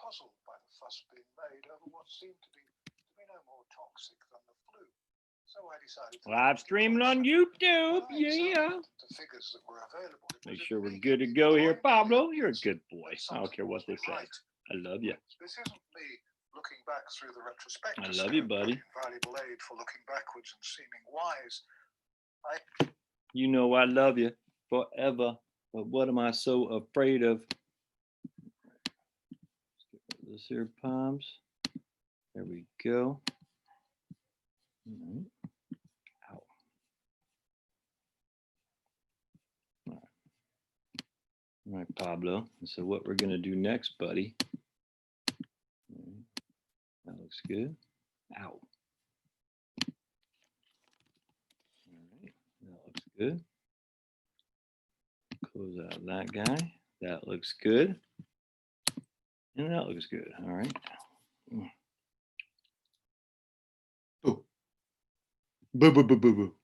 puzzled by the fuss being made over what seemed to be no more toxic than the flu. So I decided to live streaming on YouTube. Yeah. The figures that were available. Make sure we're good to go here, Pablo. You're a good boy. I don't care what they say. I love you. This isn't me looking back through the retrospective. I love you, buddy. Valuable aid for looking backwards and seeming wise. You know I love you forever, but what am I so afraid of? This here, palms. There we go. Ow. All right, Pablo. So what we're going to do next, buddy. That looks good. Ow. All right, that looks good. Close out that guy. That looks good. And that looks good. All right. Boo. Boo, boo, boo, boo, boo.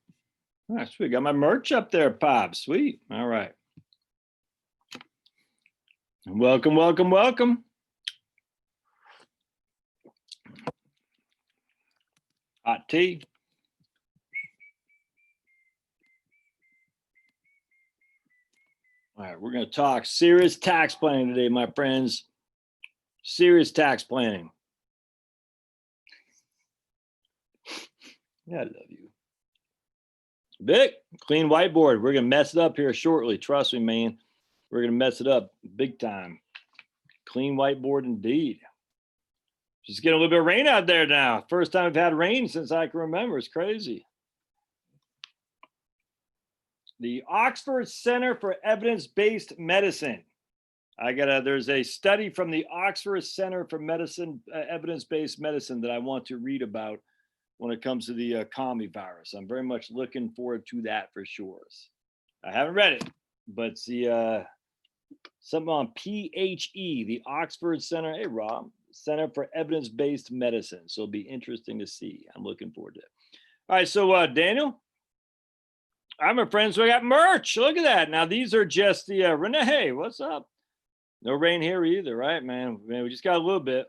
All right, sweet. Got my merch up there, Pop. Sweet. All right. Welcome, welcome, welcome. Hot tea. All right, we're going to talk serious tax planning today, my friends. Serious tax planning. Yeah, I love you. Vic, clean whiteboard. We're going to mess it up here shortly. Trust me, man. We're going to mess it up big time. Clean whiteboard indeed. Just getting a little bit of rain out there now. First time I've had rain since I can remember. It's crazy. The Oxford Center for Evidence-Based Medicine. There's a study from the Oxford Center for Evidence-Based Medicine that I want to read about when it comes to the commie virus. I'm very much looking forward to that for sure. I haven't read it, but it's the something on PHE, the Oxford Center. Hey, Rob, Center for Evidence-Based Medicine. So it'll be interesting to see. I'm looking forward to it. All right, so Daniel. All right, my friends, so I got merch. Look at that. Now, these are just the Renee, what's up? No rain here either, right, man? We just got a little bit.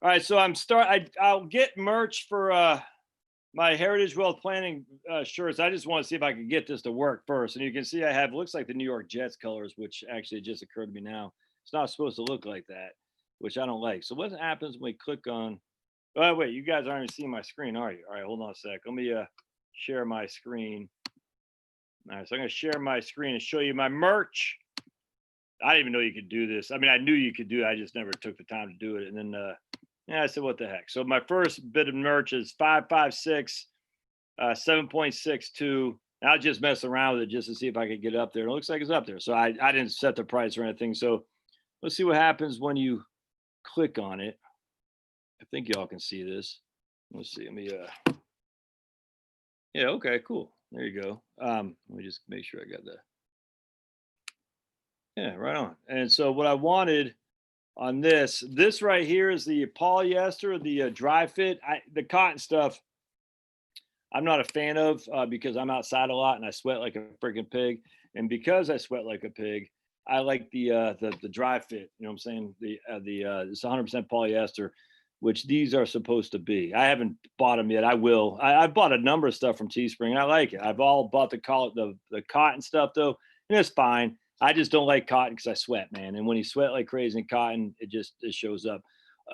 All right, so I'll get merch for my Heritage Wealth Planning shirts. I just want to see if I can get this to work first. And you can see I have, looks like the New York Jets colors, which actually just occurred to me now. It's not supposed to look like that, which I don't like. So what happens when we click on, oh, wait, you guys aren't even seeing my screen, are you? All right, hold on a sec. Let me share my screen. All right, so I'm going to share my screen and show you my merch. I didn't even know you could do this. I mean, I knew you could do it. I just never took the time to do it. And then, yeah, I said, what the heck? So my first bit of merch is 556, 7.62. I'll just mess around with it just to see if I could get it up there. It looks like it's up there. So I didn't set the price or anything. So let's see what happens when you click on it. I think y'all can see this. Let's see. Let me, yeah, okay, cool. There you go. Let me just make sure I got that. Yeah, right on. And so what I wanted on this right here is the polyester, the dry fit. The cotton stuff, I'm not a fan of because I'm outside a lot and I sweat like a freaking pig. And because I sweat like a pig, I like the dry fit. You know what I'm saying? It's 100% polyester, which these are supposed to be. I haven't bought them yet. I will. I bought a number of stuff from Teespring. And I like it. I've all bought the cotton stuff though, and it's fine. I just don't like cotton because I sweat, man. And when you sweat like crazy in cotton, it shows up.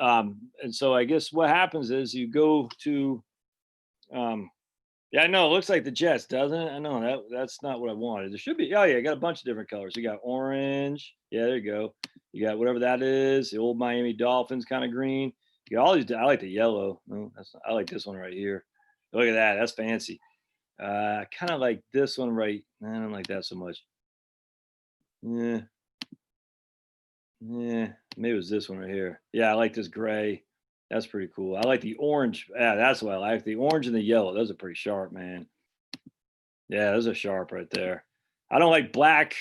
And so I guess what happens is you go to, yeah, I know it looks like the Jets, doesn't it? I know that's not what I wanted. There should be, oh yeah, I got a bunch of different colors. You got orange. Yeah, there you go. You got whatever that is, the old Miami Dolphins kind of green. You got all these, I like the yellow. No, I like this one right here. Look at that, that's fancy. I kind of like this one right, I don't like that so much. Yeah, maybe it was this one right here. Yeah, I like this gray. That's pretty cool. I like the orange. Yeah, that's what I like. The orange and the yellow. Those are pretty sharp, man. Yeah, those are sharp right there. I don't like black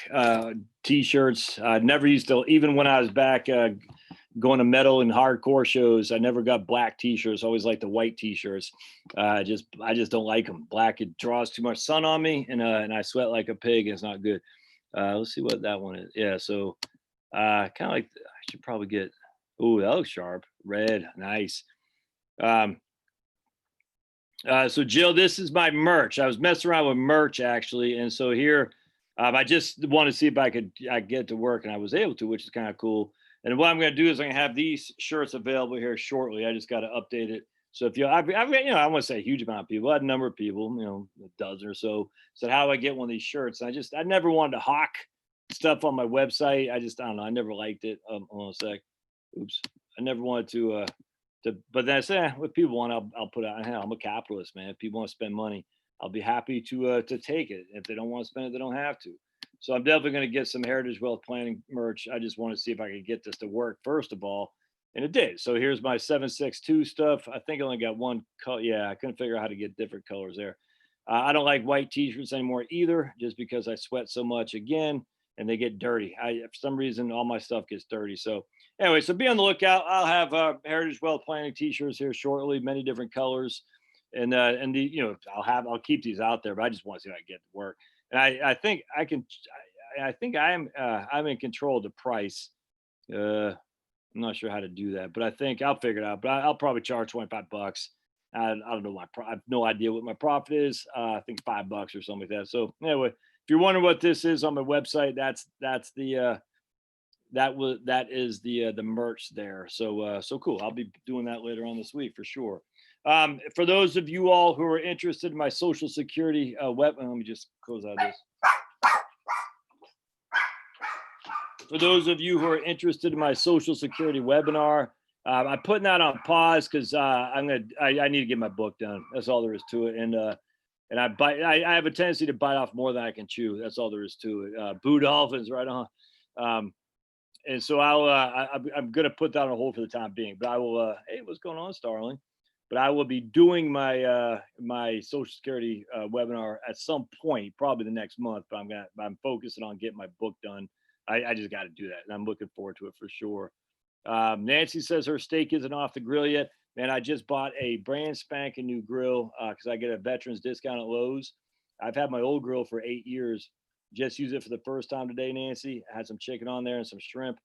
T-shirts. I never used to, even when I was back going to metal and hardcore shows, I never got black T-shirts. I always liked the white T-shirts. I just don't like them. Black, it draws too much sun on me, and I sweat like a pig. And it's not good. Let's see what that one is. Yeah, so kind of like, I should probably get, Oh, that looks sharp. Red, nice. So Jill, this is my merch. I was messing around with merch actually, and so here, I just want to see if I get to work, and I was able to, which is kind of cool. And what I'm going to do is I'm going to have these shirts available here shortly. I just got to update it. So if I've I want to say a huge amount of people, I had a number of people, a dozen or so, said, how do I get one of these shirts? And I never wanted to hawk stuff on my website. I don't know. I never liked it. Hold on a sec. Oops. I never wanted but then I said, if people want, I'll put out. Hell, I'm a capitalist, man. If people want to spend money, I'll be happy to take it. If they don't want to spend it, they don't have to. So I'm definitely going to get some Heritage Wealth Planning merch. I just want to see if I could get this to work first of all, and it did. So here's my 762 stuff. I think I only got one color. Yeah, I couldn't figure out how to get different colors there. I don't like white T-shirts anymore either, just because I sweat so much again, and they get dirty. For some reason, all my stuff gets dirty. So anyway, so be on the lookout. I'll have Heritage Wealth Planning T-shirts here shortly, many different colors, and I'll keep these out there, but I just want to see if I can get to work. And I think I can. I think I'm in control of the price. I'm not sure how to do that, but I think I'll figure it out. But I'll probably charge $25. I don't know I have no idea what my profit is. I think $5 or something like that. So anyway, if you're wondering what this is on my website, that's the that is the merch there. So cool. I'll be doing that later on this week for sure. For those of you all who are interested in my Social Security let me just close out this. For those of you who are interested in my Social Security webinar, I'm putting that on pause because I need to get my book done. That's all there is to it. And I have a tendency to bite off more than I can chew. That's all there is to it. Boo Dolphins, right on. And so I'm going to put that on hold for the time being. But I will. Hey, what's going on, Starling? But I will be doing my my Social Security webinar at some point, probably the next month. But I'm focusing on getting my book done. I just got to do that, and I'm looking forward to it for sure. Nancy says her steak isn't off the grill yet. Man, I just bought a brand spanking new grill because I get a veterans discount at Lowe's. I've had my old grill for 8 years. Just used it for the first time today, Nancy. I had some chicken on there and some shrimp.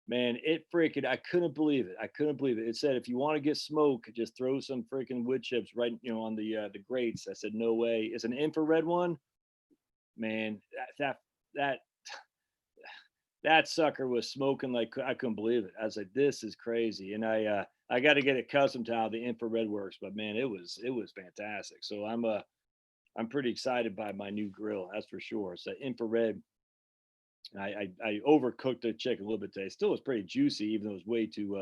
Man, I couldn't believe it. I couldn't believe it. It said, if you want to get smoke, just throw some freaking wood chips right, on the grates. I said, no way. It's an infrared one. Man, that sucker was smoking like I couldn't believe it. I was like, this is crazy. And I got to get accustomed to how the infrared works, but man, it was fantastic. So I'm pretty excited by my new grill. That's for sure. It's infrared. I overcooked the chicken a little bit today. Still was pretty juicy, even though it was way too,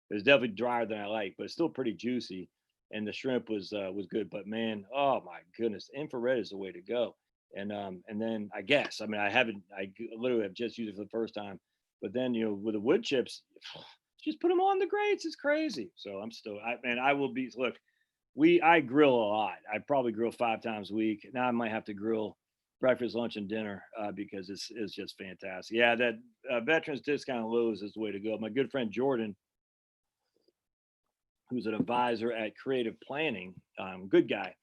it was definitely drier than I like, but it's still pretty juicy. And the shrimp was good, but man, oh my goodness, infrared is the way to go. And then I guess, I literally have just used it for the first time, but then, with the wood chips, just put them on the grates. It's crazy. So I will be, look, I grill a lot. I probably grill 5 times a week. Now I might have to grill breakfast, lunch, and dinner because it's just fantastic. Yeah, that veterans discount Lowe's is the way to go. My good friend Jordan, who's an advisor at Creative Planning, good guy.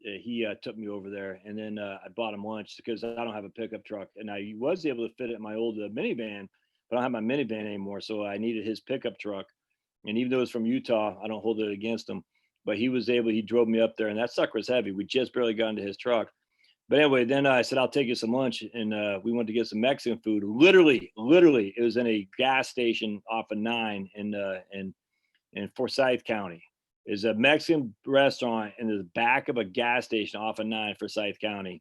He took me over there, and then I bought him lunch because I don't have a pickup truck, and I was able to fit it in my old minivan, but I don't have my minivan anymore, so I needed his pickup truck. And even though it's from Utah, I don't hold it against him. But he drove me up there, and that sucker was heavy. We just barely got into his truck. But anyway, then I said, I'll take you some lunch. And we went to get some Mexican food. Literally, it was in a gas station off of 9 in Forsyth County. Is a Mexican restaurant in the back of a gas station off of 9 Forsyth County.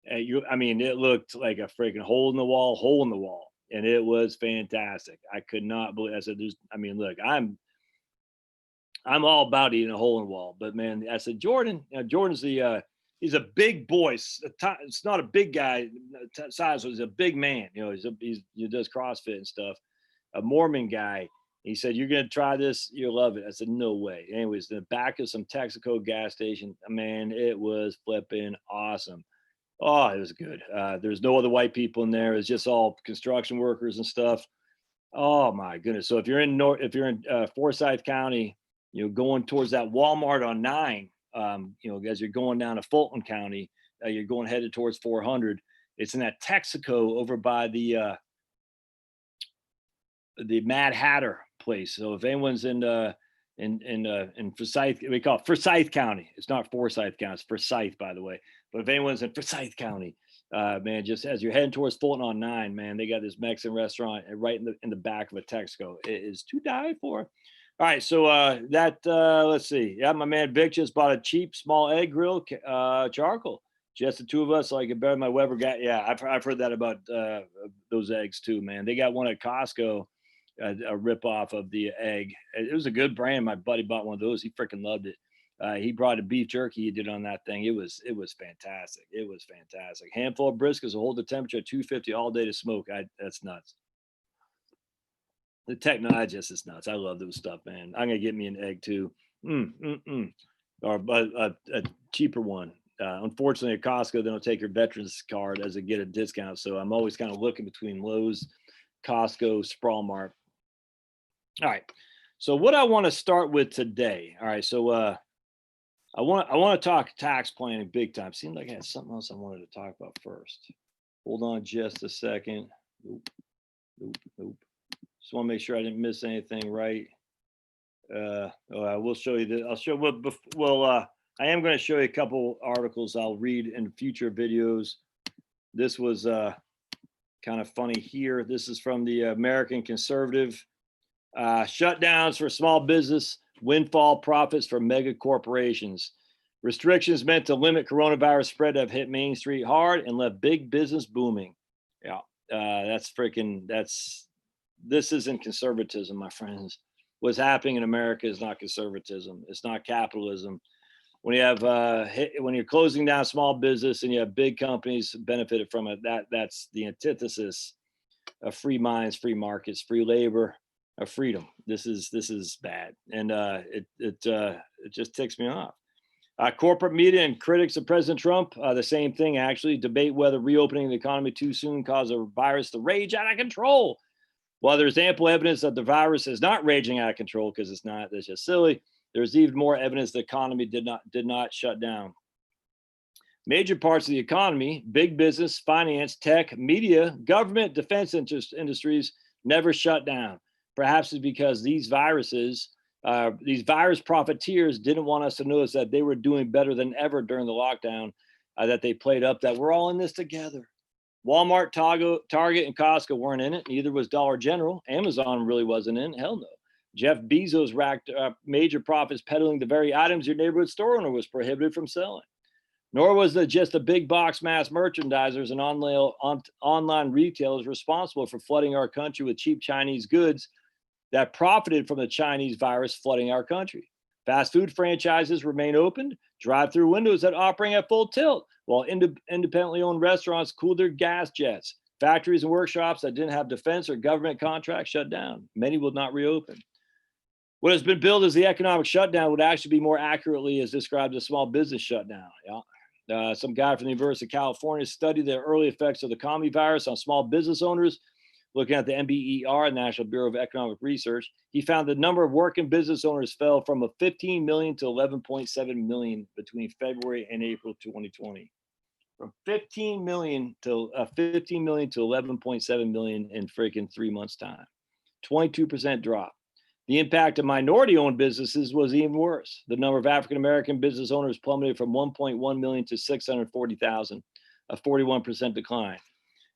It looked like a freaking hole in the wall. And it was fantastic. I could not believe. I said, look, I'm all about eating a hole in the wall, but man, I said, Jordan's he's a big boy. It's not a big guy size, so he's a big man. He does CrossFit and stuff. A Mormon guy. He said, you're going to try this. You'll love it. I said, no way. Anyways, in the back of some Texaco gas station, man, it was flipping awesome. Oh, it was good. There's no other white people in there. It's just all construction workers and stuff. Oh my goodness. So if you're in Forsyth County, going towards that Walmart on 9, as you're going down to Fulton County, you're headed towards 400. It's in that Texaco over by the the Mad Hatter place. So if anyone's in Forsyth, we call it Forsyth County. It's not Forsyth County, it's Forsyth, by the way. But if anyone's in Forsyth County, man, just as you're heading towards Fulton on 9, man, they got this Mexican restaurant right in the back of a Texaco. It is to die for. All right, so let's see. Yeah, my man Vic just bought a cheap small egg grill, charcoal. Just the two of us, so I could bear my Weber guy. Yeah, I've heard that about those eggs too, man. They got one at Costco, a rip off of the egg. It was a good brand. My buddy bought one of those. He freaking loved it. He brought a beef jerky he did on that thing. It was fantastic. It was fantastic. Handful of briskets will hold the temperature at 250 all day to smoke. That's nuts. The technology is nuts. I love those stuff, man. I'm gonna get me an egg too, or a cheaper one. Unfortunately, at Costco, they don't take your veterans card as a get a discount. So I'm always kind of looking between Lowe's, Costco, Sprawl Mart. All right. So what I want to start with today. All right. So I want to talk tax planning big time. Seemed like I had something else I wanted to talk about first. Hold on just a second. Nope. Just want to make sure I didn't miss anything, right? I will show you this. I'll show. I am going to show you a couple articles I'll read in future videos. This was kind of funny here. This is from the American Conservative. Shutdowns for small business, windfall profits for mega corporations. Restrictions meant to limit coronavirus spread have hit Main Street hard and left big business booming. Yeah, this isn't conservatism, my friends. What's happening in America is not conservatism. It's not capitalism. When you have when you're closing down small business and you have big companies benefited from it, that's the antithesis of free minds, free markets, free labor, of freedom. This is bad, and it just ticks me off. Corporate media and critics of President Trump, the same thing actually, debate whether reopening the economy too soon caused a virus to rage out of control. While there's ample evidence that the virus is not raging out of control, because it's not, that's just silly, there's even more evidence the economy did not shut down. Major parts of the economy, big business, finance, tech, media, government, defense industries never shut down. Perhaps it's because these virus profiteers didn't want us to notice that they were doing better than ever during the lockdown, that they played up that we're all in this together. Walmart, Target, and Costco weren't in it. Neither was Dollar General. Amazon really wasn't in. Hell no. Jeff Bezos racked up major profits peddling the very items your neighborhood store owner was prohibited from selling. Nor was it just the big box mass merchandisers and online retailers responsible for flooding our country with cheap Chinese goods that profited from the Chinese virus flooding our country. Fast food franchises remain open, drive-through windows that operating at full tilt, while independently owned restaurants cooled their gas jets. Factories and workshops that didn't have defense or government contracts shut down. Many will not reopen. What has been billed as the economic shutdown would actually be more accurately as described as small business shutdown. Yeah. Some guy from the University of California studied the early effects of the comedy virus on small business owners. Looking at the NBER, National Bureau of Economic Research, he found the number of working business owners fell from 15 million to 11.7 million between February and April 2020. From 15 million to 11.7 million in freaking 3 months' time. 22% drop. The impact of minority-owned businesses was even worse. The number of African-American business owners plummeted from 1.1 million to 640,000, a 41% decline.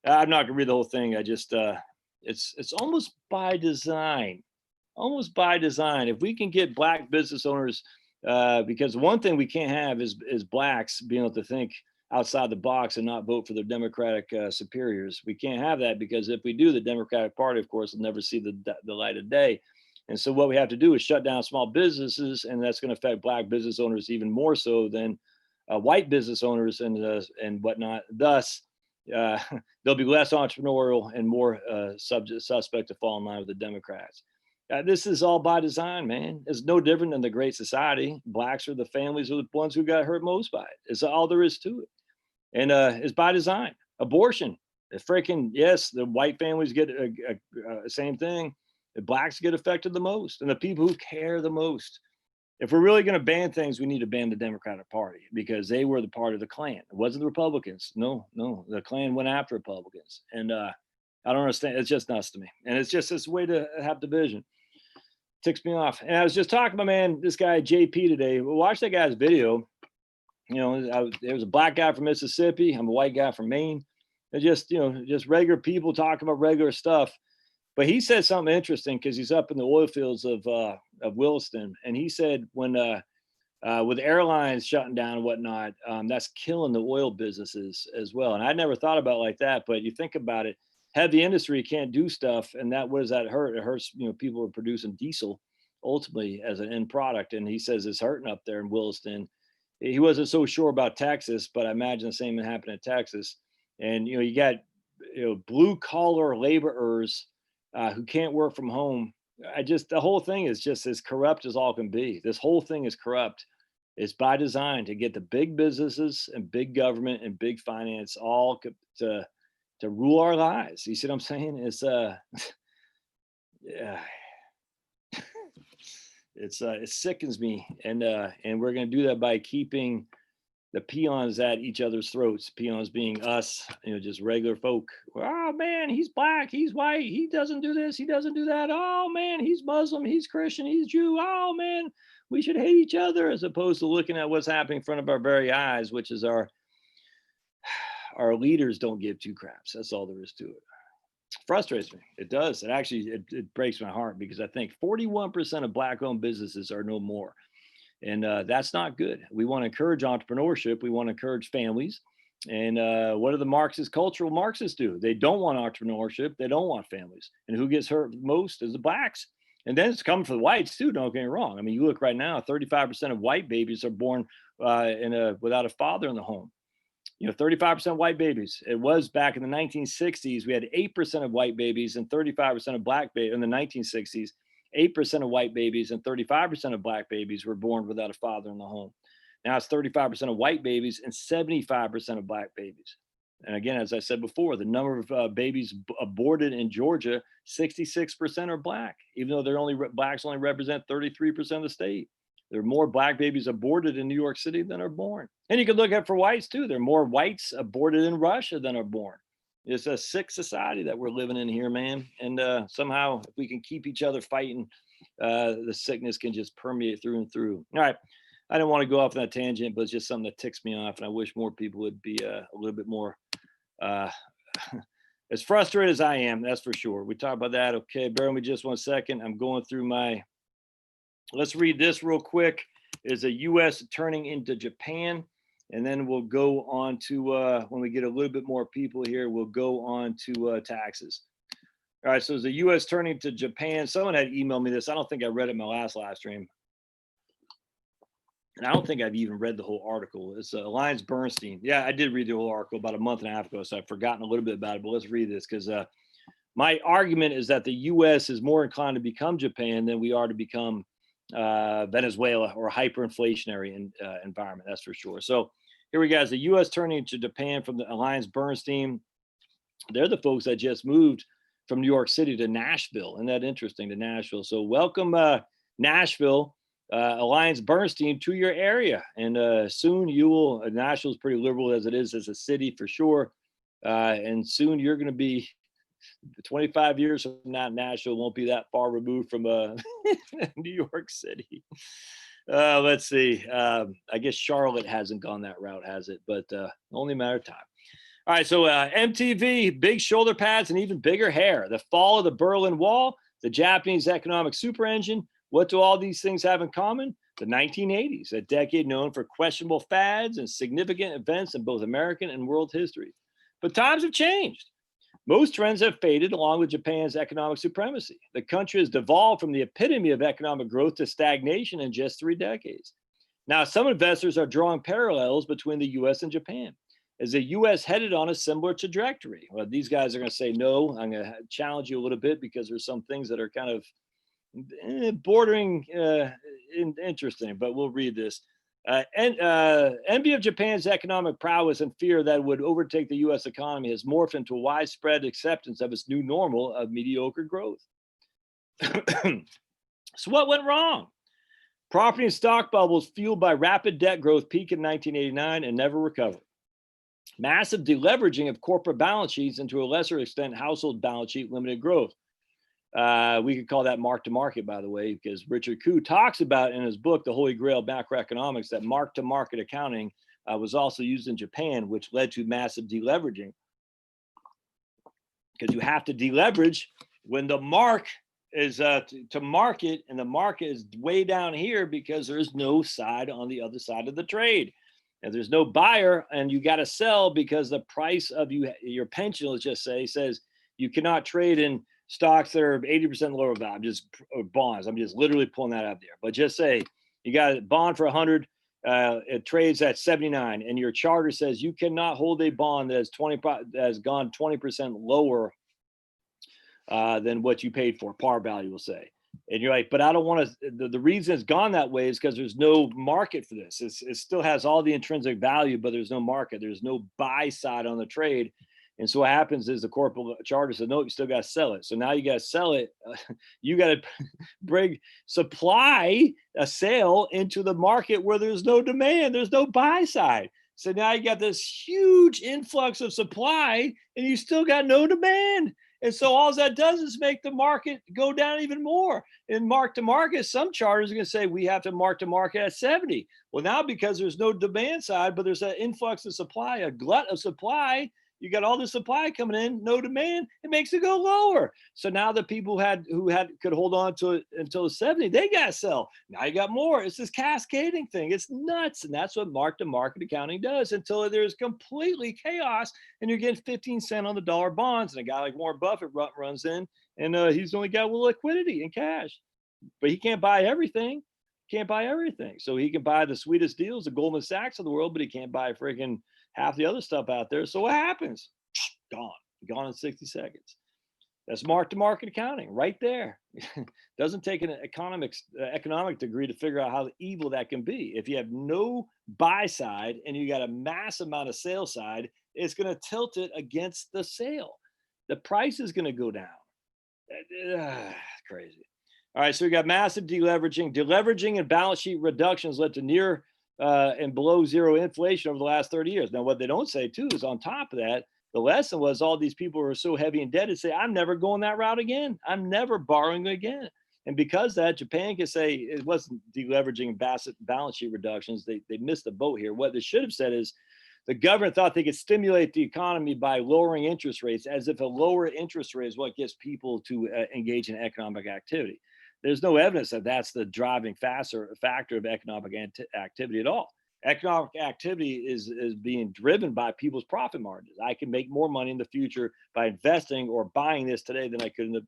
I'm not gonna read the whole thing. I just, it's almost by design. Almost by design. If we can get Black business owners, because one thing we can't have is Blacks being able to think outside the box and not vote for their Democratic superiors. We can't have that, because if we do, the Democratic Party, of course, will never see the light of day. And so what we have to do is shut down small businesses, and that's going to affect Black business owners even more so than white business owners and whatnot. Thus, they'll be less entrepreneurial and more suspect to fall in line with the Democrats. This is all by design, man. It's no different than the Great Society. Blacks are the families are the ones who got hurt most by it. It's all there is to it. And it's by design. Abortion, yes, the white families get same thing. The Blacks get affected the most, and the people who care the most. If we're really going to ban things, we need to ban the Democratic Party, because they were the part of the Klan. It wasn't the Republicans. No, the Klan went after Republicans. And I don't understand. It's just nuts to me. And it's just this way to have division. Ticks me off. And I was just talking to my man, this guy, JP, today. Watch that guy's video. You know, there was a black guy from Mississippi. I'm a white guy from Maine. They're just, you know, just regular people talking about regular stuff. But he said something interesting because he's up in the oil fields of Williston. And he said when with airlines shutting down and whatnot, that's killing the oil businesses as well. And I never thought about it like that. But you think about it, heavy industry can't do stuff. And that, what does that hurt? It hurts, you know, people are producing diesel ultimately as an end product. And he says it's hurting up there in Williston. He wasn't so sure about Texas, but I imagine the same thing happened in Texas. And, you know, you got, you know, blue collar laborers who can't work from home. The whole thing is just as corrupt as all can be. This whole thing is corrupt. It's by design to get the big businesses and big government and big finance all to rule our lives. You see what I'm saying? It's yeah. It sickens me, and we're going to do that by keeping the peons at each other's throats. Peons being us, you know, just regular folk. Oh man, he's black, he's white, he doesn't do this, he doesn't do that. Oh man, he's Muslim, he's Christian, he's Jew. Oh man, we should hate each other, as opposed to looking at what's happening in front of our very eyes, which is our leaders don't give two craps. That's all there is to it. Frustrates me. It does. It actually, it breaks my heart, because I think 41% of black-owned businesses are no more. And that's not good. We want to encourage entrepreneurship. We want to encourage families. And what do the Marxist, cultural Marxists do? They don't want entrepreneurship. They don't want families. And who gets hurt most is the blacks. And then it's coming for the whites too. Don't get me wrong. I mean, you look right now, 35% of white babies are born without a father in the home. You know, 35% white babies. It was back in the 1960s. We had 8% of white babies and 35% of black babies in the 1960s. 8% of white babies and 35% of black babies were born without a father in the home. Now it's 35% of white babies and 75% of black babies. And again, as I said before, the number of babies aborted in Georgia, 66% are black, even though blacks only represent 33% of the state. There are more black babies aborted in New York City than are born. And you can look at for whites too. There are more whites aborted in Russia than are born. It's a sick society that we're living in here, man. And somehow, if we can keep each other fighting, the sickness can just permeate through and through. All right. I didn't want to go off on that tangent, but it's just something that ticks me off. And I wish more people would be a little bit more as frustrated as I am. That's for sure. We talked about that. Okay. Bear with me just 1 second. I'm going through let's read this real quick. Is a U.S. turning into Japan. And then we'll go on to, when we get a little bit more people here, we'll go on to taxes. All right, so there's a U.S. turning to Japan. Someone had emailed me this. I don't think I read it in my last live stream. And I don't think I've even read the whole article. It's Alliance Bernstein. Yeah, I did read the whole article about a month and a half ago, so I've forgotten a little bit about it. But let's read this, because my argument is that the U.S. is more inclined to become Japan than we are to become Venezuela or a hyperinflationary environment. That's for sure. So here we go. The U.S. turning to Japan from the Alliance Bernstein. They're the folks that just moved from New York City to Nashville. Isn't that interesting, to Nashville? So welcome, Nashville, Alliance Bernstein, to your area. And soon you will, Nashville is pretty liberal as it is as a city for sure. And soon you're going to be 25 years from now, Nashville won't be that far removed from New York City. Let's see. I guess Charlotte hasn't gone that route, has it? But only a matter of time. All right. So MTV, big shoulder pads and even bigger hair. The fall of the Berlin Wall, the Japanese economic super engine. What do all these things have in common? The 1980s, a decade known for questionable fads and significant events in both American and world history. But times have changed. Most trends have faded along with Japan's economic supremacy. The country has devolved from the epitome of economic growth to stagnation in just 3 decades. Now, some investors are drawing parallels between the U.S. and Japan. Is the U.S. headed on a similar trajectory? Well, these guys are going to say no. I'm going to challenge you a little bit, because there's some things that are kind of bordering interesting, but we'll read this. Envy of Japan's economic prowess and fear that it would overtake the U.S. economy has morphed into a widespread acceptance of its new normal of mediocre growth. So what went wrong? Property and stock bubbles fueled by rapid debt growth peaked in 1989 and never recovered. Massive deleveraging of corporate balance sheets and to a lesser extent, household balance sheet limited growth. We could call that mark-to-market, by the way, because Richard Koo talks about in his book, The Holy Grail of Macroeconomics, that mark-to-market accounting was also used in Japan, which led to massive deleveraging. Because you have to deleverage when the mark is to market, and the market is way down here because there's no side on the other side of the trade. And there's no buyer, and you got to sell because the price of your pension, let's just say, says you cannot trade in stocks that are 80% lower value, or bonds. I'm just literally pulling that out there. But just say you got a bond for 100, it trades at 79, and your charter says you cannot hold a bond that has gone 20% lower than what you paid for, par value will say. And you're like, but I don't want to, the reason it's gone that way is because there's no market for this. It still has all the intrinsic value, but there's no market. There's no buy side on the trade. And so what happens is the corporate charter says, no, you still got to sell it. So now you got to sell it. You got to bring supply, a sale into the market where there's no demand. There's no buy side. So now you got this huge influx of supply and you still got no demand. And so all that does is make the market go down even more. In mark to market, some charters are going to say we have to mark to market at 70. Well, now because there's no demand side, but there's an influx of supply, a glut of supply, you got all the supply coming in, no demand, it makes it go lower. So now the people who could hold on to it until 70, they got to sell. Now you got more. It's this cascading thing. It's nuts. And that's what mark-to-market accounting does until there's completely chaos and you're getting 15 cents on the dollar bonds. And a guy like Warren Buffett runs in and he's only got liquidity and cash, but he can't buy everything. Can't buy everything. So he can buy the sweetest deals, the Goldman Sachs of the world, but he can't buy freaking half the other stuff out there. So what happens? Gone in 60 seconds. That's mark-to-market accounting right there. Doesn't take an economic degree to figure out how evil that can be. If you have no buy side and you got a mass amount of sale side, it's going to tilt it against the sale. The price is going to go down. Crazy. All right, so we got massive deleveraging. Deleveraging and balance sheet reductions led to near and below zero inflation over the last 30 years. Now, what they don't say, too, is on top of that, the lesson was all these people who are so heavy indebted say, I'm never going that route again. I'm never borrowing again. And because that, Japan can say it wasn't deleveraging and balance sheet reductions. They missed the boat here. What they should have said is the government thought they could stimulate the economy by lowering interest rates, as if a lower interest rate is what gets people to engage in economic activity. There's no evidence that that's the driving factor of economic activity at all. Economic activity is being driven by people's profit margins. I can make more money in the future by investing or buying this today than I could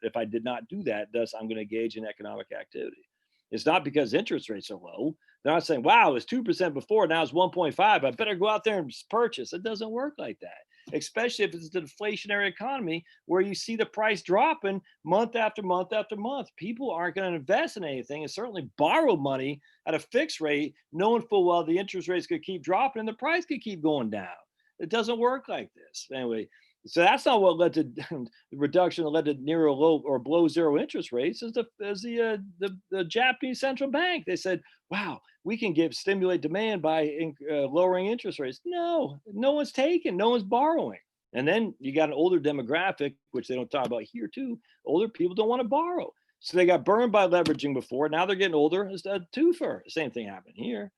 if I did not do that. Thus, I'm going to engage in economic activity. It's not because interest rates are low. They're not saying, wow, it was 2% before, now it's 1.5. I better go out there and purchase. It doesn't work like that, especially if it's the deflationary economy where you see the price dropping month after month after month. People aren't going to invest in anything and certainly borrow money at a fixed rate, knowing full well the interest rates could keep dropping and the price could keep going down. It doesn't work like this. Anyway, so that's not what led to the reduction that led to near or low or below zero interest rates is the Japanese central bank. They said, wow, we can stimulate demand by lowering interest rates. No one's taking, no one's borrowing. And then you got an older demographic, which they don't talk about here too. Older people don't want to borrow. So they got burned by leveraging before. Now they're getting older. It's a twofer. Same thing happened here.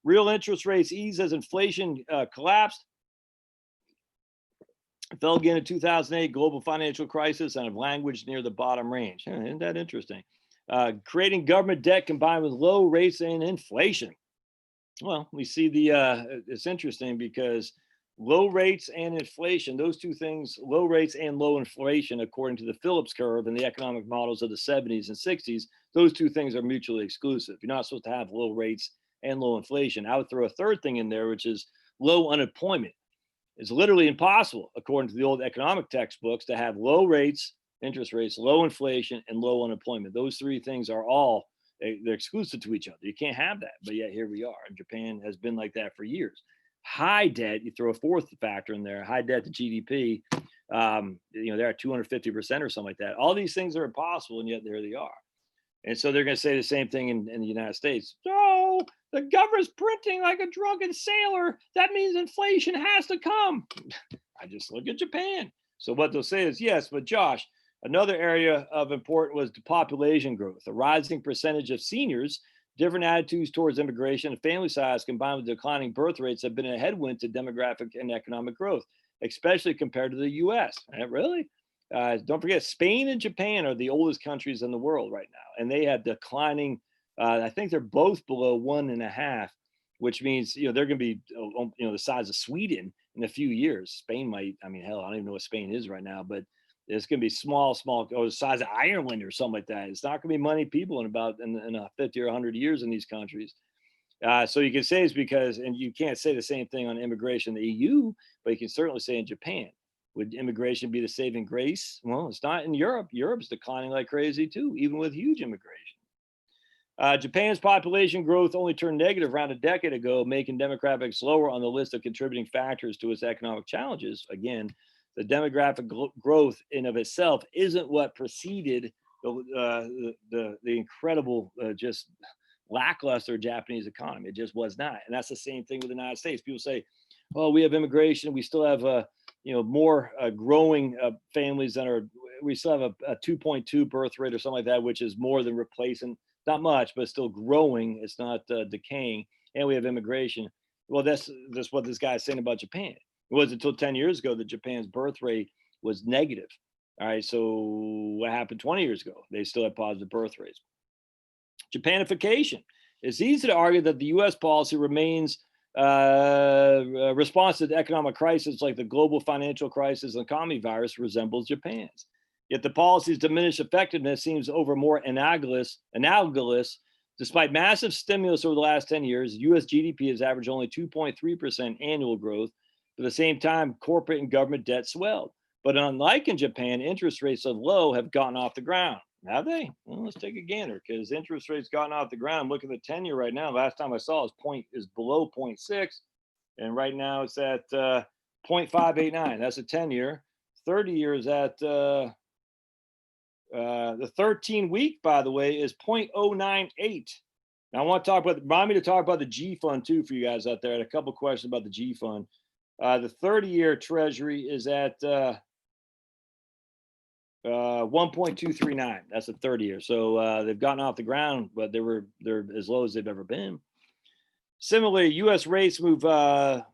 Real interest rates eased as inflation collapsed. Fell again in 2008, global financial crisis, and have languaged near the bottom range. Isn't that interesting? Creating government debt combined with low rates and inflation. Well, we see it's interesting because low rates and inflation, those two things, low rates and low inflation, according to the Phillips curve and the economic models of the 70s and 60s, those two things are mutually exclusive. You're not supposed to have low rates and low inflation. I would throw a third thing in there, which is low unemployment. It's literally impossible, according to the old economic textbooks, to have low rates, interest rates, low inflation, and low unemployment. Those three things are they're exclusive to each other. You can't have that, but yet here we are. And Japan has been like that for years. High debt, you throw a fourth factor in there, high debt to GDP, they're at 250% or something like that. All these things are impossible, and yet there they are. And so they're going to say the same thing in the United States. Oh, oh, the government's printing like a drunken sailor. That means inflation has to come. I just look at Japan. So what they'll say is, yes, but Josh, another area of importance was the population growth. A rising percentage of seniors, different attitudes towards immigration, and family size combined with declining birth rates have been a headwind to demographic and economic growth, especially compared to the U.S. Really? Don't forget, Spain and Japan are the oldest countries in the world right now, and they have declining. I think they're both below 1.5, which means they're going to be the size of Sweden in a few years. Spain might. I mean, hell, I don't even know what Spain is right now, but it's going to be small, the size of Ireland or something like that. It's not going to be many people in 50 or 100 years in these countries. So you can say it's because, and you can't say the same thing on immigration in the EU, but you can certainly say in Japan. Would immigration be the saving grace? Well, it's not in Europe. Europe's declining like crazy too, even with huge immigration. Japan's population growth only turned negative around a decade ago, making demographics lower on the list of contributing factors to its economic challenges. Again, the demographic growth in of itself isn't what preceded the incredible, just lackluster Japanese economy. It just was not. And that's the same thing with the United States. People say, oh, we have immigration. We still have more growing families we still have a 2.2 birth rate or something like that, which is more than replacing, not much, but still growing. It's not decaying. And we have immigration. Well, that's what this guy is saying about Japan. It wasn't until 10 years ago that Japan's birth rate was negative. All right. So what happened 20 years ago? They still have positive birth rates. Japanification. It's easy to argue that the U.S. policy remains response to the economic crisis like the global financial crisis and economy virus resembles Japan's. Yet the policy's diminished effectiveness seems more analogous. Despite massive stimulus over the last 10 years, U.S. GDP has averaged only 2.3% annual growth. At the same time, corporate and government debt swelled. But unlike in Japan, interest rates of low have gotten off the ground. Have they? Well, let's take a gander because interest rates gotten off the ground. Look at the 10-year right now. Last time I saw is below 0.6. And right now it's at 0.589. That's a 10-year. 30-year is at the 13-week, by the way, is 0.098. Now I want to remind me to talk about the G fund too for you guys out there. I had a couple of questions about the G fund. The 30-year treasury is at 1.239. That's a 30-year. So they've gotten off the ground, but they're as low as they've ever been. Similarly, U.S. rates move. Okay.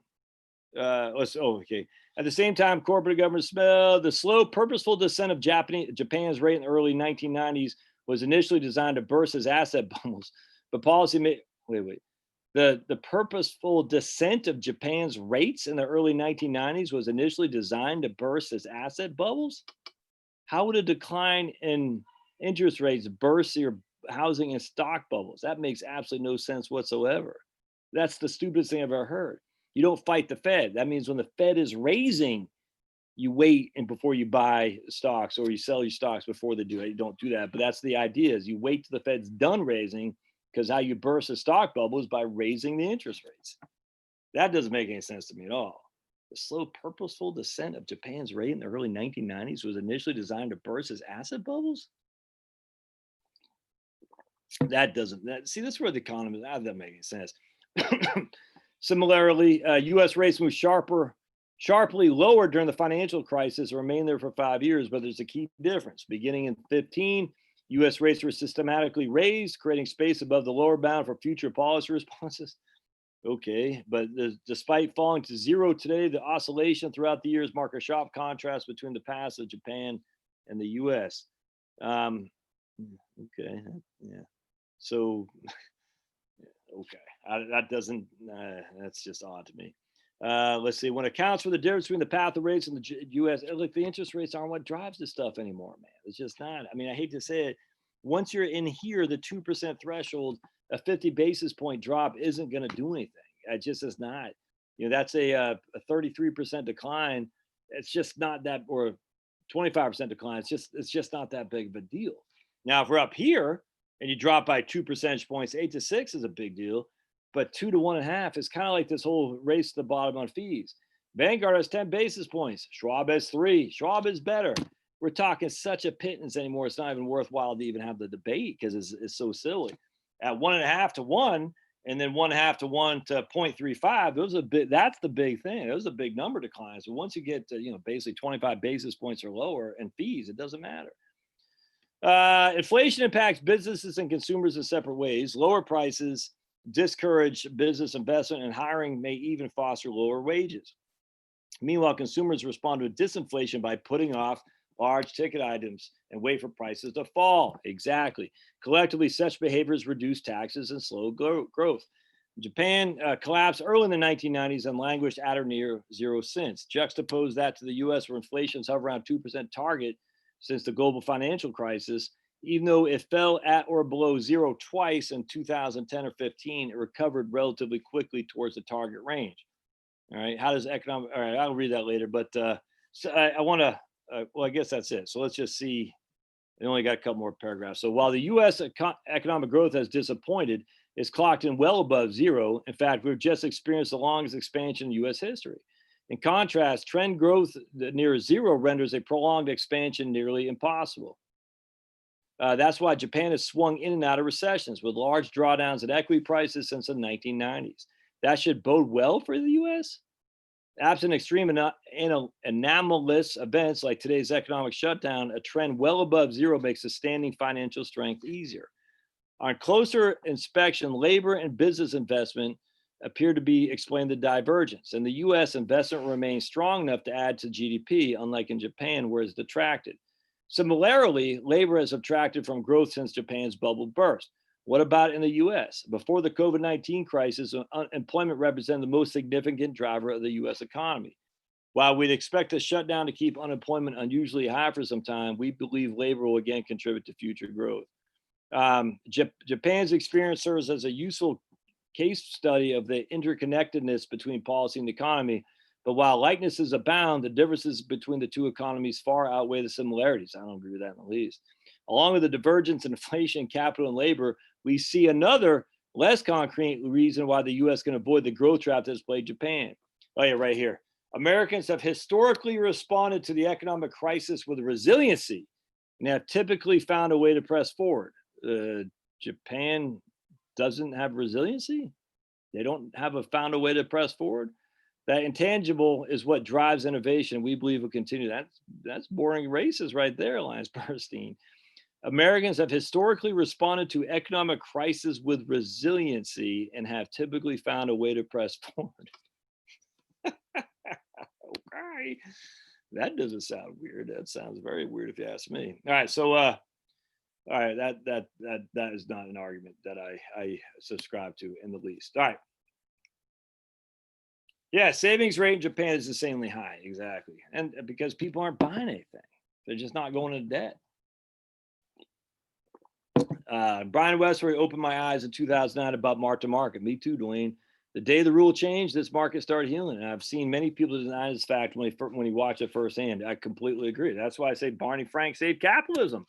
At the same time, corporate government the slow, purposeful descent of Japan's rate in the early 1990s was initially designed to burst as asset bubbles, but policy made. The purposeful descent of Japan's rates in the early 1990s was initially designed to burst as asset bubbles. How would a decline in interest rates burst your housing and stock bubbles? That makes absolutely no sense whatsoever. That's the stupidest thing I've ever heard. You don't fight the Fed. That means when the Fed is raising, you wait and before you buy stocks or you sell your stocks before they do it. You don't do that. But that's the idea is you wait till the Fed's done raising because how you burst a stock bubble is by raising the interest rates. That doesn't make any sense to me at all. The slow, purposeful descent of Japan's rate in the early 1990s was initially designed to burst as asset bubbles. See, that's where the economy, that doesn't make any sense. Similarly, U.S. rates moved sharply lower during the financial crisis and remained there for 5 years, but there's a key difference. Beginning in 2015, U.S. rates were systematically raised, creating space above the lower bound for future policy responses. Okay, but despite falling to zero today, the oscillation throughout the years mark a sharp contrast between the past of Japan and the U.S. Okay, yeah. So, okay, that's just odd to me. Let's see. When it accounts for the difference between the path of rates and the U.S., like the interest rates aren't what drives this stuff anymore, man. It's just not. I mean, I hate to say it. Once you're in here, the 2% threshold, a 50 basis point drop isn't going to do anything. It just is not. That's a 33% decline. It's just not that, or 25% decline. It's just not that big of a deal. Now, if we're up here and you drop by 2 percentage points, 8 to 6 is a big deal. But 2 to 1.5 is kind of like this whole race to the bottom on fees. Vanguard has 10 basis points. Schwab has 3. Schwab is better. We're talking such a pittance anymore. It's not even worthwhile to even have the debate because it's so silly. At 1.5 to 1, and then 1/2 to 1 to 0.35. Those are big. That's the big thing. Those are big number declines. But once you get to, basically 25 basis points or lower and fees, it doesn't matter. Inflation impacts businesses and consumers in separate ways. Lower prices discourage business investment, and hiring may even foster lower wages. Meanwhile, consumers respond to disinflation by putting off large ticket items and wait for prices to fall. Exactly. Collectively, such behaviors reduce taxes and slow growth. Japan collapsed early in the 1990s and languished at or near zero since. Juxtapose that to the US, where inflation's hovered around 2% target since the global financial crisis. Even though it fell at or below zero twice in 2010 or 15, it recovered relatively quickly towards the target range. All right. How does economic? All right. I'll read that later. But so I want to. Well, I guess that's it. So let's just see. I only got a couple more paragraphs. So while the U.S. economic growth has disappointed, it's clocked in well above zero. In fact, we've just experienced the longest expansion in U.S. history. In contrast, trend growth near zero renders a prolonged expansion nearly impossible. That's why Japan has swung in and out of recessions with large drawdowns in equity prices since the 1990s. That should bode well for the U.S. Absent extreme anomalous events like today's economic shutdown, a trend well above zero makes sustaining financial strength easier. On closer inspection, labor and business investment appear to be explaining the divergence. In the U.S., investment remains strong enough to add to GDP, unlike in Japan, where it's detracted. Similarly, labor has subtracted from growth since Japan's bubble burst. What about in the US? Before the COVID-19 crisis, employment represented the most significant driver of the US economy. While we'd expect the shutdown to keep unemployment unusually high for some time, we believe labor will again contribute to future growth. Japan's experience serves as a useful case study of the interconnectedness between policy and economy. But while likenesses abound, the differences between the two economies far outweigh the similarities. I don't agree with that in the least. Along with the divergence in inflation, capital, and labor, we see another less concrete reason why the U.S. can avoid the growth trap that's plagued Japan. Oh yeah, right here. Americans have historically responded to the economic crisis with resiliency and have typically found a way to press forward. Japan doesn't have resiliency. They don't found a way to press forward. That intangible is what drives innovation. We believe will continue. That's boring races right there, Lance Bernstein. Americans have historically responded to economic crisis with resiliency and have typically found a way to press forward. Okay. That doesn't sound weird. That sounds very weird if you ask me. All right. So all right, that is not an argument that I subscribe to in the least. All right. Yeah, savings rate in Japan is insanely high. Exactly. And because people aren't buying anything. They're just not going into debt. Brian Westbury opened my eyes in 2009 about mark to market. Me too, Dwayne. The day the rule changed, this market started healing. And I've seen many people deny this fact when he watched it firsthand. I completely agree. That's why I say Barney Frank saved capitalism.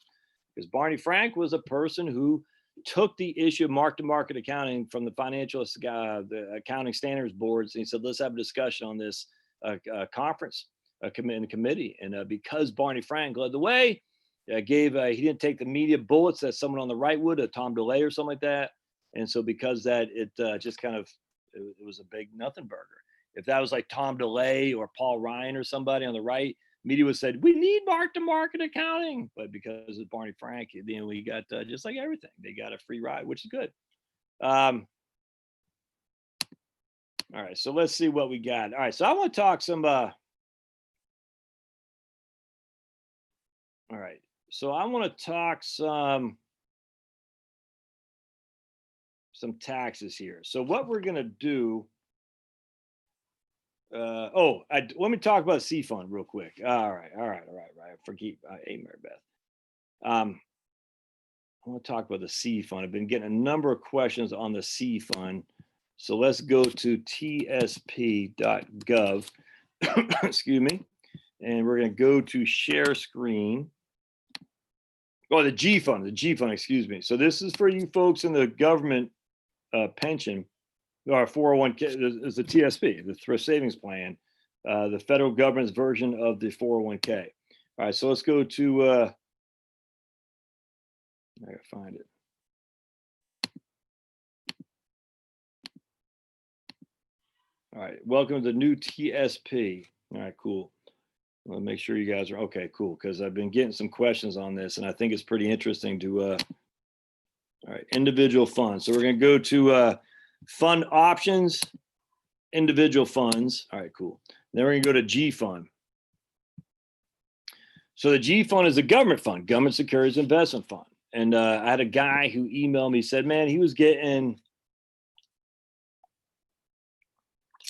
Because Barney Frank was a person who took the issue of mark-to-market accounting from the financial the accounting standards boards, and he said, let's have a discussion on this conference in the committee. And because Barney Frank led the way, he didn't take the media bullets that someone on the right would, a Tom DeLay or something like that. And so because that, it just kind of, it was a big nothing burger. If that was like Tom DeLay or Paul Ryan or somebody on the right, media would said, we need mark-to-market accounting. But because of Barney Frank, then we got, just like everything, they got a free ride, which is good. All right, so let's see what we got. All right, so I want to talk some, all right, so I want to talk some taxes here. So what we're going to do, let me talk about C fund real quick. All right. Forgive, hey, Mary Beth. I want to talk about the C fund. I've been getting a number of questions on the C fund. So let's go to tsp.gov, excuse me, and we're going to go to share screen. Oh, the G fund, excuse me. So this is for you folks in the government pension. Our 401k is the TSP, the Thrift Savings Plan, the federal government's version of the 401k. All right, so let's go to, I gotta find it. All right, welcome to the new TSP. All right, cool. I'll make sure you guys are okay, cool, because I've been getting some questions on this, and I think it's pretty interesting to all right, individual funds. So we're gonna go to fund options, individual funds. All right, cool. Then we're gonna go to G fund. So the G fund is a government fund, government securities investment fund. And I had a guy who emailed me, said, man, he was getting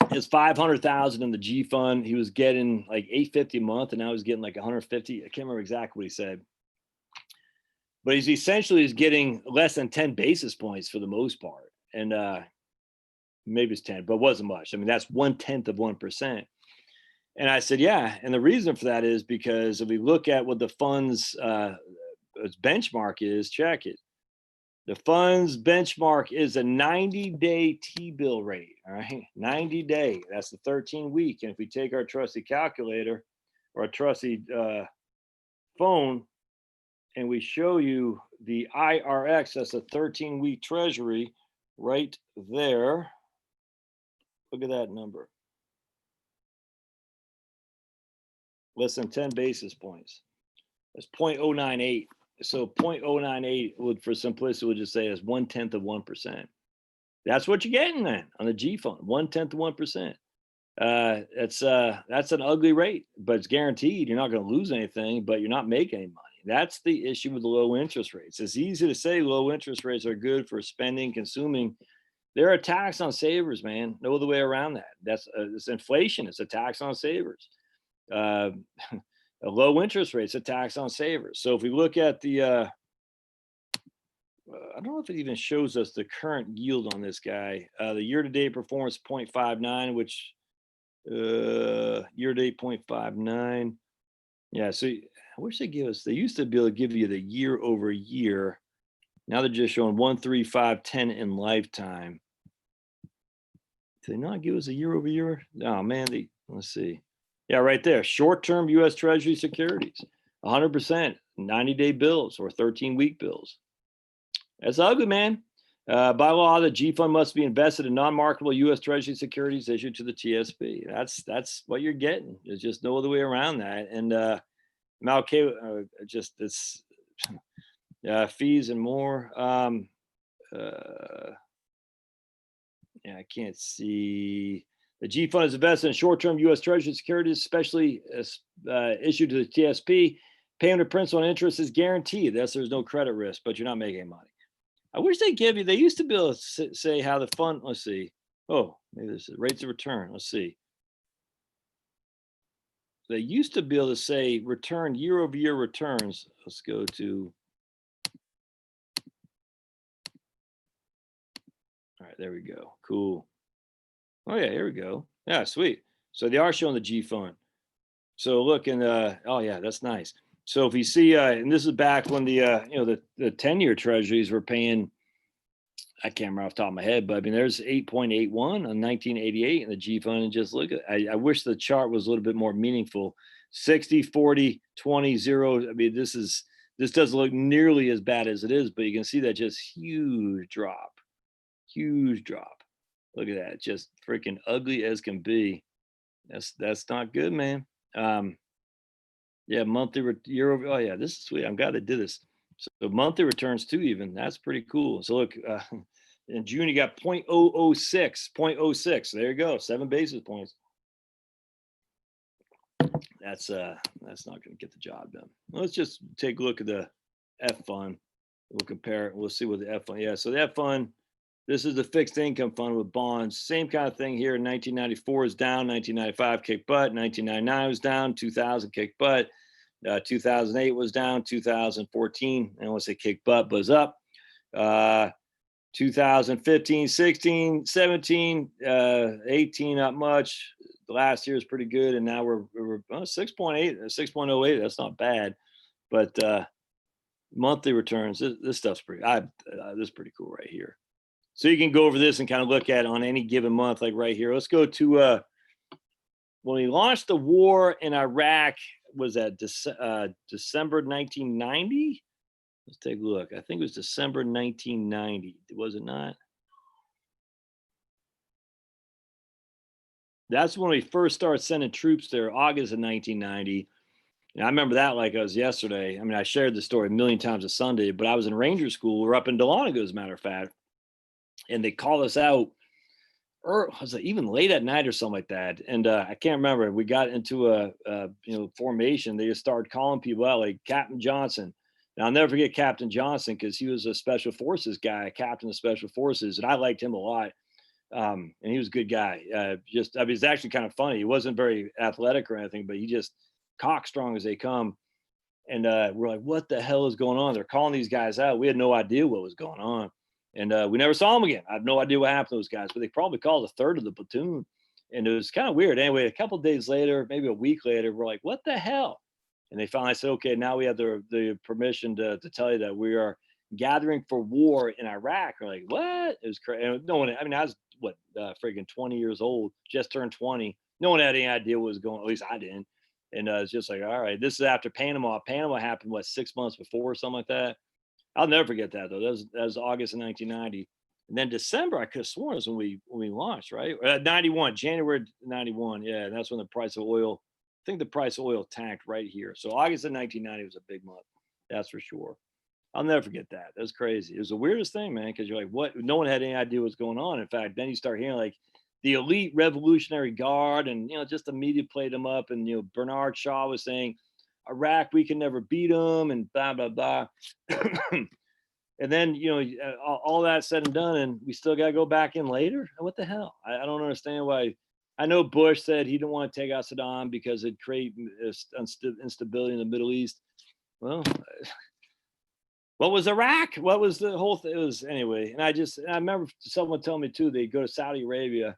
his 500,000 in the G fund. He was getting like 850 a month, and now he's getting like 150. I can't remember exactly what he said, but he's essentially is getting less than 10 basis points for the most part. And maybe it's 10, but it wasn't much. I mean, that's 1/10 of 1%. And I said, yeah. And the reason for that is because if we look at what the fund's benchmark is, check it. The fund's benchmark is a 90-day T-bill rate, all right? 90-day, that's the 13-week. And if we take our trusty calculator or a trusty phone and we show you the IRX, that's a 13-week treasury right there. Look at that number. Less than 10 basis points. That's 0.098. So 0.098 would, for simplicity, would just say is 1/10 of 1%. That's what you're getting then on the G fund, 1/10 of 1%. That's an ugly rate, but it's guaranteed. You're not going to lose anything, but you're not making any money. That's the issue with the low interest rates. It's easy to say low interest rates are good for spending, consuming. They're a tax on savers, man. No other way around that. That's it's inflation. It's a tax on savers. A low interest rate's a tax on savers. So if we look at the, I don't know if it even shows us the current yield on this guy. The year-to-date performance 0.59, which year-to-date 0.59. Yeah, so I wish they give us. They used to be able to give you the year over year. Now they're just showing 1, 3, 5, 10 in lifetime. Did they not give us a year over year? Oh man, let's see. Yeah, right there. Short-term U.S. Treasury securities, 100%, 90-day bills or 13-week bills. That's ugly, man. By law, the G fund must be invested in non-marketable U.S. Treasury securities issued to the TSP. That's what you're getting. There's just no other way around that. And I'm okay. Just it's fees and more. Yeah, I can't see. The G fund is invested in short-term U.S. Treasury securities, especially issued to the TSP. Payment of principal and interest is guaranteed. Thus, there's no credit risk, but you're not making money. I wish they give you. They used to be able to say how the fund. Let's see. Oh, maybe this is rates of return. Let's see. They used to be able to say return year-over-year returns. Let's go to. All right, there we go. Cool. Oh yeah, here we go. Yeah, sweet. So they are showing the G fund. So look, and oh yeah, that's nice. So if you see, and this is back when the the 10-year treasuries were paying, I can't remember off the top of my head, but I mean there's 8.81 on 1988 in the G fund, and just look at. I wish the chart was a little bit more meaningful. 60, 40, 20, 0. I mean this doesn't look nearly as bad as it is, but you can see that just huge drop. Huge drop. Look at that, just freaking ugly as can be. That's not good, man. Yeah, monthly year over. Oh yeah, this is sweet. I'm glad they did this. So monthly returns too, even that's pretty cool. So look, in June you got 0.006, 0.06. There you go, 7 basis points. That's not going to get the job done. Let's just take a look at the F fund. We'll compare it. We'll see what the F fund. Yeah, so the F fund. This is the fixed income fund with bonds. Same kind of thing here. 1994 is down. 1995 kicked butt. 1999 was down. 2000 kicked butt. 2008 was down. 2014, I don't want to say kicked butt, but was up. 2015, 16, 17, 18, not much. The last year is pretty good, and now we're 6.8, 6.08. That's not bad, but monthly returns. This stuff's pretty. This is pretty cool right here. So you can go over this and kind of look at it on any given month, like right here. Let's go to when we launched the war in Iraq. Was that December 1990? Let's take a look. I think it was December 1990. Was it not? That's when we first started sending troops there, August of 1990. And I remember that like it was yesterday. I mean, I shared the story a million times a Sunday, but I was in Ranger School. We're up in Dahlonega, as a matter of fact. And they called us out, or was it even late at night or something like that? And I can't remember. We got into a formation. They just started calling people out, like Captain Johnson. And I'll never forget Captain Johnson because he was a Special Forces guy, a captain of Special Forces, and I liked him a lot. And he was a good guy. I mean, it's actually kind of funny. He wasn't very athletic or anything, but he just cock strong as they come. And we're like, what the hell is going on? They're calling these guys out. We had no idea what was going on. And we never saw them again. I have no idea what happened to those guys, but they probably called a third of the platoon. And it was kind of weird. Anyway, a couple of days later, maybe a week later, we're like, what the hell? And they finally said, okay, now we have the permission to tell you that we are gathering for war in Iraq. We're like, what? It was crazy. No one, I mean, I was friggin' 20 years old, just turned 20. No one had any idea what was going on. At least I didn't. And it's just like, all right, this is after Panama. Panama happened, 6 months before or something like that. I'll never forget that, though. That was August of 1990. And then December, I could have sworn was when we launched, right? 91, January 91. Yeah, and that's when the price of oil, I think the price of oil tanked right here. So August of 1990 was a big month. That's for sure. I'll never forget that. That's crazy. It was the weirdest thing, man, because you're like, what? No one had any idea what's going on. In fact, then you start hearing like the elite Revolutionary Guard, and just the media played them up, and Bernard Shaw was saying, Iraq, we can never beat them, and blah blah blah. And then all that said and done, and we still got to go back in later. What the hell? I don't understand why. I know Bush said he didn't want to take out Saddam because it'd create instability in the Middle East. Well, what was Iraq? What was the whole thing? It was anyway. And I remember someone telling me too, they go to Saudi Arabia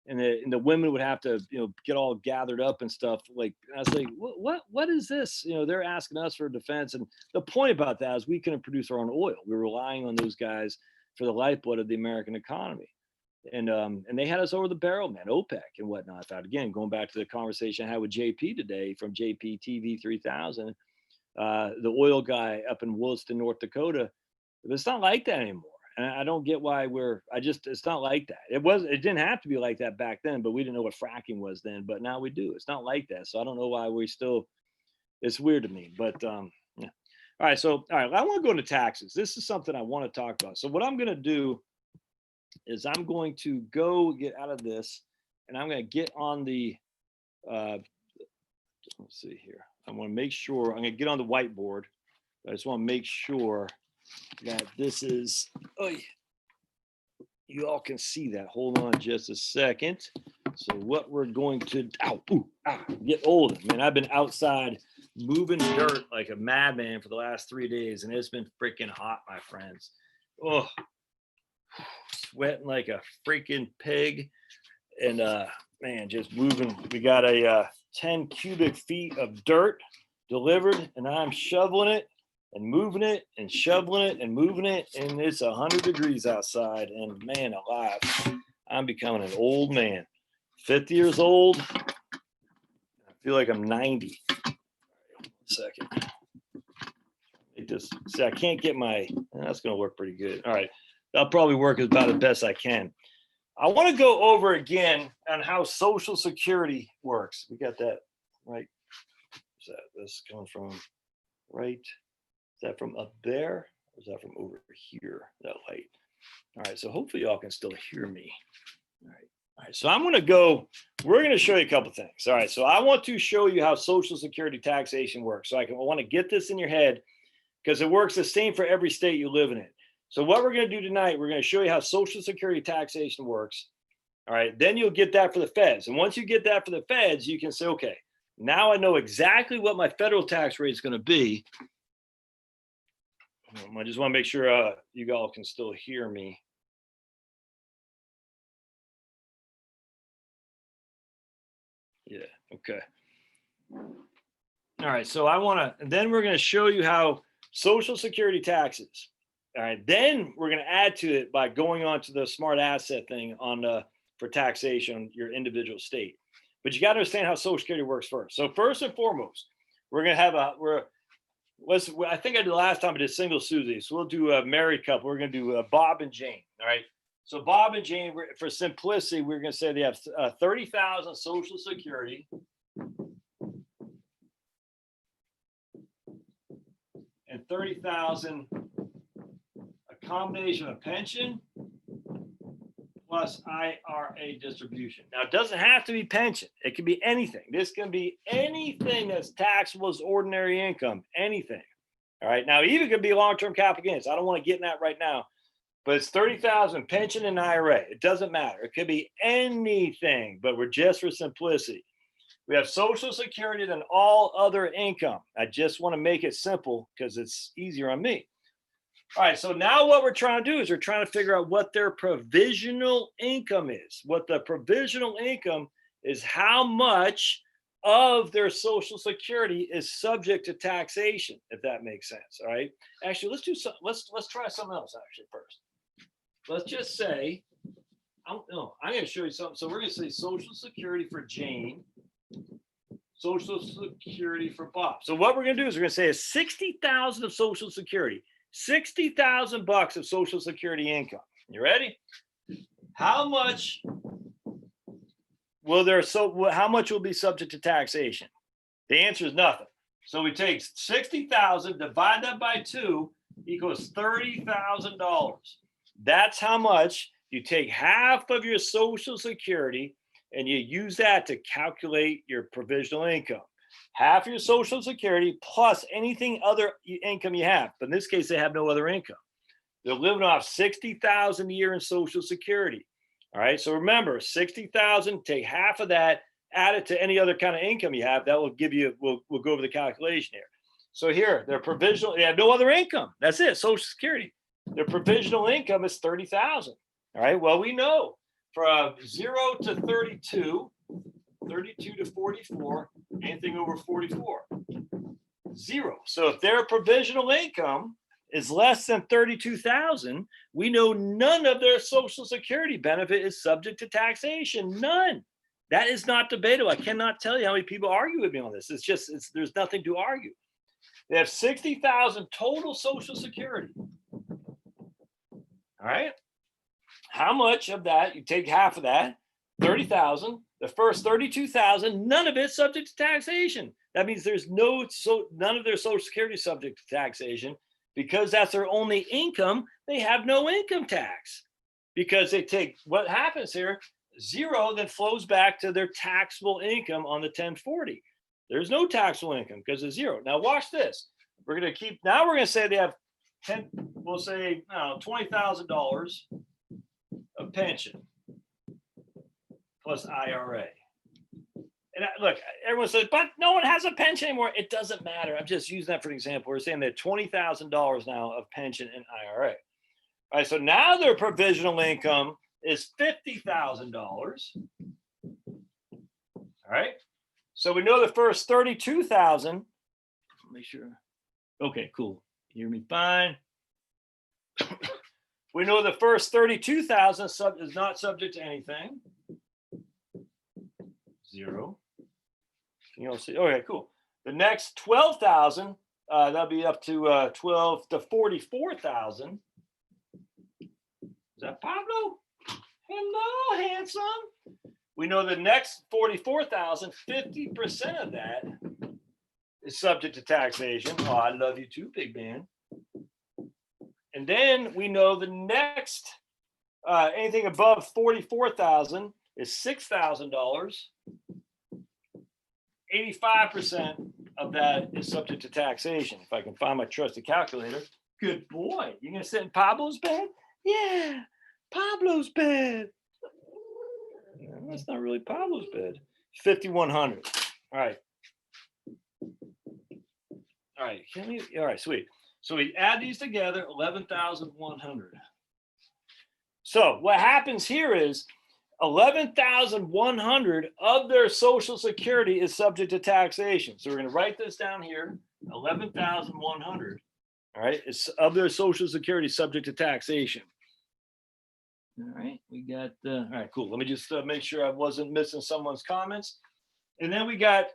and the women would have to, get all gathered up and stuff. Like, I was like, what is this? They're asking us for defense. And the point about that is we couldn't produce our own oil. We're relying on those guys for the lifeblood of the American economy. And they had us over the barrel, man, OPEC and whatnot. Again, going back to the conversation I had with JP today from JP TV 3000, the oil guy up in Williston, North Dakota. But it's not like that anymore. And I don't get why it's not like that. It didn't have to be like that back then, but we didn't know what fracking was then, but now we do. It's not like that. So I don't know why it's weird to me, but yeah. All right. So, all right, I want to go into taxes. This is something I want to talk about. So what I'm going to do is I'm going to go get out of this and I'm going to get on the, let's see here. I want to make sure I'm going to get on the whiteboard. I just want to make sure that this is, you all can see that. Hold on just a second. So what we're going to, get old. Man, I've been outside moving dirt like a madman for the last 3 days, and it's been freaking hot, my friends. Oh, sweating like a freaking pig. And man, just moving. We got a 10 cubic feet of dirt delivered, and I'm shoveling it and moving it and shoveling it and moving it, and it's 100 degrees outside, and man alive, I'm becoming an old man. 50 years old. I feel like I'm 90. One second. See, I can't get that's going to work pretty good. All right. That'll probably work about the best I can. I want to go over again on how Social Security works. We got that right. This coming from right? Is that from up there? Or is that from over here? That light. All right. So hopefully y'all can still hear me. All right. All right. So we're going to show you a couple things. All right. So I want to show you how Social Security taxation works. So I want to get this in your head because it works the same for every state you live in. So what we're going to do tonight, we're going to show you how Social Security taxation works. All right. Then you'll get that for the feds. And once you get that for the feds, you can say, okay, now I know exactly what my federal tax rate is going to be. I just want to make sure you all can still hear me. Yeah. Okay. All right. So then we're going to show you how Social Security taxes. All right. Then we're going to add to it by going on to the smart asset thing for taxation, your individual state. But you got to understand how Social Security works first. So first and foremost, we're going to have I think I did last time I did single Susie. So we'll do a married couple. We're going to do Bob and Jane. All right. So Bob and Jane, for simplicity, we're going to say they have 30,000 Social Security. And 30,000, a combination of pension plus IRA distribution. Now, it doesn't have to be pension. It can be anything. This can be anything that's taxable as ordinary income, anything. All right. Now, even could be long-term capital gains. I don't want to get in that right now, but it's 30,000 pension and IRA. It doesn't matter. It could be anything, but we're just for simplicity. We have Social Security and all other income. I just want to make it simple because it's easier on me. All right, so now what we're trying to do is we're trying to figure out what their provisional income is. What the provisional income is, how much of their Social Security is subject to taxation, if that makes sense. All right. Actually, let's do some. Let's try something else. Actually, first, let's just say, I'm going to show you something. So we're going to say Social Security for Jane. Social Security for Bob. So what we're going to do is we're going to say is 60,000 of Social Security, 60,000 bucks of Social Security income. You ready? How much will how much will be subject to taxation? The answer is nothing. So we take 60,000, divide that by 2 equals $30,000. That's how much you take half of your Social Security and you use that to calculate your provisional income. Half your Social Security plus anything other income you have. But in this case, they have no other income. They're living off 60,000 a year in Social Security. All right. So remember, 60,000, take half of that, add it to any other kind of income you have. That will give you, we'll go over the calculation here. So here, their provisional, they have no other income. That's it, Social Security. Their provisional income is 30,000. All right. Well, we know from 0 to 32, 32 to 44, anything over 44, 0. So if their provisional income is less than 32,000, we know none of their Social Security benefit is subject to taxation. None. That is not debatable. I cannot tell you how many people argue with me on this. There's nothing to argue. They have 60,000 total Social Security. All right. How much of that, you take half of that, 30,000, the first 32,000, none of it subject to taxation. That means there's none of their Social Security is subject to taxation. Because that's their only income, they have no income tax. Because they take, what happens here, 0 then flows back to their taxable income on the 1040. There's no taxable income because of 0. Now watch this. We're going to keep, now we're going to say they have we'll say $20,000 of pension plus IRA. And look, everyone says, but no one has a pension anymore. It doesn't matter. I'm just using that for an example. We're saying that $20,000 now of pension and IRA. All right, so now their provisional income is $50,000. All right, so we know the first 32,000. Make sure. Okay, cool. You hear me fine. We know the first 32,000 is not subject to anything. 0. You know, see. Okay, cool. The next 12,000, that'll be up to 12 to 44,000. Is that Pablo? Hello, handsome. We know the next 44,000, 50% of that is subject to taxation. Oh, I love you too, big man. And then we know the next anything above 44,000 is $6,000. 85% of that is subject to taxation. If I can find my trusty calculator. Good boy. You're going to sit in Pablo's bed? Yeah, Pablo's bed. No, that's not really Pablo's bed. 5,100. All right. All right. All right, sweet. So we add these together, 11,100. So what happens here is 11,100 of their Social Security is subject to taxation. So we're going to write this down here, 11,100. All right, it's of their Social Security subject to taxation. All right, we got, all right, cool. Let me just make sure I wasn't missing someone's comments. And then we got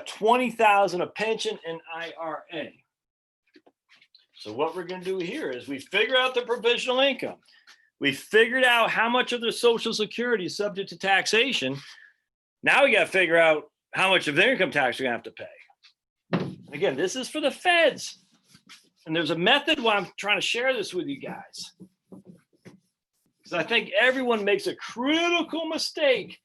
20,000 of pension and IRA. So what we're going to do here is we figure out the provisional income. We figured out how much of their Social Security is subject to taxation. Now we got to figure out how much of their income tax we're going to have to pay. Again, this is for the feds. And there's a method why I'm trying to share this with you guys. Because I think everyone makes a critical mistake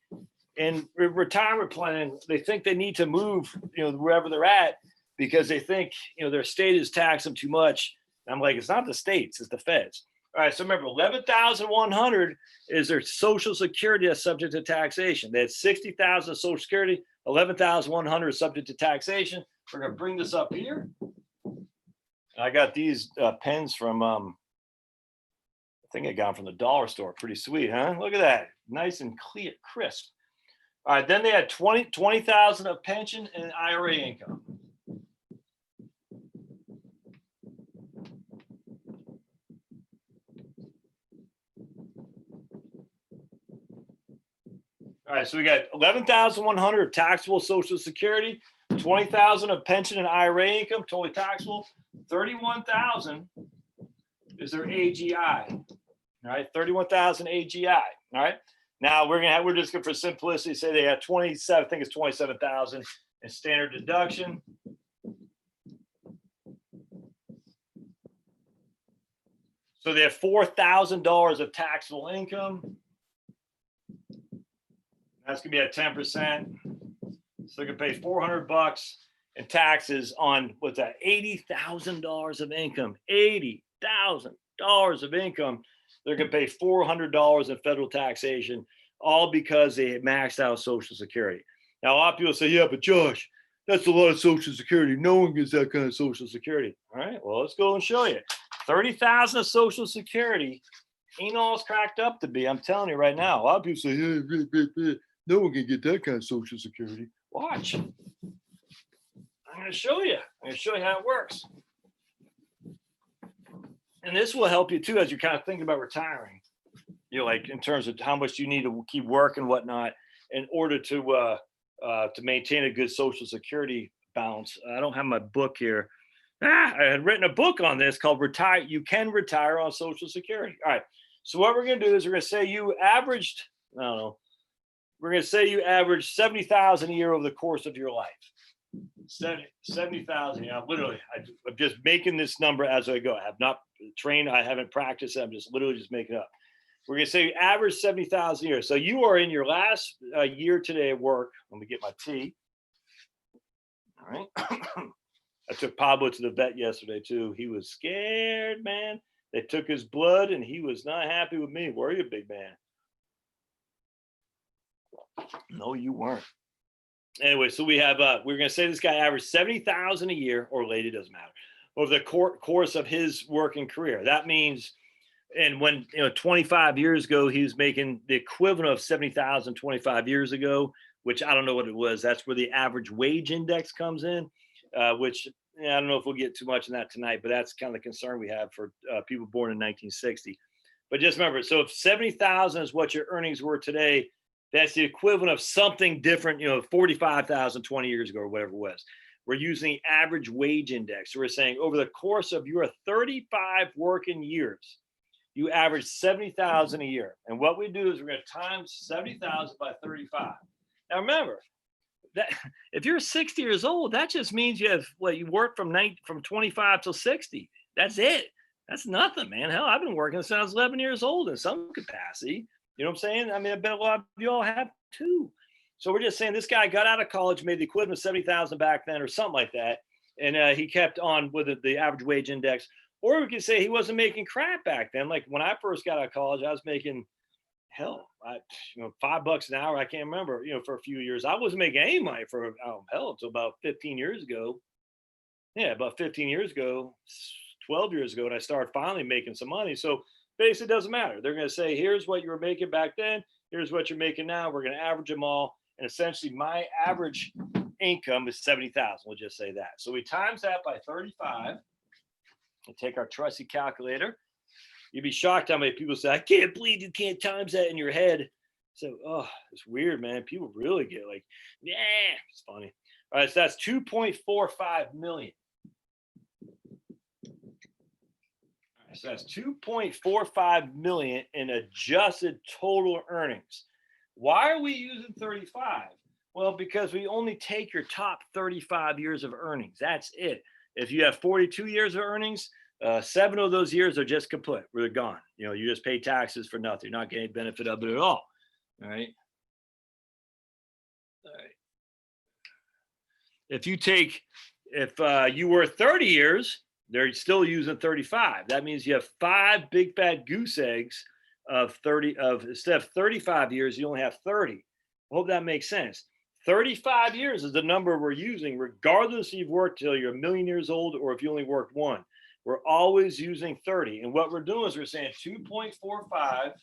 in retirement planning. They think they need to move, wherever they're at because they think, their state is taxing them too much. And I'm like, it's not the states, it's the feds. All right, so remember, 11,100 is their Social Security that's subject to taxation. They had 60,000 Social Security, 11,100 is subject to taxation. We're going to bring this up here. I got these pens from, I think I got them from the dollar store. Pretty sweet, huh? Look at that. Nice and clear, crisp. All right, then they had 20,000 of pension and IRA income. All right, so we got 11,100 of taxable Social Security, 20,000 of pension and IRA income, totally taxable. 31,000 is their AGI. All right, 31,000 AGI. All right. Now we're just going for simplicity say they have 27. I think it's 27,000 in standard deduction. So they have $4,000 of taxable income. That's gonna be at 10%. So they can pay $400 in taxes on what's that? $80,000 of income. $80,000 of income. They're gonna pay $400 in federal taxation, all because they maxed out Social Security. Now a lot of people say, yeah, but Josh, that's a lot of Social Security. No one gets that kind of Social Security. All right, well, let's go and show you. 30,000 of Social Security ain't all it's cracked up to be. I'm telling you right now. A lot of people say, yeah, no one can get that kind of Social Security. Watch. I'm going to show you. I'm going to show you how it works. And this will help you too as you're kind of thinking about retiring. Like in terms of how much you need to keep working and whatnot in order to maintain a good Social Security balance. I don't have my book here. I had written a book on this called "Retire. You Can Retire on Social Security." All right. So what we're going to do is we're going to say you averaged, I don't know, we're going to say you averaged 70,000 a year over the course of your life. 70,000. Yeah, literally. I'm just making this number as I go. I have not trained. I haven't practiced. I'm just literally just making it up. We're going to say you average 70,000 a year. So you are in your last year today at work. Let me get my tea. All right. I took Pablo to the vet yesterday too. He was scared, man. They took his blood and he was not happy with me. Were you, big man? No, you weren't. Anyway, so we have, we're going to say this guy averaged 70,000 a year, or lady, doesn't matter, over the course of his working career. That means, and when, 25 years ago, he was making the equivalent of 70,000 25 years ago, which I don't know what it was. That's where the average wage index comes in, which I don't know if we'll get too much in that tonight, but that's kind of the concern we have for people born in 1960. But just remember, so if 70,000 is what your earnings were today, that's the equivalent of something different, 45,000 20 years ago or whatever it was. We're using the average wage index. So we're saying over the course of your 35 working years, you average 70,000 a year. And what we do is we're going to times 70,000 by 35. Now remember, that if you're 60 years old, that just means you work from 25 till 60. That's it. That's nothing, man. Hell, I've been working since I was 11 years old in some capacity. You know what I'm saying? I mean, I bet a lot of you all have too. So we're just saying this guy got out of college, made the equivalent of 70,000 back then or something like that. And he kept on with the average wage index. Or we could say he wasn't making crap back then. Like when I first got out of college, I was making, $5 an hour. I can't remember, for a few years. I wasn't making any money for, until about 15 years ago. Yeah, about 15 years ago, 12 years ago, and I started finally making some money. So basically, it doesn't matter. They're going to say, here's what you were making back then. Here's what you're making now. We're going to average them all. And essentially, my average income is 70,000. We'll just say that. So we times that by 35 and take our trusty calculator. You'd be shocked how many people say, I can't believe you can't times that in your head. So, it's weird, man. People really get like, yeah, it's funny. All right, so that's 2.45 million. So that's 2.45 million in adjusted total earnings. Why are we using 35? Well, because we only take your top 35 years of earnings. That's it. If you have 42 years of earnings, 7 of those years are just kaput. They're gone. You know, you just pay taxes for nothing. You're not getting any benefit of it at all. All right. All right. If you were 30 years, they're still using 35. That means you have 5 big fat goose eggs of instead of 35 years, you only have 30. I hope that makes sense. 35 years is the number we're using, regardless if you've worked till you're 1,000,000 years old or if you only worked one. We're always using 30. And what we're doing is we're saying 2.45,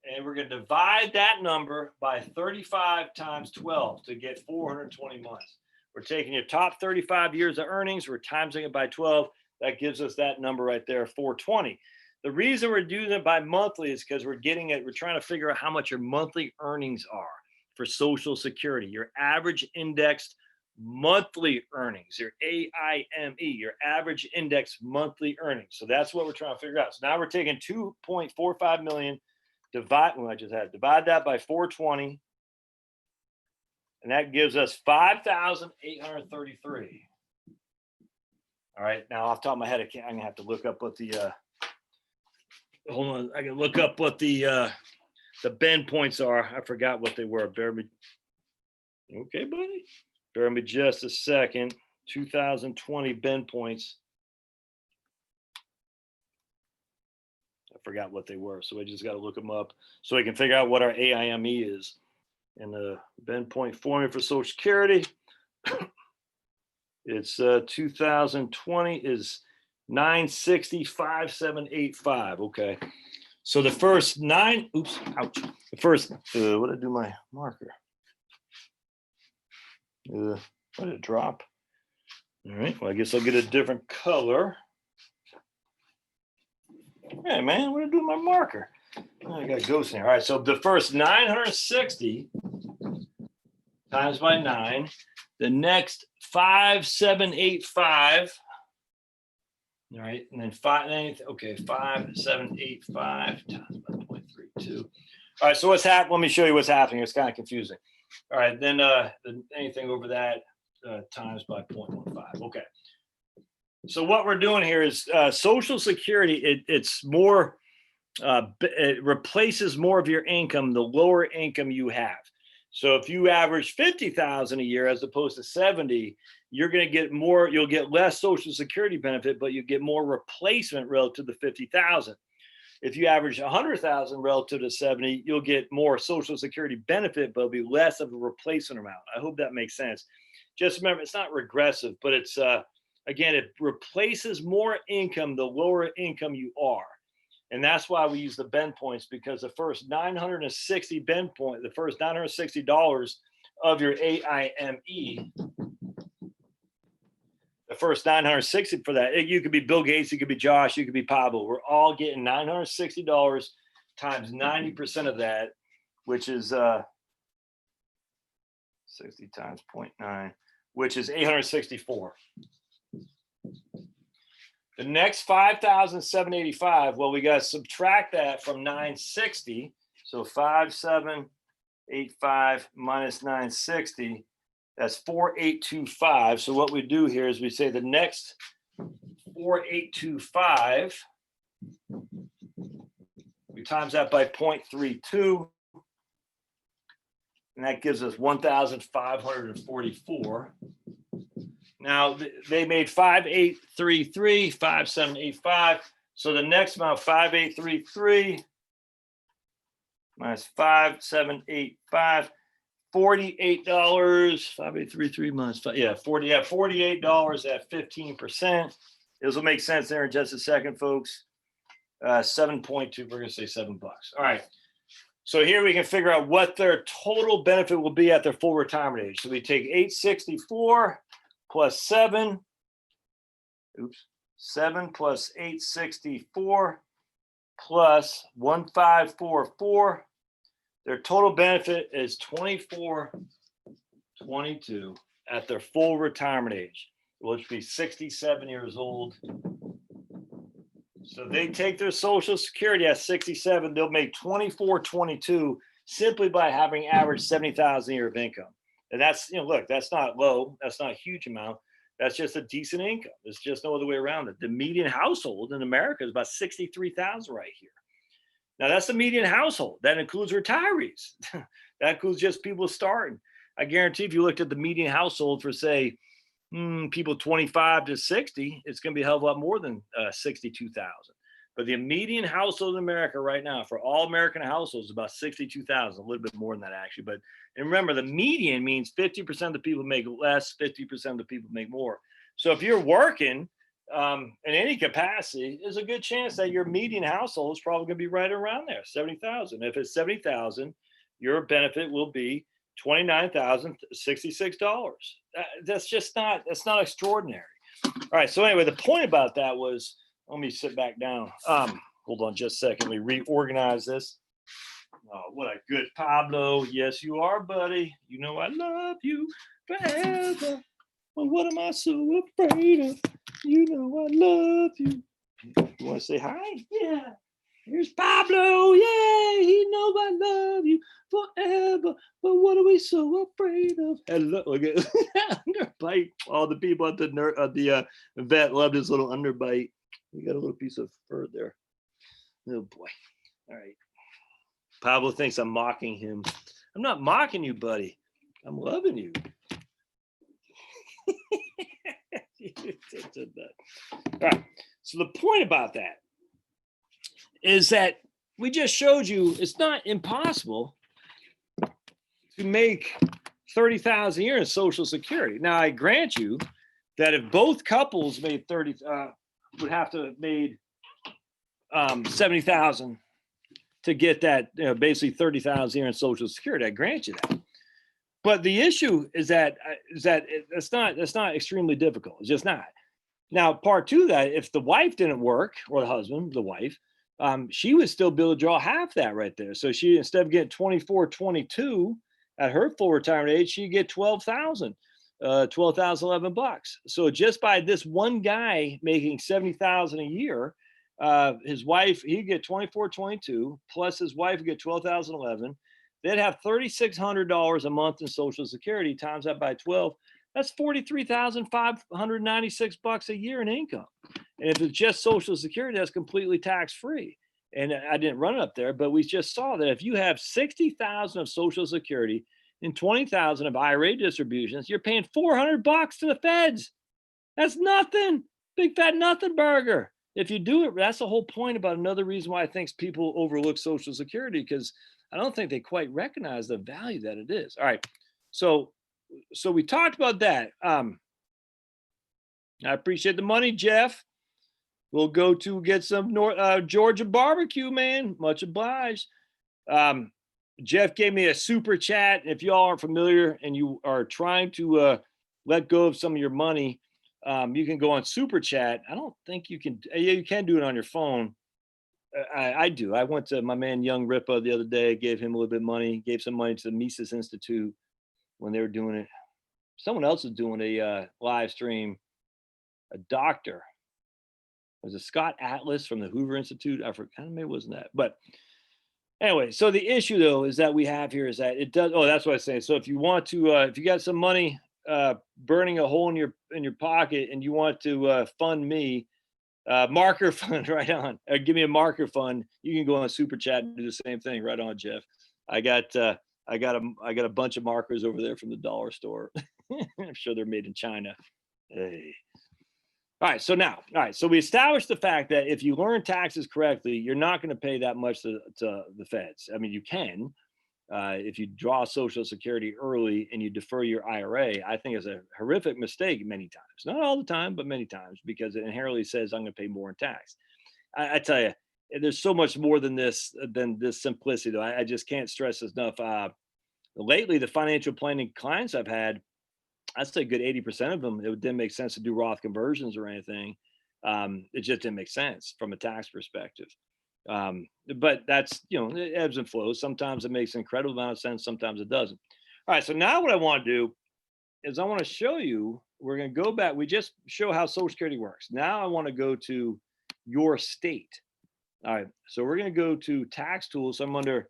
and we're going to divide that number by 35 times 12 to get 420 months. We're taking your top 35 years of earnings, we're timesing it by 12. That gives us that number right there, 420. The reason we're doing it by monthly is because we're trying to figure out how much your monthly earnings are for Social Security, your average indexed monthly earnings, your AIME, your average indexed monthly earnings. So that's what we're trying to figure out. So now we're taking 2.45 million, divide that by 420, and that gives us 5,833. All right, now off the top of my head, I'm gonna have to look up what the hold on, I can look up what the bend points are. I forgot what they were. Bear me. Okay, buddy. Bear me just a second. 2020 bend points. I forgot what they were, so I just got to look them up so we can figure out what our AIME is. And the bend point formula for Social Security, it's 2020 is 960,5785. Okay. So the first 9, oops, ouch. The first, what did I do my marker? What did it drop? All right, well, I guess I'll get a different color. Hey, man, what did I do with my marker? Oh, I got ghosts in here. All right, so the first 960 times by 9, the next 5785. All right, and then 5785 times by 0.32. All right, so what's happening? Let me show you what's happening. It's kind of confusing. All right, then anything over that times by 0.15. Okay. So what we're doing here is Social Security. It's more. It replaces more of your income the lower income you have. So if you average 50,000 a year as opposed to 70, you're going to get more. You'll get less Social Security benefit, but you get more replacement relative to 50,000. If you average 100,000 relative to 70, you'll get more Social Security benefit, but it'll be less of a replacement amount. I hope that makes sense. Just remember, it's not regressive, but it's again, it replaces more income the lower income you are. And that's why we use the bend points, because the first 960 bend point, the first $960 of your AIME, the first 960 for that, you could be Bill Gates, you could be Josh, you could be Pablo. We're all getting $960 times 90% of that, which is 60 times 0.9, which is 864. The next 5,785, well, we got to subtract that from 960. So 5,785 minus 960, that's 4,825. So what we do here is we say the next 4,825, we times that by 0.32, and that gives us 1,544. Now they made 5,833, 5,785. So the next amount, 5,833 minus 5,785, $48. 5,833 minus 5, $48 at 15%. This will make sense there in just a second, folks. 7.2. We're gonna say $7. All right. So here we can figure out what their total benefit will be at their full retirement age. So we take 864. Plus 7 plus 864 plus 1544. Their total benefit is 2422 at their full retirement age, which would be 67 years old So they take their Social Security at 67, they'll make 24.22 simply by having average 70,000 a year of income. And that's, look, that's not low, that's not a huge amount. That's just a decent income. There's just no other way around it. The median household in America is about 63,000 right here. Now that's the median household. That includes retirees. That includes just people starting. I guarantee if you looked at the median household for say people 25 to 60, it's going to be a hell of a lot more than 62,000. But the median household in America right now for all American households is about 62,000, a little bit more than that actually. But and remember, the median means 50% of the people make less, 50% of the people make more. So if you're working in any capacity, there's a good chance that your median household is probably going to be right around there, 70,000. If it's 70,000, your benefit will be $29,066. That's not extraordinary. All right. So anyway, the point about that was, let me sit back down. Hold on just a second. Let me reorganize this. Oh, what a good Pablo. Yes, you are, buddy. You know I love you forever. Well, what am I so afraid of? You know I love you. You want to say hi? Yeah. Here's Pablo. Yeah, he knows I love you forever. But what are we so afraid of? Hello. Look at underbite. All the people at the vet loved his little underbite. We got a little piece of fur there. Oh boy. All right. Pablo thinks I'm mocking him. I'm not mocking you, buddy. I'm loving you. All right. So the point about that is that we just showed you it's not impossible to make 30,000 a year in Social Security. Now I grant you that if both couples made 30, would have to have made 70,000 to get that, basically 30,000 a year in Social Security. I grant you that. But the issue is that it's not extremely difficult. It's just not. Now, part two of that, if the wife didn't work, or the husband, the wife, she would still be able to draw half that right there. So she, instead of getting 24.22 at her full retirement age, she'd get 12,000, $11. So just by this one guy making 70,000 a year, his wife, he'd get 24.22 plus his wife would get 12,011. They'd have $3,600 a month in Social Security, times that by 12. That's $43,596 a year in income. And if it's just Social Security, that's completely tax-free. And I didn't run it up there, but we just saw that if you have 60,000 of Social Security and 20,000 of IRA distributions, you're paying $400 to the feds. That's nothing. Big fat nothing burger. If you do it, that's the whole point about another reason why I think people overlook Social Security, because I don't think they quite recognize the value that it is. All right. So we talked about that. I appreciate the money, Jeff. We'll go to get some Georgia barbecue, man. Much obliged. Jeff gave me a super chat. If y'all aren't familiar and you are trying to let go of some of your money, you can go on super chat. I don't think you can. Yeah, you can do it on your phone. I do. I went to my man Young Ripa the other day, gave him a little bit of money, gave some money to the Mises Institute when they were doing it. Someone else was doing a live stream. A doctor. Was it Scott Atlas from the Hoover Institute? I forgot, maybe it wasn't that. But anyway, so the issue though is that we have here is that it does. Oh, that's what I was saying. So if you want to, if you got some money burning a hole in your pocket and you want to fund me, marker fund, right on. Give me a marker fund. You can go on super chat and do the same thing. Right on, Jeff. I got a bunch of markers over there from the dollar store. I'm sure they're made in China. Hey. All right. So we established the fact that if you learn taxes correctly, you're not going to pay that much to the feds. I mean, you can. If you draw Social Security early and you defer your IRA, I think it's a horrific mistake many times. Not all the time, but many times, because it inherently says I'm going to pay more in tax. I tell you, there's so much more than this simplicity, though. I just can't stress this enough. Lately, the financial planning clients I've had, I'd say a good 80% of them, it didn't make sense to do Roth conversions or anything. It just didn't make sense from a tax perspective. But that's, it ebbs and flows. Sometimes it makes an incredible amount of sense. Sometimes it doesn't. All right. So now what I want to do is I want to show you, we're going to go back. We just show how Social Security works. Now I want to go to your state. All right, so we're going to go to tax tools. I'm under,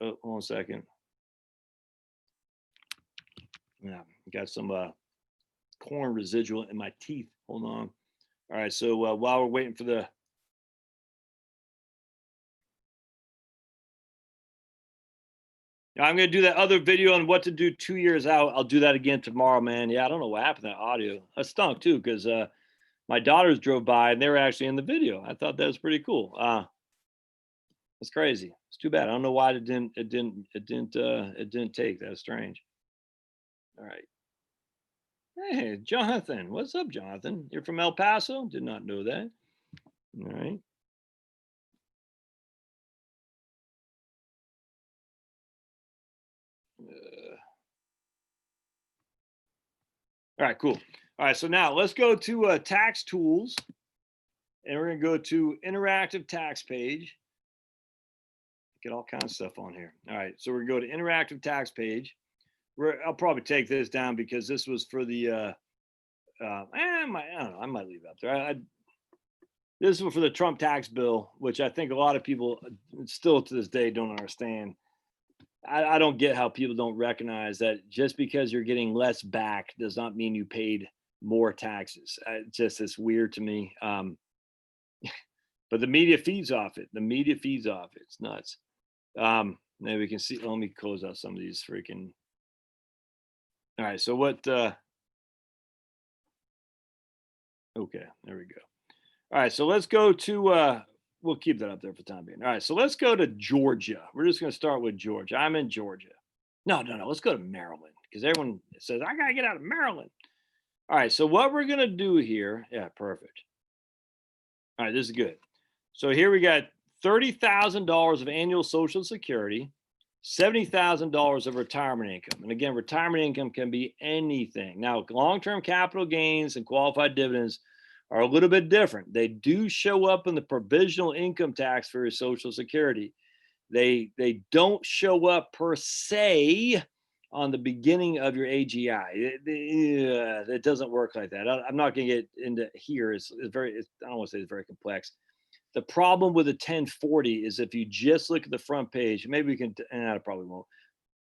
hold on a second. Yeah, got some corn residual in my teeth. Hold on. All right, so while we're waiting for the, I'm going to do that other video on what to do 2 years out. I'll do that again tomorrow, man. Yeah, I don't know what happened to that audio. That stunk too, because my daughters drove by and they were actually in the video. I thought that was pretty cool. It's crazy. It's too bad. I don't know why it didn't take. That's strange. All right. Hey, Jonathan. What's up, Jonathan? You're from El Paso? Did not know that. All right. All right, cool. All right, so now let's go to tax tools, and we're gonna go to interactive tax page. Get all kinds of stuff on here. All right, so we're gonna go to interactive tax page. I'll probably take this down because this was for the I don't know, I might leave it up there. This was for the Trump tax bill, which I think a lot of people still to this day don't understand. I don't get how people don't recognize that just because you're getting less back does not mean you paid more taxes. It's weird to me. But the media feeds off it. The media feeds off it. It's nuts. Maybe we can see. Let me close out some of these freaking. All right. So what? Okay, there we go. All right. So let's go to. We'll keep that up there for the time being. All right. So let's go to Georgia. We're just going to start with Georgia. I'm in Georgia. No. Let's go to Maryland because everyone says I got to get out of Maryland. All right. So what we're going to do here. Yeah. Perfect. All right. This is good. So here we got $30,000 of annual Social Security, $70,000 of retirement income. And again, retirement income can be anything. Now, long-term capital gains and qualified dividends are a little bit different. They do show up in the provisional income tax for your Social Security. They don't show up per se on the beginning of your AGI. It doesn't work like that. I'm not going to get into here. I don't want to say it's very complex. The problem with a 1040 is if you just look at the front page, maybe we can, and I probably won't.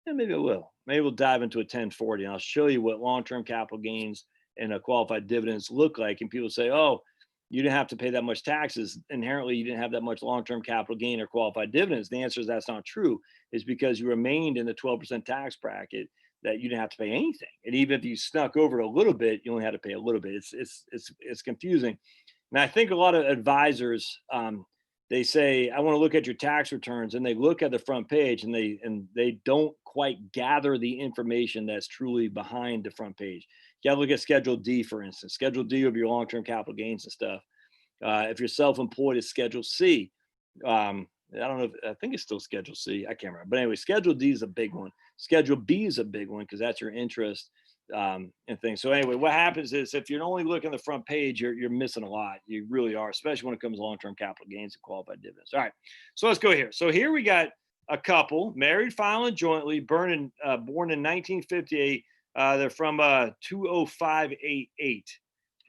And maybe I will. Maybe we'll dive into a 1040 and I'll show you what long-term capital gains and qualified dividends look like. And people say, oh, you didn't have to pay that much taxes. Inherently, you didn't have that much long-term capital gain or qualified dividends. The answer is that's not true. It's because you remained in the 12% tax bracket that you didn't have to pay anything. And even if you snuck over it a little bit, you only had to pay a little bit. It's confusing. And I think a lot of advisors, they say, I want to look at your tax returns, and they look at the front page and they don't quite gather the information that's truly behind the front page. You got to look at Schedule D, for instance. Schedule D of your long-term capital gains and stuff. If you're self-employed, it's Schedule C. I don't know I think it's still Schedule C. I can't remember. But anyway, Schedule D is a big one. Schedule B is a big one because that's your interest and things. So anyway, what happens is if you're only looking at the front page, you're missing a lot. You really are, especially when it comes to long-term capital gains and qualified dividends. All right, so let's go here. So here we got a couple married, filing jointly, born in 1958. They're from 20588,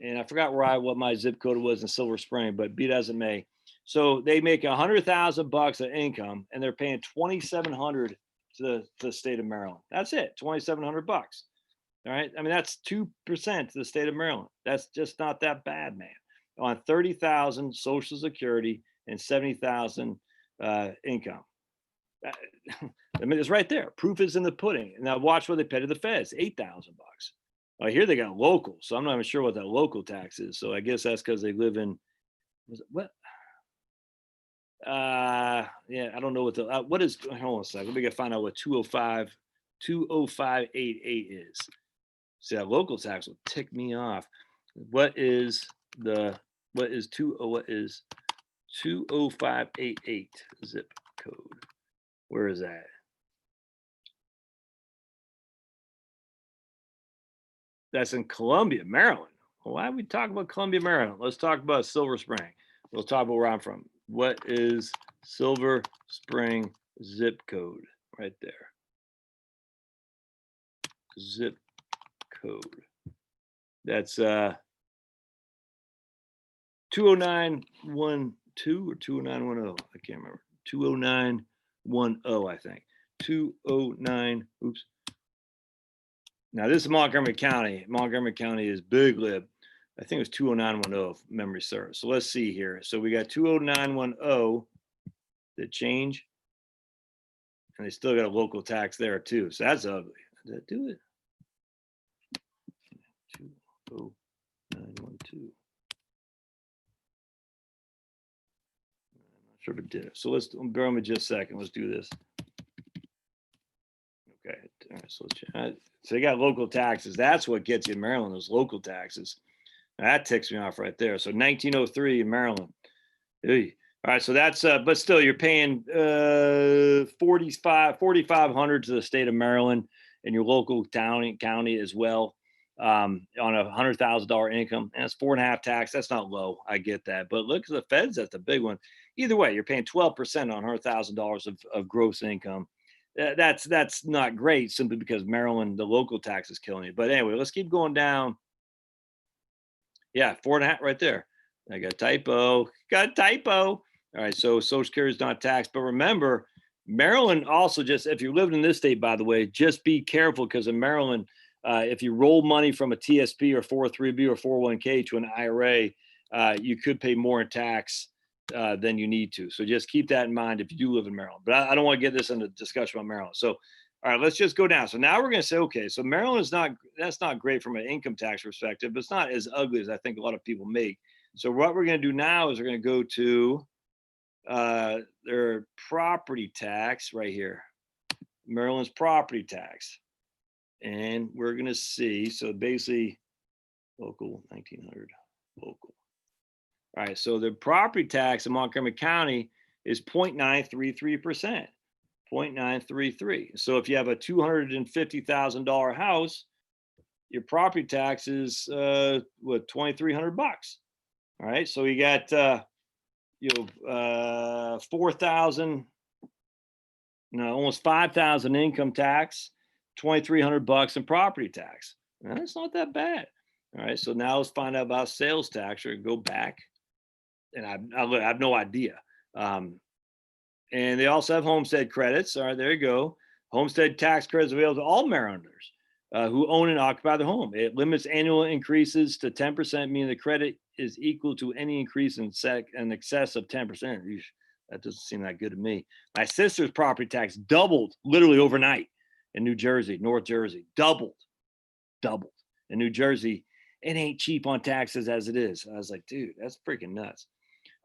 and I forgot what my zip code was in Silver Spring, but be it as it may. So they make $100,000 of income, and they're paying $2,700 to the state of Maryland. That's it, $2,700. All right. I mean, that's 2% to the state of Maryland. That's just not that bad, man. On 30,000 Social Security and 70,000 income. I mean, it's right there. Proof is in the pudding. Now watch what they pay to the feds, $8,000. Here they got local, so I'm not even sure what that local tax is. So I guess that's because they live in. What? Yeah, I don't know what the what is. Hold on a second. Let me find out what 20588 is. See, that local tax will tick me off. What is 20588 zip code? Where is that? That's in Columbia, Maryland. Well, why are we talking about Columbia, Maryland? Let's talk about Silver Spring. We'll talk about where I'm from. What is Silver Spring zip code? Right there. Zip code. That's 20912 or 20910. I can't remember. 20910, I think. 209. Oops. Now this is Montgomery County. Montgomery County is big lib. I think it was 20910 if memory serves. So let's see here. So we got 20910 that change. And they still got a local tax there too. So that's ugly. Did that do it? 20912. I'm not sure if it did it. So let's bear with me just a second. Let's do this. Okay. All right. So they got local taxes. That's what gets you in Maryland, those local taxes. Now, that ticks me off right there. So 1903 in Maryland. Hey. All right, so that's but still you're paying $4,500 to the state of Maryland and your local county as well on a $100,000 income. And it's 4.5 tax. That's not low. I get that, but look at the feds. That's the big one. Either way, you're paying 12% on $100,000 of gross income. That's not great simply because Maryland, the local tax is killing you. But anyway, let's keep going down. Yeah, 4.5 right there. I got a typo. Got a typo. All right, so Social Security is not taxed, but remember, Maryland also just, if you're living in this state, by the way, just be careful because in Maryland, if you roll money from a TSP or 403B or 401k to an IRA, you could pay more in tax than you need to. So just keep that in mind if you do live in Maryland. But I don't want to get this into discussion about Maryland. So, all right, let's just go down. So now we're going to say, okay, so Maryland is that's not great from an income tax perspective, but it's not as ugly as I think a lot of people make. So what we're going to do now is we're going to go to their property tax right here, Maryland's property tax. And we're going to see, so basically local 1900 local. All right, so the property tax in Montgomery County is 0.933%, 0.933. So if you have a $250,000 house, your property tax is what, $2,300. All right, so you got 4,000, no, almost 5,000 income tax, $2,300 in property tax. Now, that's not that bad. All right, so now let's find out about sales tax or go back. And I have no idea. And they also have homestead credits. All right, there you go. Homestead tax credits available to all Marylanders who own and occupy the home. It limits annual increases to 10%, meaning the credit is equal to any increase in excess of 10%. That doesn't seem that good to me. My sister's property tax doubled literally overnight in New Jersey, North Jersey, doubled. In New Jersey, it ain't cheap on taxes as it is. I was like, dude, that's freaking nuts.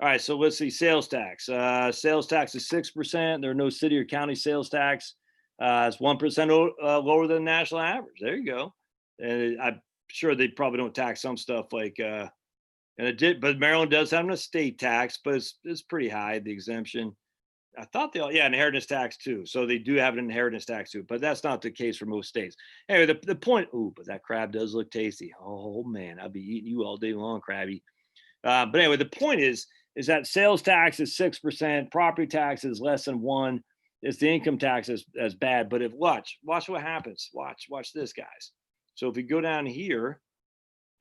All right, so let's see, sales tax. Sales tax is 6%. There are no city or county sales tax. It's 1% lower than the national average. There you go. And I'm sure they probably don't tax some stuff like, and it did, but Maryland does have an estate tax, but it's pretty high, the exemption. I thought inheritance tax too. So they do have an inheritance tax too, but that's not the case for most states. Anyway, the point, but that crab does look tasty. Oh man, I'll be eating you all day long, crabby. But anyway, the point is that sales tax is 6%, property tax is less than 1%. It's the income tax as bad. But if watch what happens. Watch this, guys. So if we go down here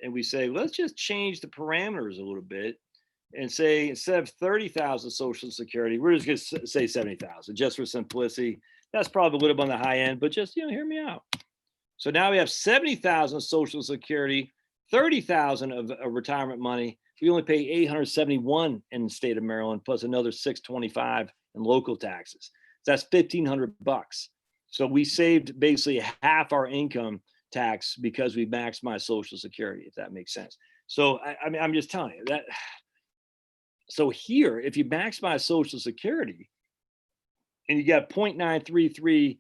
and we say, let's just change the parameters a little bit and say instead of 30,000 Social Security, we're just going to say 70,000 just for simplicity. That's probably a little bit on the high end, but just hear me out. So now we have 70,000 Social Security, 30,000 of retirement money. We only pay 871 in the state of Maryland, plus another 625 in local taxes. So that's $1,500. So we saved basically half our income tax because we maximized Social Security, if that makes sense. So I mean, I'm just telling you that. So here, if you maximize Social Security and you got 0.933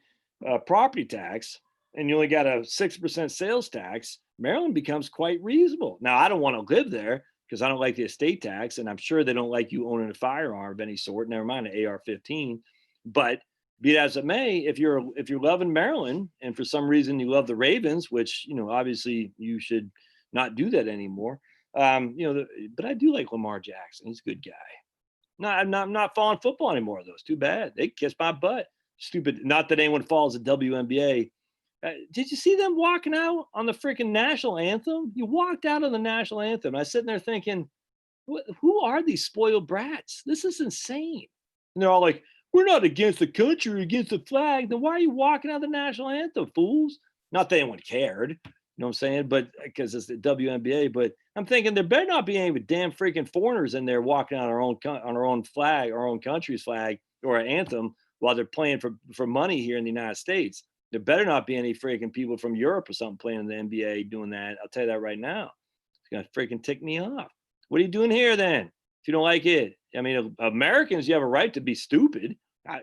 property tax, and you only got a 6% sales tax, Maryland becomes quite reasonable. Now, I don't want to live there because I don't like the estate tax, and I'm sure they don't like you owning a firearm of any sort, never mind an AR-15. But be that as it may, if you're loving Maryland and for some reason you love the Ravens, which, obviously you should not do that anymore. But I do like Lamar Jackson. He's a good guy. No, I'm not following football anymore, though. It's too bad. They kissed my butt. Stupid. Not that anyone follows the WNBA. Did you see them walking out on the freaking national anthem? You walked out on the national anthem. I was sitting there thinking, Who are these spoiled brats? This is insane. And they're all like, we're not against the country, against the flag. Then why are you walking out the national anthem, fools? Not that anyone cared, you know what I'm saying? But because it's the WNBA. But I'm thinking there better not be any damn freaking foreigners in there walking on our own flag, our own country's flag or our anthem while they're playing for money here in the United States. There better not be any freaking people from Europe or something playing in the NBA doing that. I'll tell you that right now. It's gonna freaking tick me off. What are you doing here then? If you don't like it, I mean, Americans, you have a right to be stupid.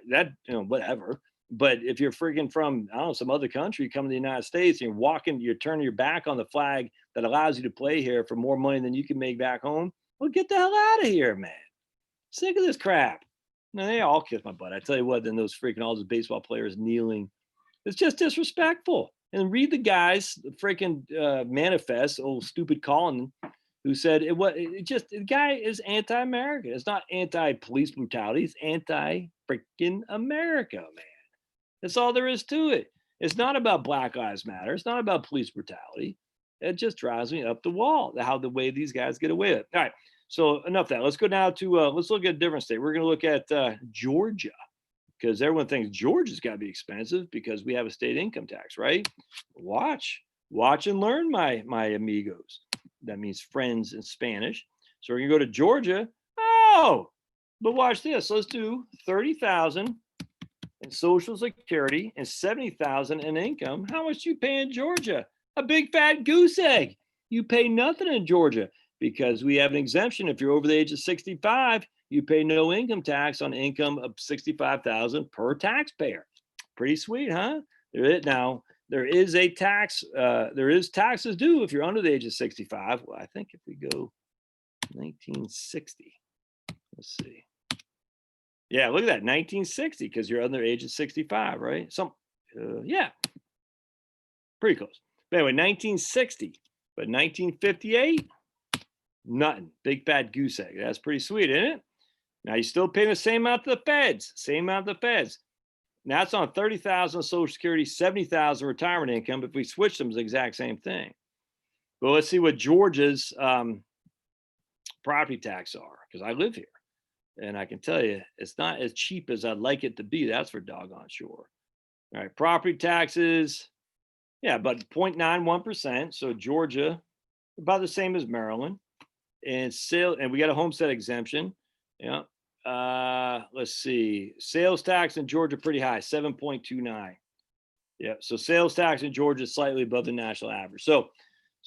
That, you know, whatever. But if you're freaking from, I don't know, some other country, coming to the United States, and you're turning your back on the flag that allows you to play here for more money than you can make back home, well, get the hell out of here, man. Sick of this crap. No, they all kiss my butt. I tell you what, then those freaking all those baseball players kneeling. It's just disrespectful. And read the guy's freaking manifest, old stupid Colin, who said the guy is anti-American. It's not anti-police brutality. It's anti-freaking America, man. That's all there is to it. It's not about Black Lives Matter. It's not about police brutality. It just drives me up the wall, the way these guys get away with it. All right, so enough of that. Let's go now to, let's look at a different state. We're going to look at Georgia, because everyone thinks Georgia's got to be expensive because we have a state income tax, right? Watch and learn, my amigos. That means friends in Spanish. So we're gonna go to Georgia. Oh, but watch this. Let's do 30,000 in Social Security and 70,000 in income. How much do you pay in Georgia? A big fat goose egg. You pay nothing in Georgia because we have an exemption. If you're over the age of 65, you pay no income tax on income of 65,000 per taxpayer. Pretty sweet, huh? Now, there is a tax, there is taxes due if you're under the age of 65. Well, I think if we go 1960, let's see. Yeah, look at that, 1960, because you're under the age of 65, right? Yeah, pretty close. But anyway, 1960, but 1958, nothing. Big fat goose egg. That's pretty sweet, isn't it? Now you're still paying the same amount to the feds, Now it's on 30,000 Social Security, 70,000 retirement income. If we switch them, it's the exact same thing. But let's see what Georgia's property tax are, because I live here. And I can tell you, it's not as cheap as I'd like it to be. That's for doggone sure. All right, property taxes, yeah, about 0.91%. So Georgia, about the same as Maryland. And we got a homestead exemption. Yeah. Let's see. Sales tax in Georgia pretty high, 7.29. Yeah. So sales tax in Georgia is slightly above the national average. So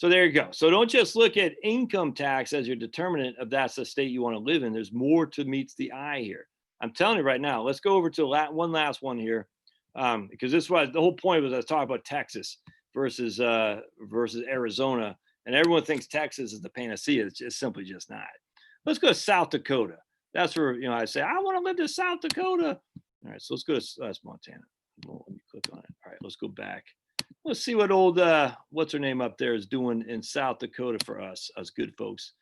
there you go. So don't just look at income tax as your determinant of that's the state you want to live in. There's more to meets the eye here. I'm telling you right now. Let's go over to one last one here, because this was the whole point was I was talking about Texas versus Arizona, and everyone thinks Texas is the panacea. It's simply just not. Let's go to South Dakota. That's where, I say, I want to live in South Dakota. All right, so let's go to that's Montana. Well, let me click on it. All right, let's go back. Let's see what old, what's her name up there is doing in South Dakota for us good folks.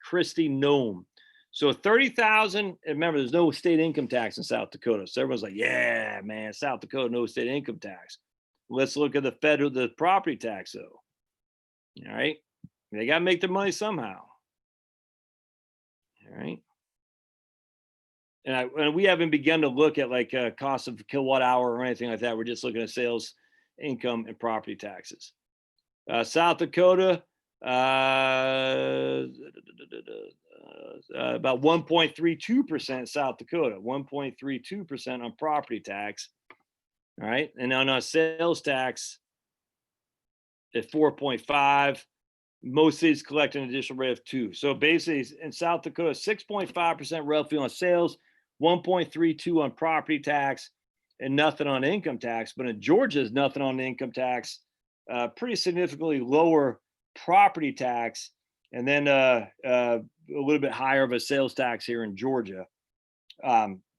Christy Nome. So 30,000, remember, there's no state income tax in South Dakota. So everyone's like, yeah, man, South Dakota, no state income tax. Let's look at the property tax, though. All right, they got to make their money somehow. All right. And we haven't begun to look at like cost of kilowatt hour or anything like that. We're just looking at sales, income, and property taxes. South Dakota, about 1.32% South Dakota, 1.32% on property tax. All right. And on our sales tax at 4.5. Most states collect an additional rate of 2. So basically, in South Dakota, 6.5% relative on sales, 1.32 on property tax, and nothing on income tax. But in Georgia, is nothing on income tax, pretty significantly lower property tax, and then a little bit higher of a sales tax here in Georgia.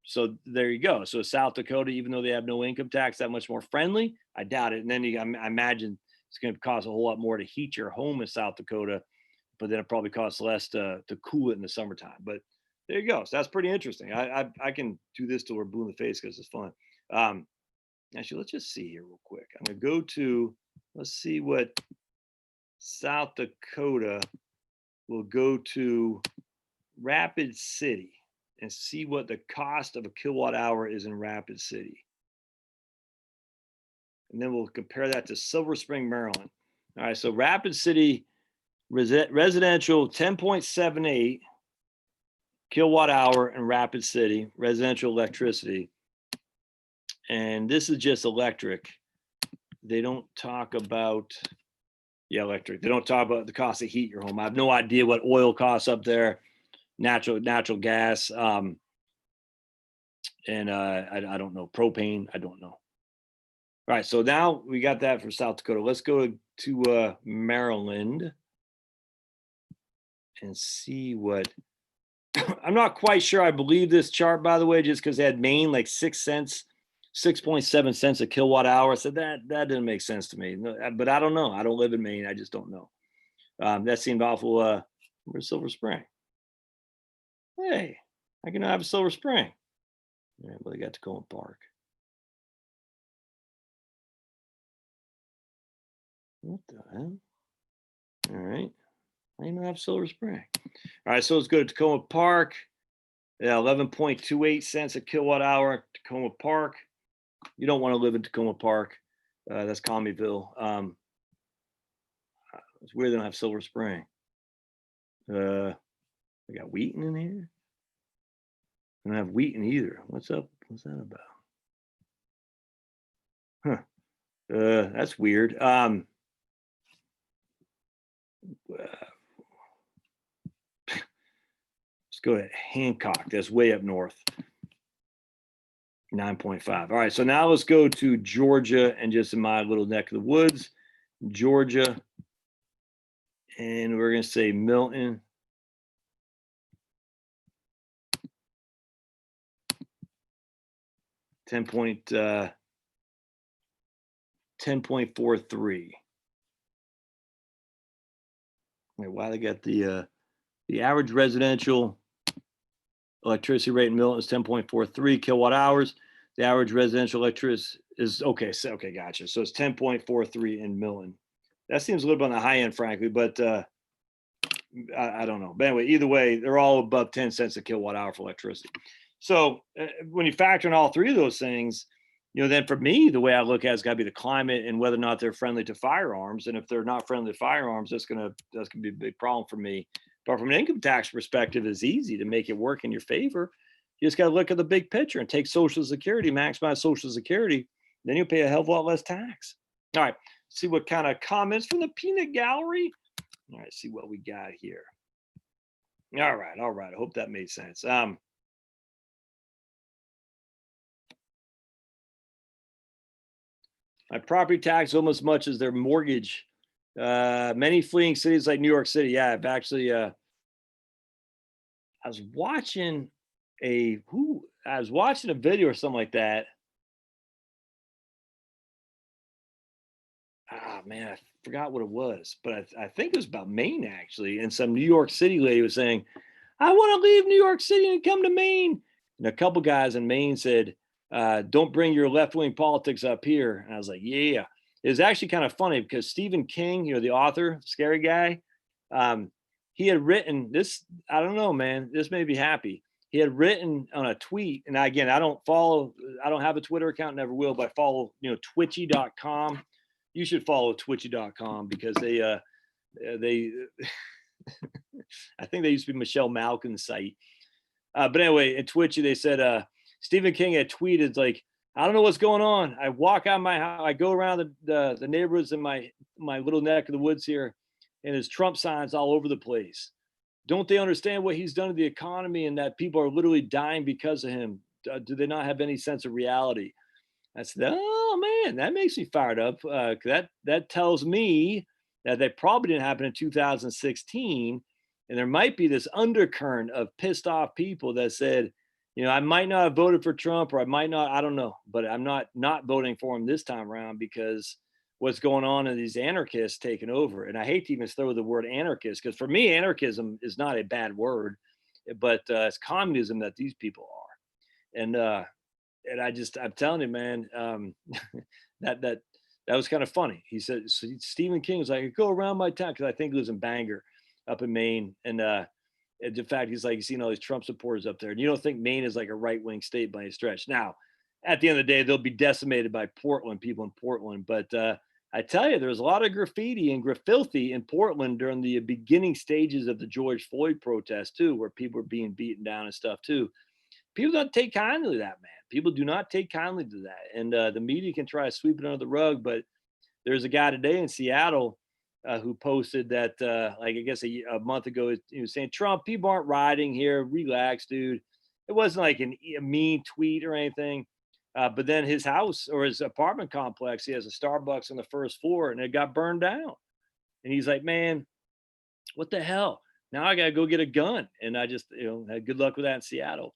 So there you go. So South Dakota, even though they have no income tax, that much more friendly. I doubt it. And then I imagine it's going to cost a whole lot more to heat your home in South Dakota, but then it probably costs less to cool it in the summertime. But there you go. So that's pretty interesting. I can do this till we're blue in the face because it's fun. Actually, let's just see here real quick. I'm going to go to, let's see what South Dakota we'll go to Rapid City and see what the cost of a kilowatt hour is in Rapid City. And then we'll compare that to Silver Spring, Maryland. All right, so Rapid City residential 10.78 kilowatt hour in Rapid City, residential electricity. And this is just electric. They don't talk about, yeah, electric. They don't talk about the cost of heat your home. I have no idea what oil costs up there, natural gas, and I don't know, propane, I don't know. All right, so now we got that for South Dakota. Let's go to Maryland and see what, I'm not quite sure I believe this chart, by the way, just because they had Maine like 6 cents, 6.7 cents a kilowatt hour. So that didn't make sense to me, but I don't know. I don't live in Maine. I just don't know. That seemed awful. Where's Silver Spring? Hey, I can have a Silver Spring. All right, well, they got Tacoma Park. What the hell? All right. I didn't have Silver Spring. All right, so let's go to Tacoma Park. Yeah, 11.28 cents a kilowatt hour, Tacoma Park. You don't want to live in Tacoma Park. That's Commeyville. It's weird they don't have Silver Spring. We got Wheaton in here. I don't have Wheaton either. What's up? What's that about? Huh. That's weird. Let's go to Hancock. That's way up north. 9.5. All right, so now let's go to Georgia and just in my little neck of the woods, Georgia. And we're going to say Milton. Ten point 10.43. Wait, why they got the average residential electricity rate in Milton is 10.43 kilowatt hours. The average residential electricity is okay. So, okay, gotcha. So it's 10.43 in Milton. That seems a little bit on the high end, frankly, but I don't know. But anyway, either way, they're all above 10 cents a kilowatt hour for electricity. So when you factor in all three of those things, you know, then for me, the way I look at it's got to be the climate and whether or not they're friendly to firearms. And if they're not friendly to firearms, that's gonna be a big problem for me. But from an income tax perspective, it's easy to make it work in your favor. You just got to look at the big picture and take Social Security, maximize Social Security. Then you'll pay a hell of a lot less tax. All right, see what kind of comments from the peanut gallery. All right, see what we got here. All right. I hope that made sense. My property tax almost as much as their mortgage. Many fleeing cities like New York City. Yeah, I've actually. I was watching a video or something like that. Ah, man, I forgot what it was, but I think it was about Maine actually. And some New York City lady was saying, "I want to leave New York City and come to Maine." And a couple guys in Maine said, "Don't bring your left-wing politics up here." And I was like, "Yeah." It was actually kind of funny because Stephen King, you know, the author, scary guy, he had written this. I don't know, man. This made me happy. He had written on a tweet, and again, I don't have a Twitter account, never will, but I follow, you know, twitchy.com. You should follow twitchy.com because they I think they used to be Michelle Malkin's site. But anyway, at Twitchy, they said Stephen King had tweeted like, "I don't know what's going on. I walk out my house, I go around the neighborhoods in my little neck of the woods here, and there's Trump signs all over the place. Don't they understand what he's done to the economy and that people are literally dying because of him? Do they not have any sense of reality?" I said, "Oh man, that makes me fired up. That tells me that probably didn't happen in 2016, and there might be this undercurrent of pissed off people that said, you know, I might not have voted for Trump, or I might not, I don't know, but I'm not voting for him this time around because what's going on is these anarchists taking over." And I hate to even throw the word anarchist because for me, anarchism is not a bad word, but it's communism that these people are. And I'm telling you, man, that was kind of funny. He said, so Stephen King was like, "Go around my town," because I think he lives in Bangor. up in Maine. And in fact, he's like, you seen all these Trump supporters up there. And you don't think Maine is like a right-wing state by a stretch. Now, at the end of the day, they'll be decimated by Portland, people in Portland. But I tell you, there's a lot of graffiti and graffiti in Portland during the beginning stages of the George Floyd protest, too, where people were being beaten down and stuff, too. People don't take kindly to that, man. People do not take kindly to that. And the media can try to sweep it under the rug. But there's a guy today in Seattle who posted that, like, I guess a month ago, he was saying, Trump, people aren't rioting here. Relax, dude. It wasn't like a mean tweet or anything. But then his house or his apartment complex, he has a Starbucks on the first floor and it got burned down. And he's like, man, what the hell? Now I got to go get a gun. And I just, had good luck with that in Seattle.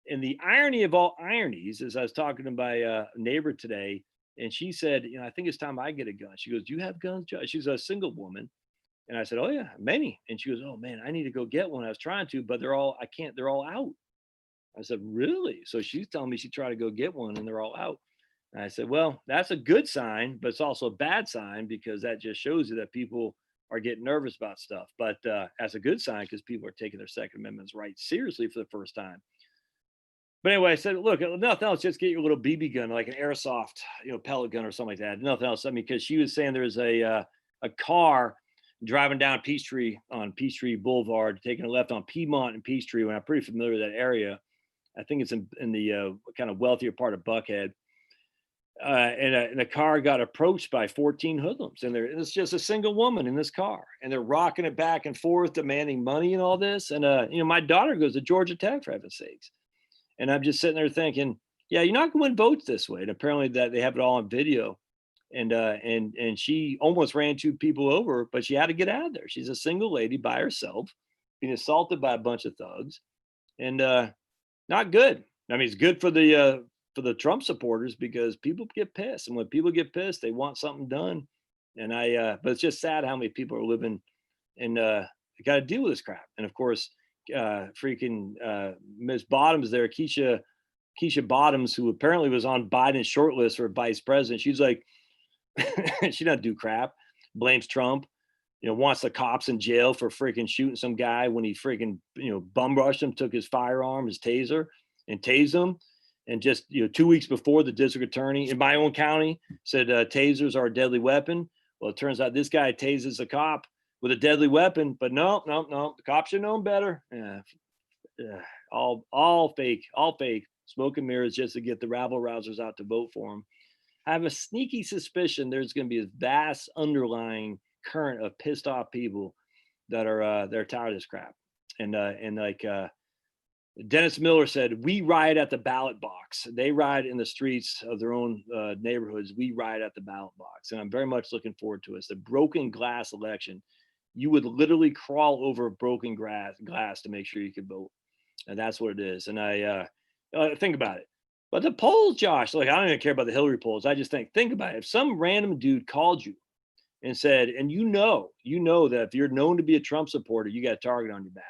And the irony of all ironies is I was talking to my neighbor today and she said, I think it's time I get a gun. She goes, do you have guns, Josh? She's a single woman. And I said, oh yeah, many. And she goes, oh man, I need to go get one. I was trying to, but they're all out. I said, really? So she's telling me she tried to go get one and they're all out. And I said, well, that's a good sign, but it's also a bad sign because that just shows you that people are getting nervous about stuff. But that's a good sign because people are taking their Second Amendment rights seriously for the first time. But anyway, I said, look, nothing else, just get your little BB gun, like an airsoft, pellet gun or something like that. Nothing else. I mean, because she was saying there's a car driving down Peachtree on Peachtree Boulevard, taking a left on Piedmont and Peachtree, when I'm pretty familiar with that area. I think it's in the kind of wealthier part of Buckhead. And the car got approached by 14 hoodlums. And it's just a single woman in this car. And they're rocking it back and forth, demanding money and all this. And, my daughter goes to Georgia Tech, for heaven's sakes. And I'm just sitting there thinking, yeah, you're not going to win votes this way. And apparently that they have it all on video. And she almost ran two people over, but she had to get out of there. She's a single lady by herself, being assaulted by a bunch of thugs. And, not good. I mean, it's good for the Trump supporters because people get pissed, and when people get pissed, they want something done. And but it's just sad how many people are living and got to deal with this crap. And of course, freaking Ms. Bottoms there, Keisha Bottoms, who apparently was on Biden's short list for vice president. She's like, she doesn't do crap. Blames Trump. Wants the cops in jail for freaking shooting some guy when he freaking, bum rushed him, took his firearm, his taser, and tased him. And just, 2 weeks before, the district attorney in my own county said tasers are a deadly weapon. Well, it turns out this guy tases a cop with a deadly weapon, but no. The cops should have known better. All fake, smoke and mirrors just to get the rabble rousers out to vote for him. I have a sneaky suspicion there's going to be a vast underlying current of pissed off people that are they're tired of this crap. And like Dennis Miller said, we riot at the ballot box. They riot in the streets of their own neighborhoods. We riot at the ballot box. And I'm very much looking forward to it. It's a broken glass election. You would literally crawl over broken glass to make sure you could vote. And that's what it is. And I think about it. But the polls, Josh, like, I don't even care about the Hillary polls. I just think about it. If some random dude called you and said, and you know that if you're known to be a Trump supporter, you got a target on your back,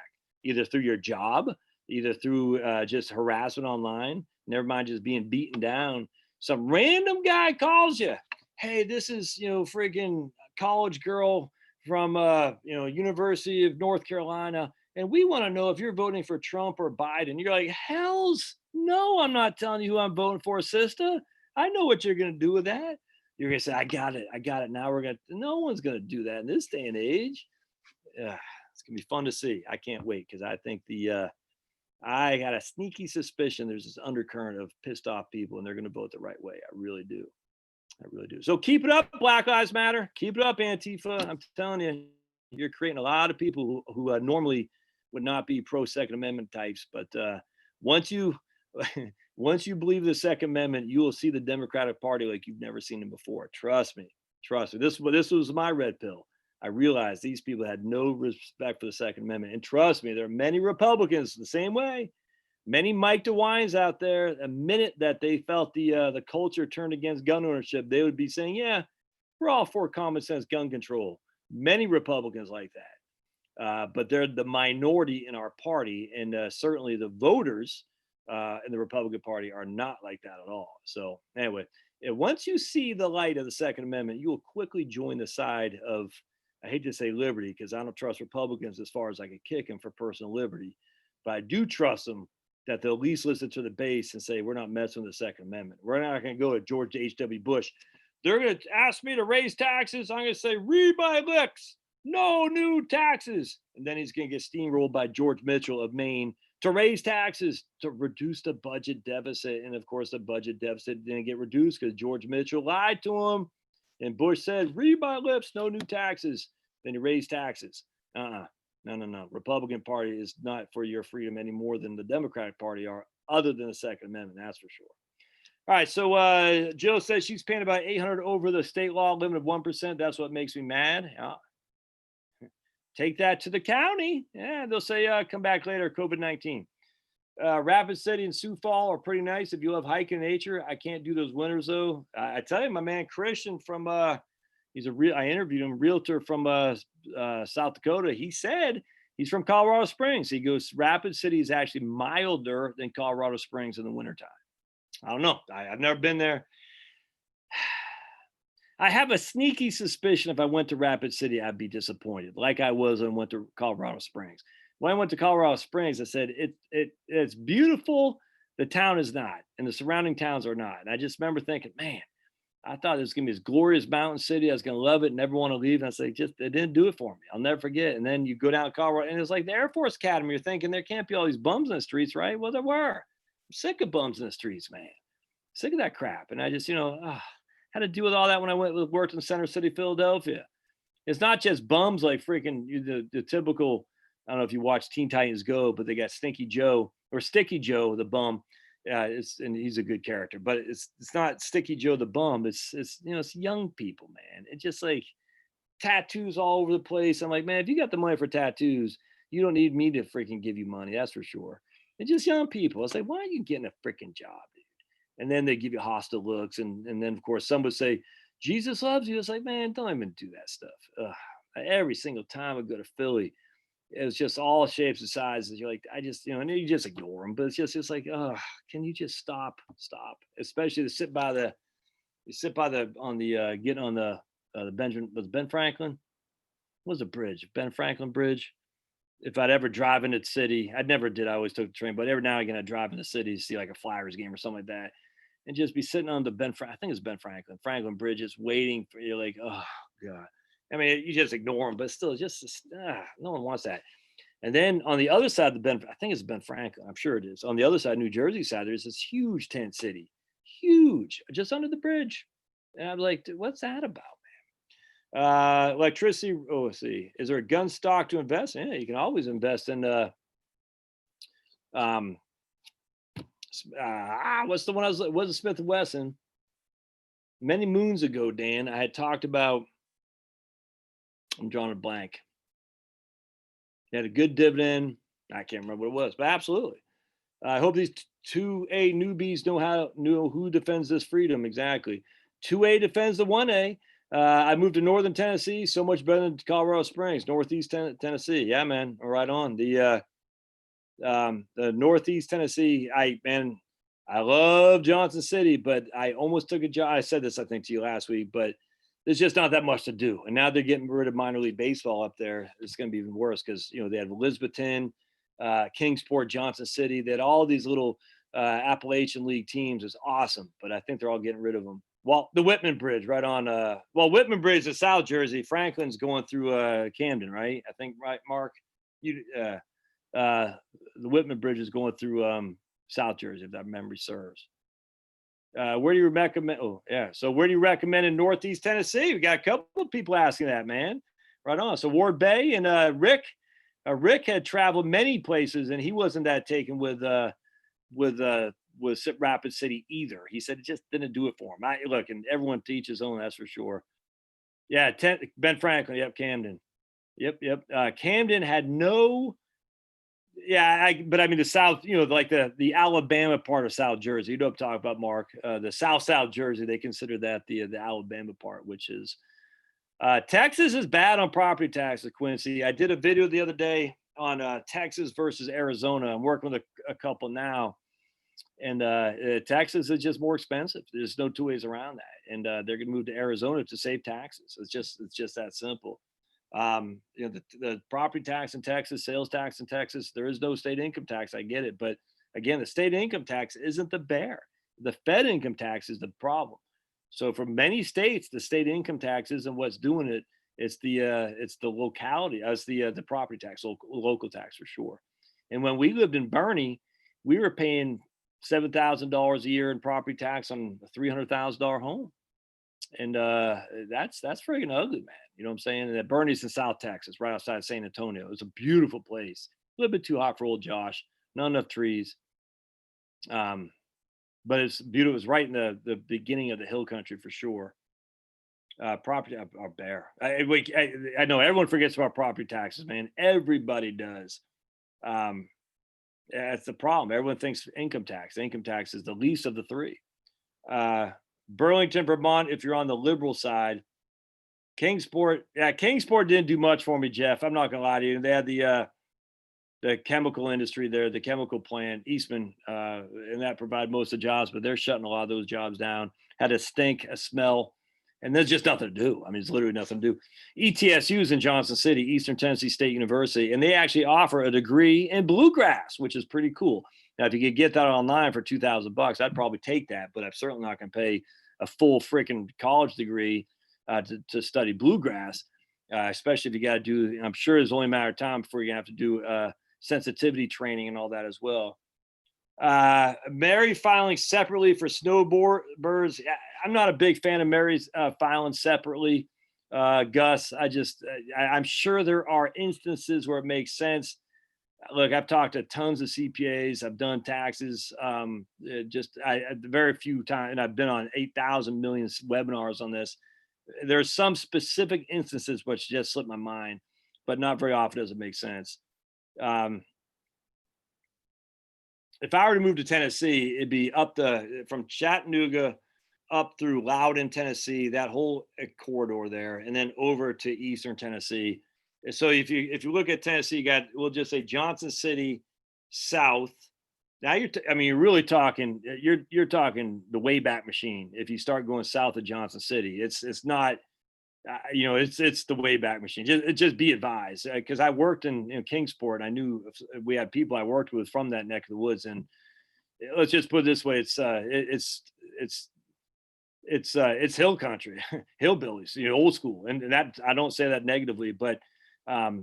either through your job, either through just harassment online, never mind just being beaten down. Some random guy calls you, hey, this is, freaking college girl from, University of North Carolina, and we want to know if you're voting for Trump or Biden. You're like, hells no, I'm not telling you who I'm voting for, sister. I know what you're going to do with that. You're going to say, I got it. Now no one's going to do that in this day and age. It's going to be fun to see. I can't wait because I think I got a sneaky suspicion there's this undercurrent of pissed off people and they're going to vote the right way. I really do. So keep it up, Black Lives Matter. Keep it up, Antifa. I'm telling you, you're creating a lot of people who normally would not be pro Second Amendment types. But once you believe the Second Amendment, you will see the Democratic Party like you've never seen them before. Trust me. This was my red pill. I realized these people had no respect for the Second Amendment. And trust me, there are many Republicans the same way. Many Mike DeWines out there, a minute that they felt the culture turned against gun ownership, they would be saying, yeah, we're all for common sense gun control. Many Republicans like that. But they're the minority in our party. And certainly the voters in the Republican Party are not like that at all. So anyway, once you see the light of the Second Amendment, you will quickly join the side of I hate to say liberty because I don't trust Republicans as far as I could kick them for personal liberty, but I do trust them that they'll at least listen to the base and say, we're not messing with the Second Amendment. We're not going to go to George H.W. Bush. They're going to ask me to raise taxes. I'm going to say, read my lips. No new taxes. And then he's going to get steamrolled by George Mitchell of Maine to raise taxes to reduce the budget deficit. And of course, the budget deficit didn't get reduced because George Mitchell lied to him. And Bush said, read my lips, no new taxes. Then he raised taxes. No. Republican Party is not for your freedom any more than the Democratic Party are, other than the Second Amendment, that's for sure. All right, so Jill says she's paying about $800 over the state law limit of 1%. That's what makes me mad. Take that to the county. Yeah, they'll say, come back later, COVID-19. Rapid City and Sioux Falls are pretty nice if you love hiking nature. I can't do those winters, though. I tell you, my man Christian from, I interviewed him, realtor from South Dakota. He said he's from Colorado Springs. He goes, Rapid City is actually milder than Colorado Springs in the wintertime. I don't know. I've never been there. I have a sneaky suspicion if I went to Rapid City, I'd be disappointed, like I was when I went to Colorado Springs. When I went to Colorado Springs, I said, it's beautiful. The town is not, and the surrounding towns are not. And I just remember thinking, man, I thought it was going to be this glorious mountain city. I was going to love it, never want to leave. And I was like, it didn't do it for me. I'll never forget. And then you go down to Colorado, and it's like the Air Force Academy. You're thinking there can't be all these bums in the streets, right? Well, there were. I'm sick of bums in the streets, man. Sick of that crap. And I just, had to deal with all that when I worked in Center City, Philadelphia. It's not just bums like freaking the typical. I don't know if you watch Teen Titans Go, but they got Stinky Joe or Sticky Joe, the bum. And he's a good character, but it's not Sticky Joe the bum. It's young people, man. It's just like tattoos all over the place. I'm like, man, if you got the money for tattoos, you don't need me to freaking give you money. That's for sure. It's just young people. It's like, why are you getting a freaking job, dude? And then they give you hostile looks. And then, of course, some would say, Jesus loves you. It's like, man, don't even do that stuff. Every single time I go to Philly, it was just all shapes and sizes. You're like, I just, and you just ignore them. But it's like, can you just stop? Especially to get on the Ben Franklin? What was the bridge? Ben Franklin Bridge. If I'd ever drive into the city, I never did. I always took the train, but every now and again I drive in the city to see like a Flyers game or something like that, and just be sitting on the I think it's Franklin Bridge, just waiting for you. Like, oh god. I mean, you just ignore them, but still, no one wants that. And then on the other side of I think it's Ben Franklin. I'm sure it is. On the other side, New Jersey side, there's this huge tent city, huge, just under the bridge. And I'm like, dude, what's that about? Electricity. Oh, let's see. Is there a gun stock to invest? Yeah, you can always invest in what's the one I was Smith & Wesson. Many moons ago, Dan, I had talked about, I'm drawing a blank. It had a good dividend. I can't remember what it was, but absolutely. I hope these 2A newbies know who defends this freedom. Exactly. 2A defends the 1A. I moved to Northern Tennessee, so much better than Colorado Springs, Northeast Tennessee. Yeah, man, right on. The Northeast Tennessee. I love Johnson City, but I almost took a job. I said this, I think, to you last week, but there's just not that much to do. And now they're getting rid of minor league baseball up there. It's going to be even worse because they have Elizabethton, Kingsport, Johnson City. They had all these little Appalachian League teams. It's awesome, but I think they're all getting rid of them. Well, the Whitman Bridge right on, Whitman Bridge is South Jersey. Franklin's going through Camden, right? I think, right, Mark? The Whitman Bridge is going through South Jersey, if that memory serves. Where do you recommend? Oh, yeah. So where do you recommend in Northeast Tennessee? We got a couple of people asking that, man. Right on. So Ward Bay and Rick had traveled many places, and he wasn't that taken with Rapid City either. He said it just didn't do it for him. Look, and everyone to each his own, that's for sure. Yeah, Ben Franklin. Yep, Camden. Yep. Camden had no. Yeah, but I mean the South, like the Alabama part of South Jersey. You know what I'm talking about, Mark. The South Jersey, they consider that the Alabama part, which is Texas is bad on property taxes, Quincy. I did a video the other day on Texas versus Arizona. I'm working with a couple now. And Texas is just more expensive. There's no two ways around that. And they're going to move to Arizona to save taxes. It's just that simple. The property tax in Texas, sales tax in Texas, there is no state income tax. I get it. But again, the state income tax isn't the bear. The Fed income tax is the problem. So for many states, the state income tax isn't what's doing it. It's the locality, it's the property tax, local tax for sure. And when we lived in Bernie, we were paying $7,000 a year in property tax on a $300,000 home. And that's friggin' ugly, man. You know what I'm saying? And that Bernie's in South Texas, right outside San Antonio. It's a beautiful place. A little bit too hot for old Josh. Not enough trees. But it's beautiful. It's right in the beginning of the hill country for sure. Property are bare. I know everyone forgets about property taxes, man. Everybody does. That's the problem. Everyone thinks income tax. Income tax is the least of the three. Burlington, Vermont, if you're on the liberal side. Kingsport, Kingsport didn't do much for me, Jeff. I'm not gonna lie to you. They had the chemical industry there, the chemical plant, Eastman, and that provided most of the jobs, but they're shutting a lot of those jobs down. Had a stink, a smell, and there's just nothing to do. I mean, it's literally nothing to do. ETSU's in Johnson City, Eastern Tennessee State University, and they actually offer a degree in bluegrass, which is pretty cool. Now, if you could get that online for $2,000, I'd probably take that, but I'm certainly not going to pay a full freaking college degree to study bluegrass, especially if you got to do. I'm sure it's only a matter of time before you're going to have to do sensitivity training and all that as well. Mary filing separately for snowboarders. I'm not a big fan of Mary's filing separately. Gus, I'm sure there are instances where it makes sense. Look, I've talked to tons of CPAs. I've done taxes, very few times, and I've been on 8,000 million webinars on this. There's some specific instances which just slipped my mind, but not very often does it make sense. If I were to move to Tennessee, it'd be from Chattanooga up through Loudon, Tennessee, that whole corridor there, and then over to Eastern Tennessee. So if you look at Tennessee, we'll just say Johnson City south. Now you're really talking. You're talking the Wayback Machine. If you start going south of Johnson City, it's not. It's the Wayback Machine. Just be advised, because I worked in Kingsport. I knew we had people I worked with from that neck of the woods, and let's just put it this way: it's hill country, hillbillies, old school, and that I don't say that negatively, but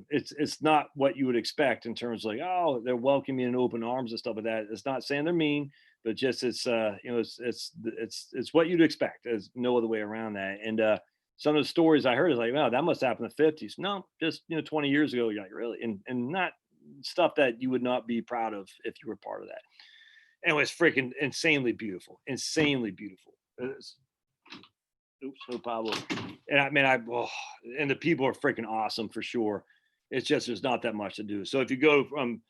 it's not what you would expect in terms of like, oh, they're welcoming in open arms and stuff like that. It's not saying they're mean, but just it's what you'd expect. There's no other way around that. And some of the stories I heard is like, wow, that must happen in the 50s. No, just 20 years ago. You're like, really? And not stuff that you would not be proud of if you were part of that. Anyway, it's freaking insanely beautiful. Oops, no Pablo. And I mean, and the people are freaking awesome for sure. It's just there's not that much to do. So if you go from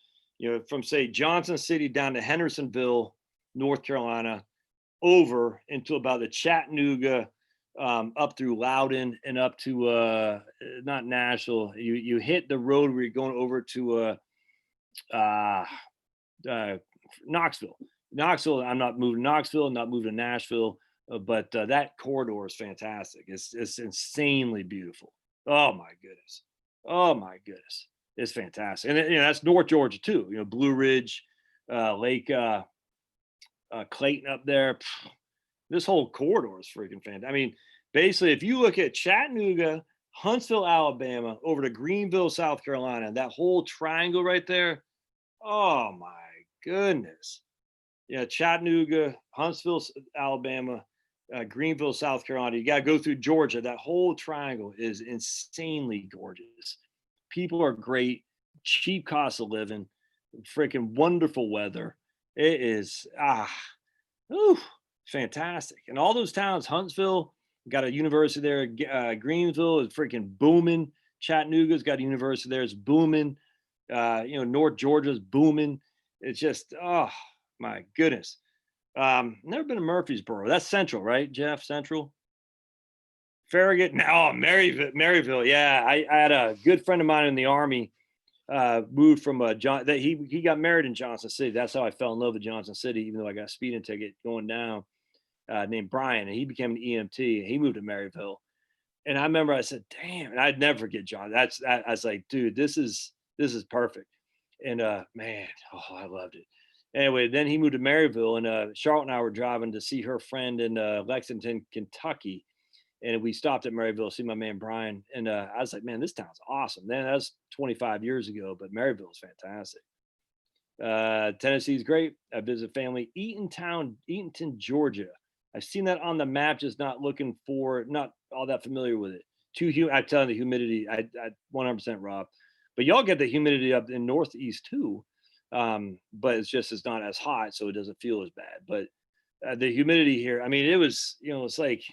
say Johnson City down to Hendersonville, North Carolina, over into about the Chattanooga, up through Loudon and up to not Nashville, you hit the road where you're going over to Knoxville. I'm not moving to Knoxville, not moving to Nashville. But that corridor is fantastic. It's insanely beautiful. Oh my goodness, it's fantastic. And that's North Georgia too. Blue Ridge, Lake Clayton up there. This whole corridor is freaking fantastic. I mean, basically, if you look at Chattanooga, Huntsville, Alabama, over to Greenville, South Carolina, that whole triangle right there. Oh my goodness. Yeah, Chattanooga, Huntsville, Alabama, Greenville, South Carolina. You got to go through Georgia. That whole triangle is insanely gorgeous. People are great, cheap cost of living, freaking wonderful weather. It is fantastic. And all those towns, Huntsville got a university there. Greenville is freaking booming. Chattanooga's got a university there. It's booming. North Georgia's booming. It's just my goodness. Never been to Murfreesboro. That's Central, right, Jeff? Central. Farragut. No, Maryville. Yeah, I had a good friend of mine in the Army. Moved from he got married in Johnson City. That's how I fell in love with Johnson City, even though I got a speeding ticket going down. Named Brian, and he became an EMT. He moved to Maryville. And I remember I said, damn, and I'd never forget John. I was like, dude, this is perfect. And man, oh, I loved it. Anyway, then he moved to Maryville, and Charlotte and I were driving to see her friend in Lexington, Kentucky. And we stopped at Maryville to see my man Brian. And I was like, man, this town's awesome. Then that was 25 years ago, but Maryville is fantastic. Tennessee's great. I visit family, Eatonton, Georgia. I've seen that on the map, just not all that familiar with it. I'm telling you, the humidity, I 100% Rob. But y'all get the humidity up in Northeast too. But it's not as hot, so it doesn't feel as bad. But the humidity here, I mean, it was, it's like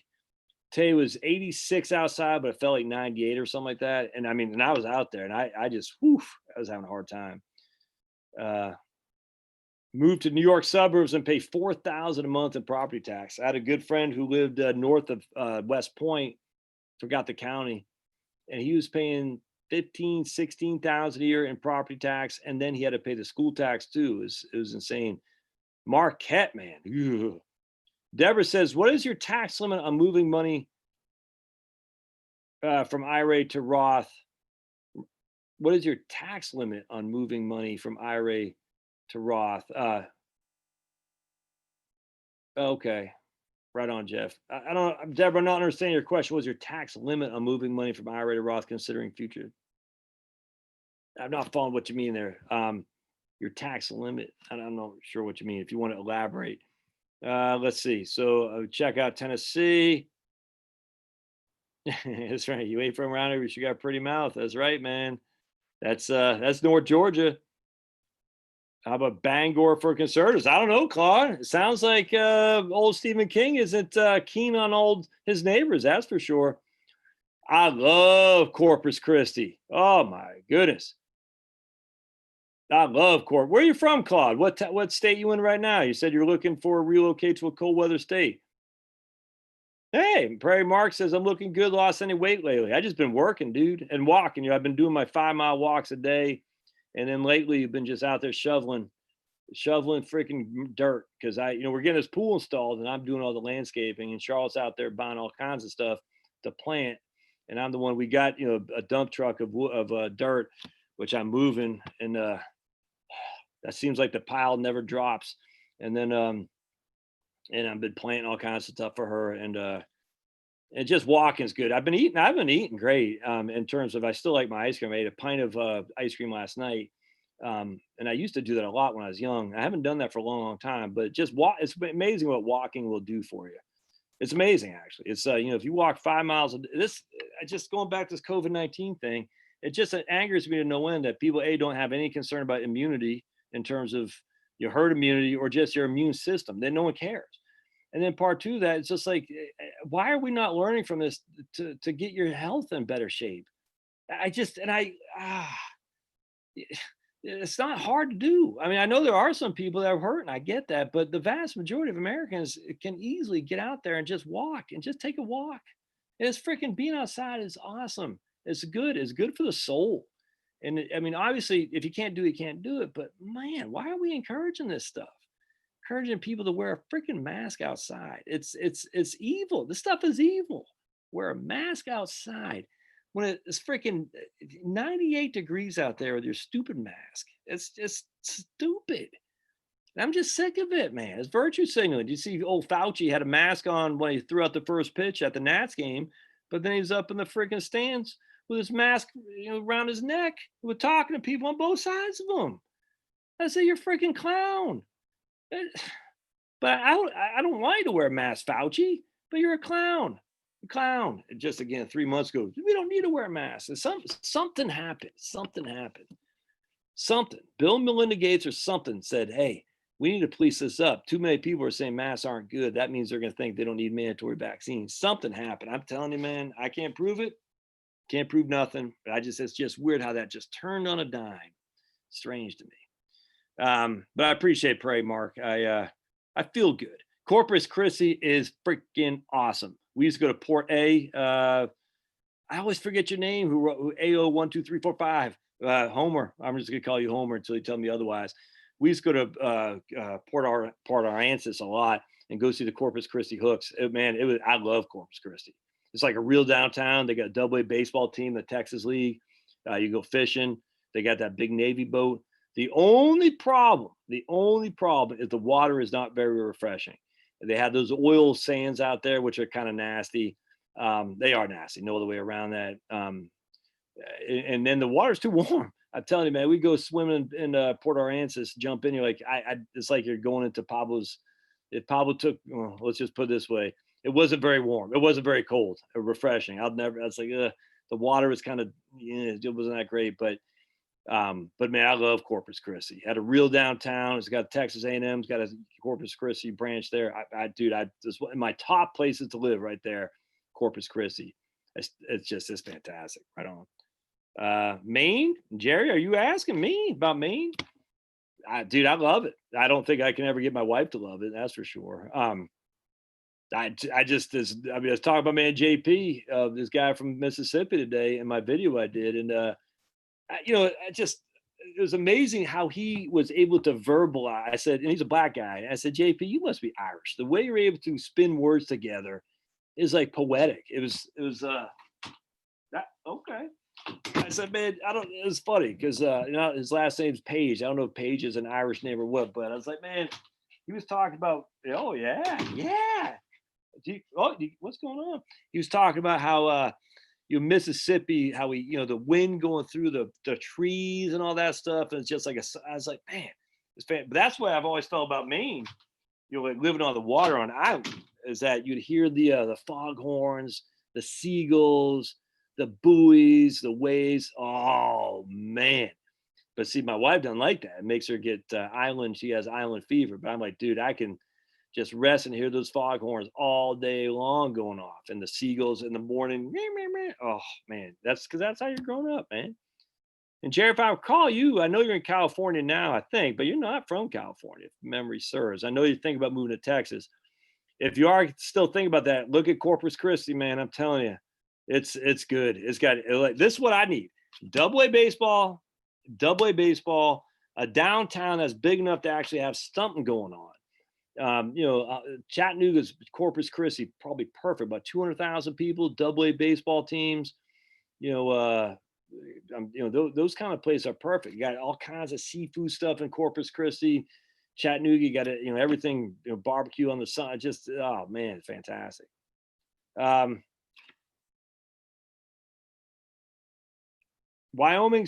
today was 86 outside, but it felt like 98 or something like that. And I mean, and I was out there, and I just, I was having a hard time. Moved to New York suburbs and pay $4,000 a month in property tax. I had a good friend who lived north of West Point, forgot the county, and he was paying 15, 16,000 a year in property tax, and then he had to pay the school tax too. It was insane. Marquette, man. Ugh. Deborah says, "What is your tax limit on moving money from IRA to Roth? What is your tax limit on moving money from IRA to Roth?" Okay, right on, Jeff. I don't, Deborah, I'm not understanding your question. What's your tax limit on moving money from IRA to Roth, considering future? I'm not following what you mean there. Your tax limit. I'm not sure what you mean. If you want to elaborate, let's see. So check out Tennessee. That's right. You ate from around here, but you got a pretty mouth. That's right, man. That's North Georgia. How about Bangor for conservatives? I don't know, Claude. It sounds like old Stephen King isn't keen on his neighbors. That's for sure. I love Corpus Christi. Oh my goodness. I love Corpus. Where are you from, Claude? What state you in right now? You said you're looking for a relocate to a cold weather state. Hey, Prairie Mark says, I'm looking good, lost any weight lately. I just been working, dude, and walking. I've been doing my 5-mile walks a day. And then lately you've been just out there shoveling freaking dirt. Cause we're getting this pool installed and I'm doing all the landscaping, and Charlotte's out there buying all kinds of stuff to plant. And I'm the one, we got, a dump truck of dirt, which I'm moving. And that seems like the pile never drops. And then, and I've been planting all kinds of stuff for her, and just walking is good. I've been eating great. In terms of, I still like my ice cream. I ate a pint of ice cream last night. And I used to do that a lot when I was young. I haven't done that for a long time, but just it's amazing what walking will do for you. It's amazing, actually. It's, if you walk 5 miles, just going back to this COVID-19 thing, it just angers me to no end that people, don't have any concern about immunity in terms of your herd immunity or just your immune system. Then no one cares. And then part two of that, it's just like, why are we not learning from this to get your health in better shape? It's not hard to do. I mean, I know there are some people that are hurt, and I get that, but the vast majority of Americans can easily get out there and just walk and just take a walk. And it's freaking, being outside is awesome. It's good. It's good for the soul. And I mean, obviously, if you can't do it, you can't do it. But man, why are we encouraging this stuff? Encouraging people to wear a freaking mask outside. It's evil. This stuff is evil. Wear a mask outside when it's freaking 98 degrees out there with your stupid mask. It's just stupid. And I'm just sick of it, man. It's virtue signaling. You see, old Fauci had a mask on when he threw out the first pitch at the Nats game, but then he was up in the freaking stands with his mask, around his neck, with talking to people on both sides of him. I say, you're a freaking clown. But I don't want you to wear a mask, Fauci, but you're a clown. Clown. Just again, 3 months ago, we don't need to wear masks. Something happened. Something. Bill and Melinda Gates or something said, hey, we need to police this up. Too many people are saying masks aren't good. That means they're going to think they don't need mandatory vaccines. Something happened. I'm telling you, man, I can't prove it. Can't prove nothing. But it's just weird how that just turned on a dime. Strange to me. But I appreciate Prairie Mark. I feel good. Corpus Christi is freaking awesome. We used to go to Port A. I always forget your name. Who wrote AO12345? Homer. I'm just gonna call you Homer until you tell me otherwise. We used to go to Port Aransas a lot and go see the Corpus Christi Hooks. I love Corpus Christi. It's like a real downtown. They got a double A baseball team, the Texas League. You go fishing. They got that big Navy boat. The only problem is the water is not very refreshing. They have those oil sands out there, which are kind of nasty. They are nasty. No other way around that. And then the water's too warm. I'm telling you, man, we go swimming in Port Aransas, jump in. You're like, it's like you're going into Pablo's. If Pablo took, well, let's just put it this way, it wasn't very warm. It wasn't very cold or refreshing. I was like, the water was kind of, it wasn't that great. But man, I love Corpus Christi. Had a real downtown. It's got Texas A&M's got a Corpus Christi branch there. This in my top places to live right there, Corpus Christi. It's fantastic. Right on. Maine, Jerry, are you asking me about Maine? Dude, I love it. I don't think I can ever get my wife to love it. That's for sure. I was talking about man JP, this guy from Mississippi today in my video I did, and it was amazing how he was able to verbalize. I said, and he's a black guy. I said, JP, you must be Irish. The way you're able to spin words together is like poetic. It was okay. I said, man, it was funny because his last name's Page. I don't know if Page is an Irish name or what, but I was like, man, he was talking about, oh yeah. What's going on? He was talking about how Mississippi, how the wind going through the trees and all that stuff, and it's just like I was like, man, it's fan. But that's what I've always felt about Maine. Like living on the water on an island, is that you'd hear the foghorns, the seagulls, the buoys, the waves. Oh man! But see, my wife doesn't like that. It makes her get island. She has island fever. But I'm like, dude, I can just rest and hear those foghorns all day long going off, and the seagulls in the morning. Oh man, that's how you're growing up, man. And Jerry, if I call you, I know you're in California now, I think, but you're not from California, if memory serves. I know you think about moving to Texas. If you are still thinking about that, look at Corpus Christi, man. I'm telling you, it's good. It's got this is what I need: double A baseball, a downtown that's big enough to actually have something going on. Chattanooga's Corpus Christi, probably perfect. About 200,000 people, double A baseball teams. Those kind of places are perfect. You got all kinds of seafood stuff in Corpus Christi. Chattanooga, you got everything, barbecue on the side. Just, oh man, fantastic. Wyoming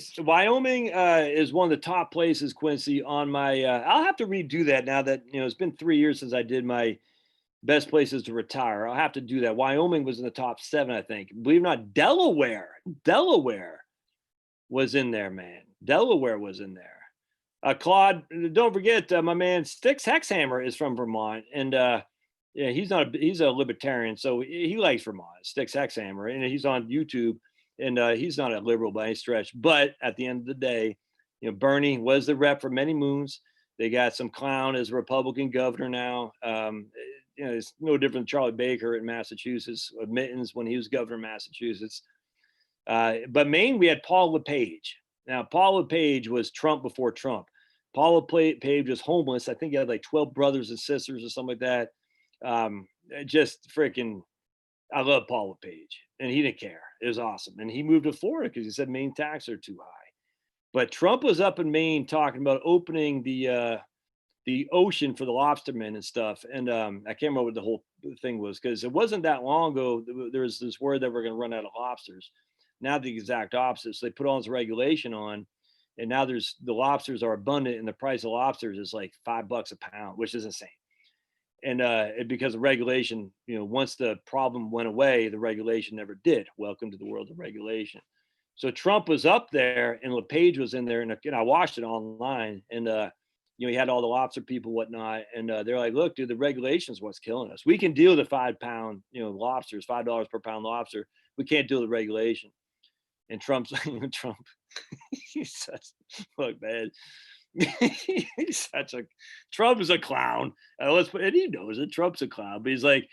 is one of the top places, Quincy, on my, I'll have to redo that now that, it's been 3 years since I did my best places to retire. I'll have to do that. Wyoming was in the top 7, I think. Believe it or not, Delaware was in there, man. Delaware was in there. Claude, don't forget, my man Styx Hexhammer is from Vermont, and he's a libertarian, so he likes Vermont. Styx Hexhammer, and he's on YouTube, and he's not a liberal by any stretch. But at the end of the day, Bernie was the rep for many moons. They got some clown as Republican governor now. It's no different than Charlie Baker in Massachusetts, Mittens when he was governor of Massachusetts. But Maine, we had Paul LePage. Now, Paul LePage was Trump before Trump. Paul LePage was homeless. I think he had like 12 brothers and sisters or something like that. Just freaking, I love Paul LePage. And he didn't care. It was awesome. And he moved to Florida because he said Maine taxes are too high. But Trump was up in Maine talking about opening the ocean for the lobstermen and stuff. And I can't remember what the whole thing was, because it wasn't that long ago. There was this word that we're going to run out of lobsters. Now the exact opposite. So they put all this regulation on, and now the lobsters are abundant, and the price of lobsters is like $5 a pound, which is insane. And because of regulation, once the problem went away, the regulation never did. Welcome to the world of regulation. So Trump was up there, and LePage was in there, and I watched it online, and he had all the lobster people, whatnot, and they're like, "Look, dude, the regulation is what's killing us. We can deal with the $5 lobsters, $5 per pound lobster. We can't deal with the regulation." And Trump, he's such, look, man, Trump is a clown. And he knows it. Trump's a clown, but he's like,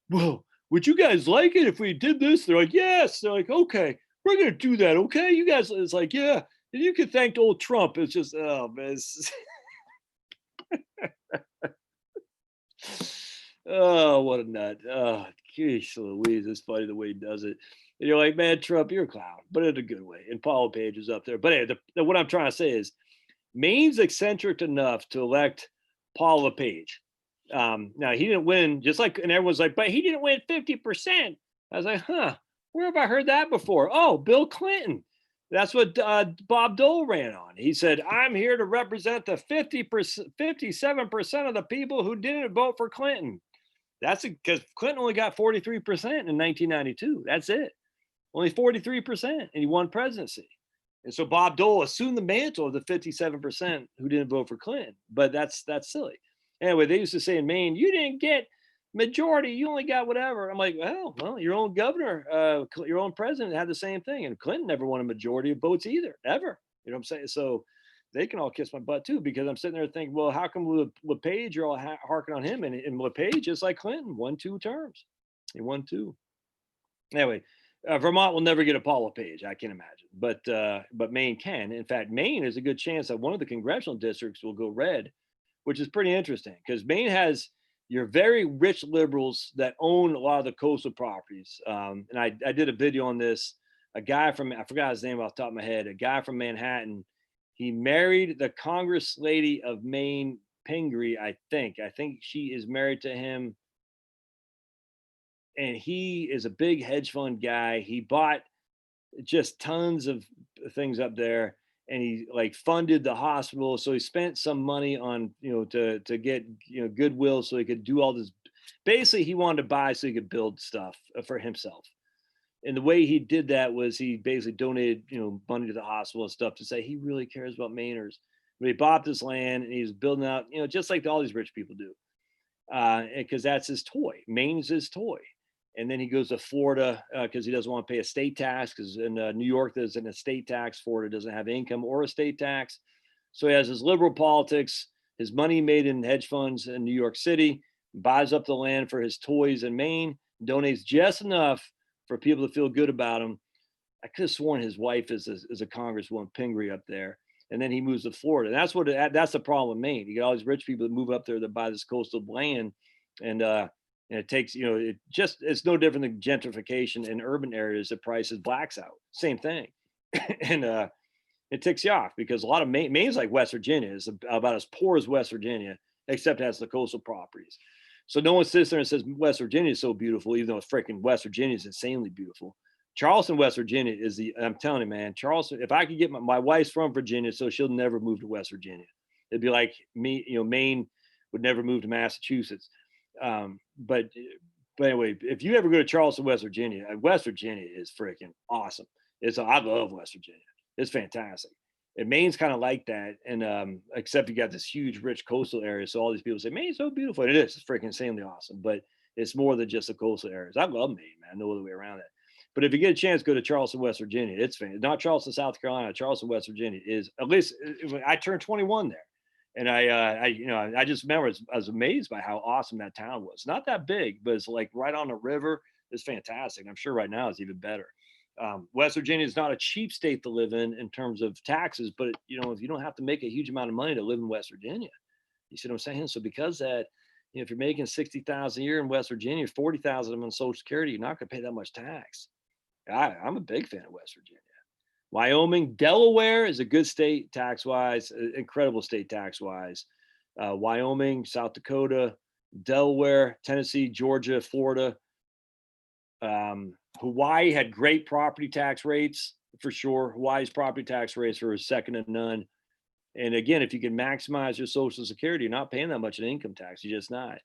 "Well, would you guys like it if we did this?" They're like, "Yes." They're like, "Okay, we're gonna do that. Okay, you guys." It's like, "Yeah." And you can thank old Trump. It's just, oh man. Oh, what a nut. Oh, geez, Louise, it's funny the way he does it. And you're like, man, Trump, you're a clown, but in a good way. And Paul Page is up there. But hey, what I'm trying to say is Maine's eccentric enough to elect Paul LePage. Now, he didn't win, just like, and everyone's like, but he didn't win 50%. I was like, huh, where have I heard that before? Oh, Bill Clinton. That's what Bob Dole ran on. He said, I'm here to represent the 50%, 57% of the people who didn't vote for Clinton. That's because Clinton only got 43% in 1992. That's it. Only 43%. And he won presidency. And so Bob Dole assumed the mantle of the 57% who didn't vote for Clinton. But that's silly. Anyway, they used to say in Maine, you didn't get majority, you only got whatever. I'm like, well, your own governor, your own president had the same thing. And Clinton never won a majority of votes either, ever. You know what I'm saying? So they can all kiss my butt too, because I'm sitting there thinking, well, how come LePage, you're all harking on him? And LePage, just like Clinton, won 2 terms. He won 2. Anyway, Vermont will never get a Paul LePage, I can imagine, but Maine can. In fact, Maine is a good chance that one of the congressional districts will go red, which is pretty interesting because Maine has your very rich liberals that own a lot of the coastal properties. And I did a video on this. A guy from, I forgot his name off the top of my head, a guy from Manhattan. He married the Congress lady of Maine, Pingree, I think. I think she is married to him. And he is a big hedge fund guy. He bought just tons of things up there, and he like funded the hospital. So he spent some money on, to get, goodwill so he could do all this. Basically, he wanted to buy so he could build stuff for himself. And the way he did that was he basically donated, money to the hospital and stuff to say he really cares about Mainers. But he bought this land and he's building out, just like all these rich people do. Because that's his toy. Maine's his toy. And then he goes to Florida because he doesn't want to pay a state tax, because in New York, there's an estate tax. Florida doesn't have income or estate tax. So he has his liberal politics, his money made in hedge funds in New York City, buys up the land for his toys in Maine, donates just enough for people to feel good about him. I could have sworn his wife is a Congresswoman Pingree up there. And then he moves to Florida. And that's the problem with Maine. You get all these rich people that move up there that buy this coastal land. And it takes, it's no different than gentrification in urban areas that prices blacks out. Same thing. And it ticks you off because a lot of Maine's like West Virginia. Is about as poor as West Virginia, except it has the coastal properties. So no one sits there and says West Virginia is so beautiful, even though it's freaking West Virginia is insanely beautiful. Charleston, West Virginia I'm telling you, man, Charleston, if I could get my wife's from Virginia, so she'll never move to West Virginia. It'd be like me, Maine would never move to Massachusetts. But anyway, if you ever go to Charleston, West Virginia is freaking awesome. I love West Virginia. It's fantastic. And Maine's kind of like that. And except you got this huge, rich coastal area. So all these people say, Maine's so beautiful. And it is. It's freaking insanely awesome. But it's more than just the coastal areas. I love Maine, man. No other way around it. But if you get a chance, go to Charleston, West Virginia. It's fantastic. Not Charleston, South Carolina. Charleston, West Virginia is, at least I turned 21 there. And I just remember I was amazed by how awesome that town was. Not that big, but it's like right on the river. It's fantastic. I'm sure right now it's even better. West Virginia is not a cheap state to live in terms of taxes, but if you don't have to make a huge amount of money to live in West Virginia, you see what I'm saying? So because that, if you're making $60,000 a year in West Virginia, 40,000 of them on Social Security, you're not going to pay that much tax. I'm a big fan of West Virginia. Wyoming, Delaware is a good state tax-wise, incredible state tax-wise. Wyoming, South Dakota, Delaware, Tennessee, Georgia, Florida. Hawaii had great property tax rates for sure. Hawaii's property tax rates are second to none. And again, if you can maximize your Social Security, you're not paying that much in income tax. You're just not.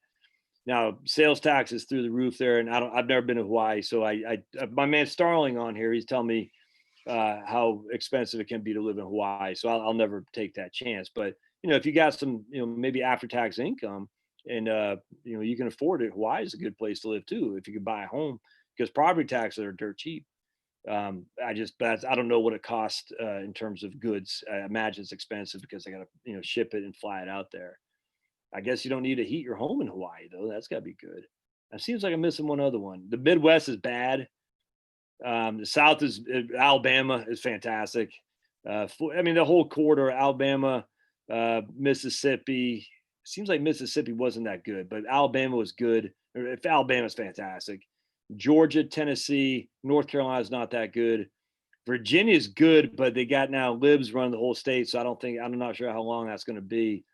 Now, sales tax is through the roof there, and I've never been to Hawaii, so my man Starling on here, he's telling me how expensive it can be to live in Hawaii. So I'll never take that chance. But if you got some, maybe after-tax income, and you can afford it, Hawaii is a good place to live too if you could buy a home, because property taxes are dirt cheap. I don't know what it costs in terms of goods. I imagine it's expensive because they got to ship it and fly it out there. I guess you don't need to heat your home in Hawaii though. That's got to be good. It seems like I'm missing one other one. The Midwest is bad. The South is Alabama is fantastic. The whole corridor, Alabama, Mississippi, seems like Mississippi wasn't that good, but Alabama was good. If Alabama's fantastic. Georgia, Tennessee, North Carolina's not that good. Virginia's good, but they got now libs running the whole state, so I'm not sure how long that's going to be.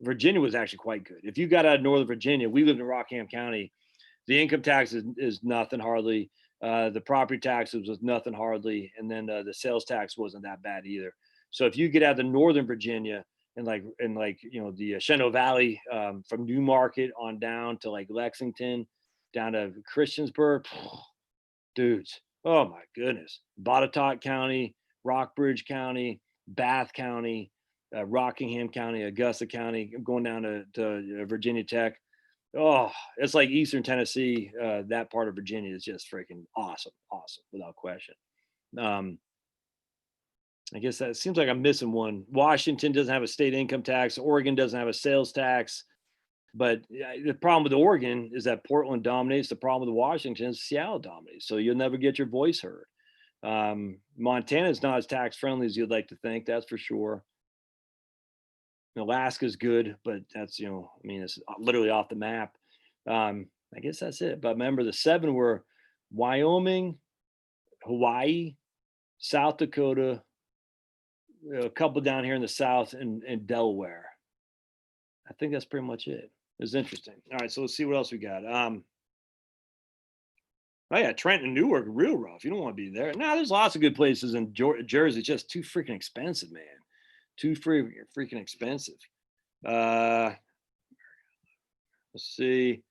Virginia was actually quite good. If you got out of Northern Virginia, we lived in Rockham County. The income tax is nothing hardly. The property taxes was nothing hardly, and then the sales tax wasn't that bad either. So if you get out of Northern Virginia and the Shenandoah Valley, from Newmarket on down to like Lexington, down to Christiansburg, dudes, oh my goodness, Botetourt County, Rockbridge County, Bath County, Rockingham County, Augusta County, going down to Virginia Tech. Oh, it's like Eastern Tennessee. That part of Virginia is just freaking awesome, without question. I guess that seems like I'm missing one. Washington doesn't have a state income tax. Oregon doesn't have a sales tax. But the problem with Oregon is that Portland dominates. The problem with Washington is Seattle dominates. So you'll never get your voice heard. Montana is not as tax friendly as you'd like to think. That's for sure. Alaska's good, but that's, it's literally off the map. I guess that's it. But remember, the 7 were Wyoming, Hawaii, South Dakota, a couple down here in the South, and Delaware. I think that's pretty much it. It's interesting. All right, so let's see what else we got. Oh yeah, Trenton and Newark, real rough. You don't want to be there. No, there's lots of good places in Jersey. It's just too freaking expensive, man. Too freaking expensive. Let's see.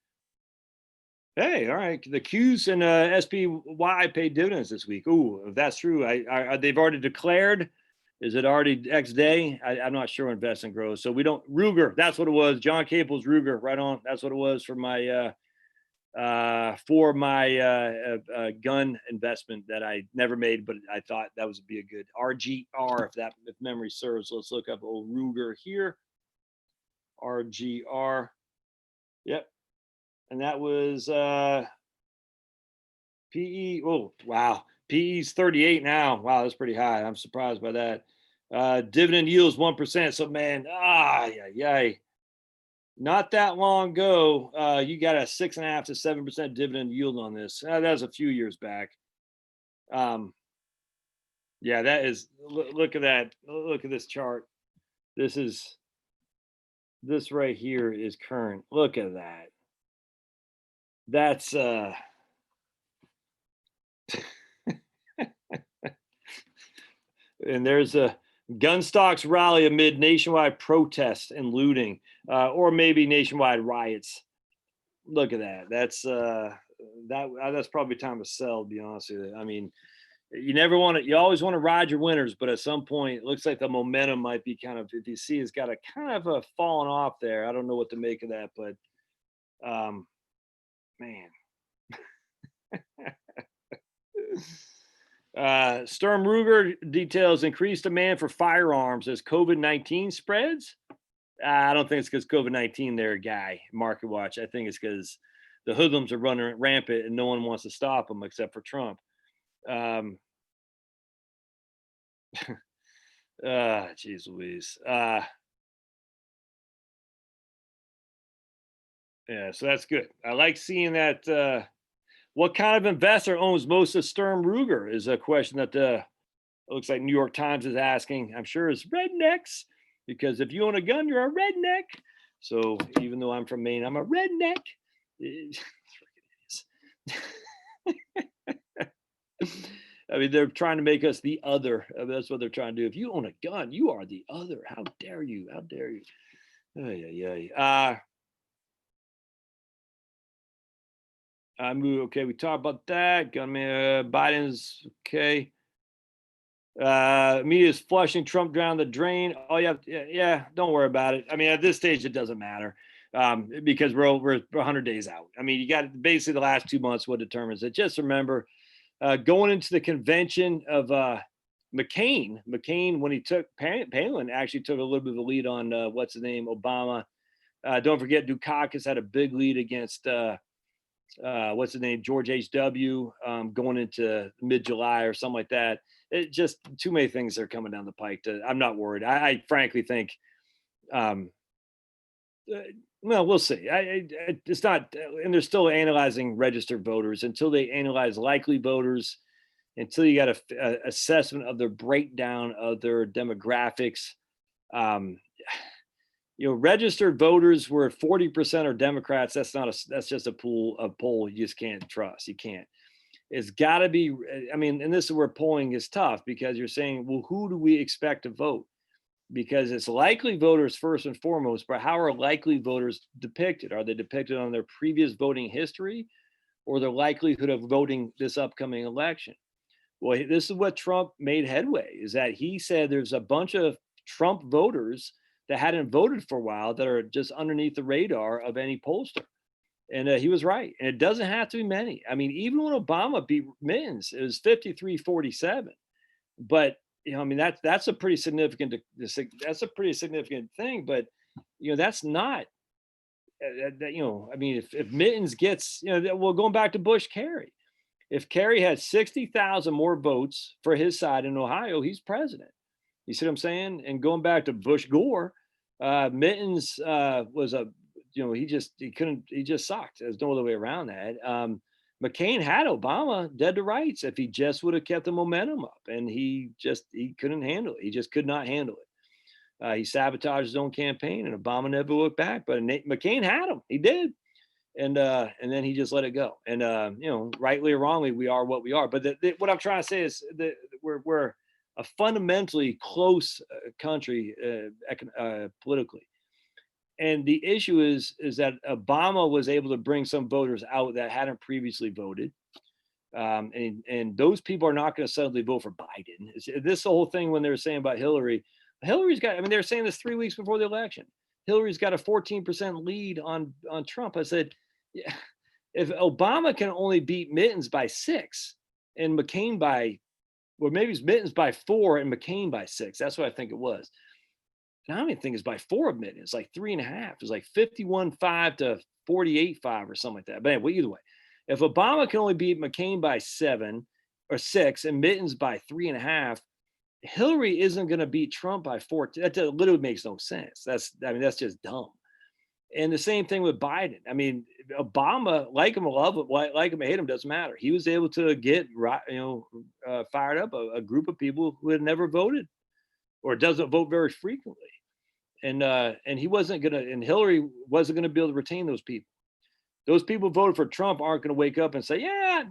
Hey, all right. The Qs and SPY paid dividends this week. Ooh, if that's true, they've already declared. Is it already X day? I'm not sure. Investment grows. So we don't. Ruger. That's what it was. John Capel's Ruger. Right on. That's what it was for my gun investment that I never made, but I thought that would be a good RGR if memory serves. Let's look up old Ruger here. RGR. Yep. And that was PE. Oh, wow. PE's 38 now. Wow, that's pretty high. I'm surprised by that. Dividend yield is 1%. So man, not that long ago, you got a 6.5 to 7% dividend yield on this. That was a few years back. Yeah, that is. Look at that. Look at this chart. This right here is current. Look at that. That's and there's a gun stocks rally amid nationwide protests and looting, or maybe nationwide riots. Look at that. That's probably time to sell, to be honest with you. I mean, you always want to ride your winners, but at some point it looks like the momentum might be kind of, if you see, it's got a kind of a falling off there. I don't know what to make of that, but man. Sturm Ruger details increased demand for firearms as COVID-19 spreads. I don't think it's because COVID-19 there, guy, Market Watch. I think it's because the hoodlums are running rampant and no one wants to stop them except for Trump. Geez Louise. Yeah, so that's good. I like seeing that. What kind of investor owns most of Sturm Ruger is a question that it looks like New York Times is asking. I'm sure it's rednecks, because if you own a gun, you're a redneck. So even though I'm from Maine, I'm a redneck. I mean, they're trying to make us the other. I mean, that's what they're trying to do. If you own a gun, you are the other. How dare you? How dare you? Okay, we talked about that. Gunman, Biden's okay. Media is flushing Trump down the drain. Oh yeah, don't worry about it. I mean, at this stage, it doesn't matter, because we're 100 days out. I mean, you got basically the last 2 months what determines it. Just remember, going into the convention of McCain, when he took Palin, actually took a little bit of a lead on what's the name, Obama. Don't forget, Dukakis had a big lead against what's the name, George H.W. Going into mid-July or something like that. It just too many things are coming down the pike. I'm not worried. I frankly think Well, we'll see. It's not, and they're still analyzing registered voters until they analyze likely voters, until you got a assessment of their breakdown of their demographics. Um, registered voters where 40% are Democrats. That's just a poll you just can't trust. You can't. It's got to be. I mean, and this is where polling is tough because you're saying, well, who do we expect to vote? Because it's likely voters first and foremost, but how are likely voters depicted? Are they depicted on their previous voting history or their likelihood of voting this upcoming election? Well, this is what Trump made headway, is that he said there's a bunch of Trump voters that hadn't voted for a while that are just underneath the radar of any pollster. And he was right. And it doesn't have to be many. I mean, even when Obama beat Mittens, it was 53-47. But I mean, that's a pretty significant thing. But that's not I mean, if Mittens gets, well, going back to Bush Kerry, if Kerry had 60,000 more votes for his side in Ohio, he's president. You see what I'm saying? And going back to Bush Gore, Mittens was he just sucked. There's no other way around that. McCain had Obama dead to rights if he just would have kept the momentum up, and he couldn't handle it. He just could not handle it. He sabotaged his own campaign, and Obama never looked back. But McCain had him. He did, and then he just let it go. And rightly or wrongly, we are what we are. But what I'm trying to say is that we're a fundamentally close country politically. And the issue is that Obama was able to bring some voters out that hadn't previously voted. And those people are not going to suddenly vote for Biden. This whole thing when they were saying about Hillary's got, I mean, they were saying this 3 weeks before the election. Hillary's got a 14% lead on Trump. I said, yeah, if Obama can only beat Mittens by 6 and McCain maybe it's Mittens by 4 and McCain by 6. That's what I think it was. I don't even think it's by 4 of Mittens. It's like 3.5. It's like 51-5 to 48-5 or something like that. But anyway, either way, if Obama can only beat McCain by 7 or 6 and Mittens by 3.5, Hillary isn't going to beat Trump by 4. That literally makes no sense. That's just dumb. And the same thing with Biden. I mean, Obama, like him or love him, like him or hate him, doesn't matter. He was able to get fired up a group of people who had never voted or doesn't vote very frequently. And he wasn't gonna, and Hillary wasn't gonna be able to retain those people. Those people who voted for Trump aren't gonna wake up and say, yeah,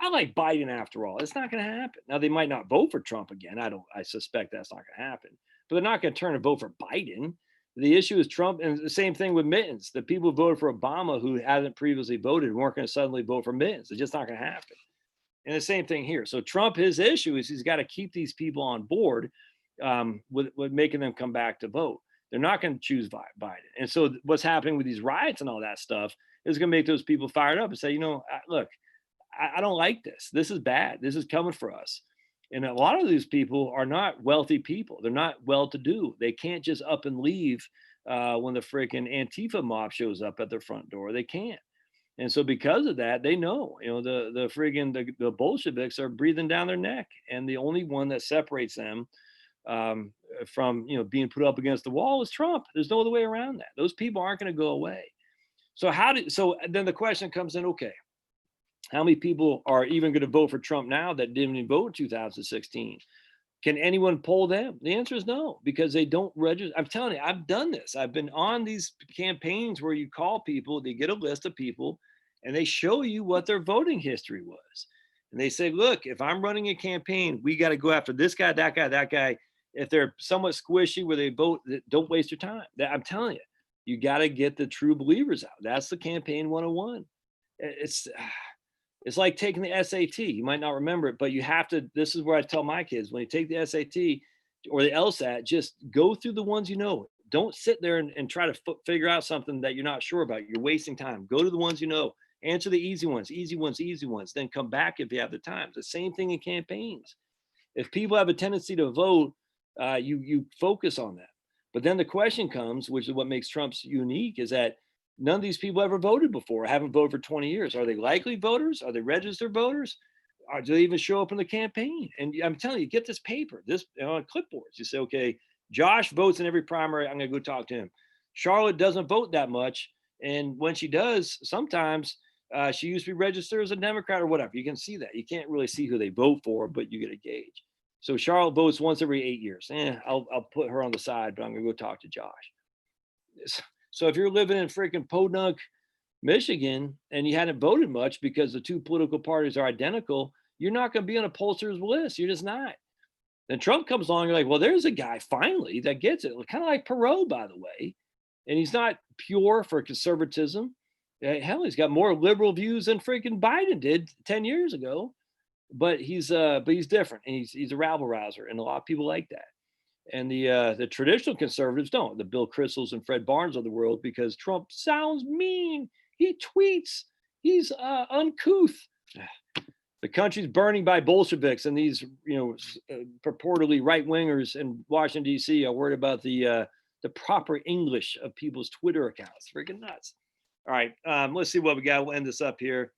I like Biden after all. It's not gonna happen. Now they might not vote for Trump again. I suspect that's not gonna happen. But they're not gonna turn and vote for Biden. The issue is Trump, and the same thing with Mittens. The people who voted for Obama who hadn't previously voted weren't gonna suddenly vote for Mittens. It's just not gonna happen. And the same thing here. So Trump, his issue is he's got to keep these people on board with making them come back to vote. They're not going to choose Biden. And so what's happening with these riots and all that stuff is going to make those people fired up and say, look, I don't like this. This is bad. This is coming for us. And a lot of these people are not wealthy people. They're not well-to-do. They can't just up and leave when the freaking Antifa mob shows up at their front door. They can't. And so because of that, they know, the Bolsheviks are breathing down their neck. And the only one that separates them from being put up against the wall is Trump. There's no other way around that. Those people aren't going to go away. So then the question comes in, okay, how many people are even going to vote for Trump now that didn't even vote in 2016? Can anyone poll them? The answer is no, because they don't register. I'm telling you, I've done this. I've been on these campaigns where you call people, they get a list of people, and they show you what their voting history was. And they say, look, if I'm running a campaign, we got to go after this guy, that guy, that guy. If they're somewhat squishy where they vote, don't waste your time. I'm telling you, you got to get the true believers out. That's the campaign 101. It's like taking the SAT. You might not remember it, but you have to. This is where I tell my kids, when you take the SAT or the LSAT, just go through the ones you know. Don't sit there and try to figure out something that you're not sure about. You're wasting time. Go to the ones you know. Answer the easy ones, then come back if you have the time. It's the same thing in campaigns. If people have a tendency to vote, you focus on that. But then the question comes, which is what makes Trump's unique, is that none of these people ever voted before, haven't voted for 20 years. Are they likely voters? Are they registered voters? Or do they even show up in the campaign? And I'm telling you, get this paper, on clipboards. You say, okay, Josh votes in every primary. I'm going to go talk to him. Charlotte doesn't vote that much. And when she does, sometimes she used to be registered as a Democrat or whatever. You can see that. You can't really see who they vote for, but you get a gauge. So Charlotte votes once every 8 years. I'll put her on the side, but I'm going to go talk to Josh. So if you're living in freaking Podunk, Michigan, and you hadn't voted much because the two political parties are identical, you're not going to be on a pollster's list. You're just not. Then Trump comes along, you're like, well, there's a guy finally that gets it. Kind of like Perot, by the way. And he's not pure for conservatism. Hell, he's got more liberal views than freaking Biden did 10 years ago. But he's different, and he's a rabble rouser, and a lot of people like that. And the traditional conservatives don't. The Bill Kristols and Fred Barnes of the world, because Trump sounds mean. He tweets. He's uncouth. The country's burning by Bolsheviks, and these, purportedly right wingers in Washington D.C. are worried about the proper English of people's Twitter accounts. Freaking nuts. All right, let's see what we got. We'll end this up here.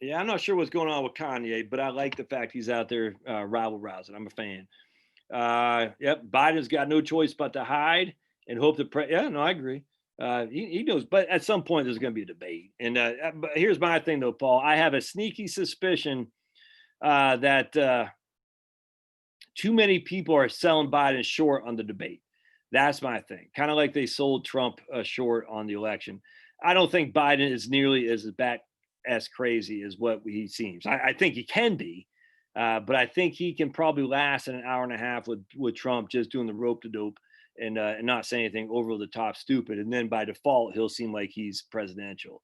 Yeah, I'm not sure what's going on with Kanye, but I like the fact he's out there rabble rousing. I'm a fan. Yep, Biden's got no choice but to hide and hope that. Yeah, no, I agree. He knows, but at some point there's going to be a debate. And but here's my thing, though, Paul. I have a sneaky suspicion that too many people are selling Biden short on the debate. That's my thing. Kind of like they sold Trump short on the election. I don't think Biden is nearly as crazy as what he seems. I think he can be, but I think he can probably last in an hour and a half with Trump just doing the rope to dope and not saying anything over the top stupid. And then by default, he'll seem like he's presidential.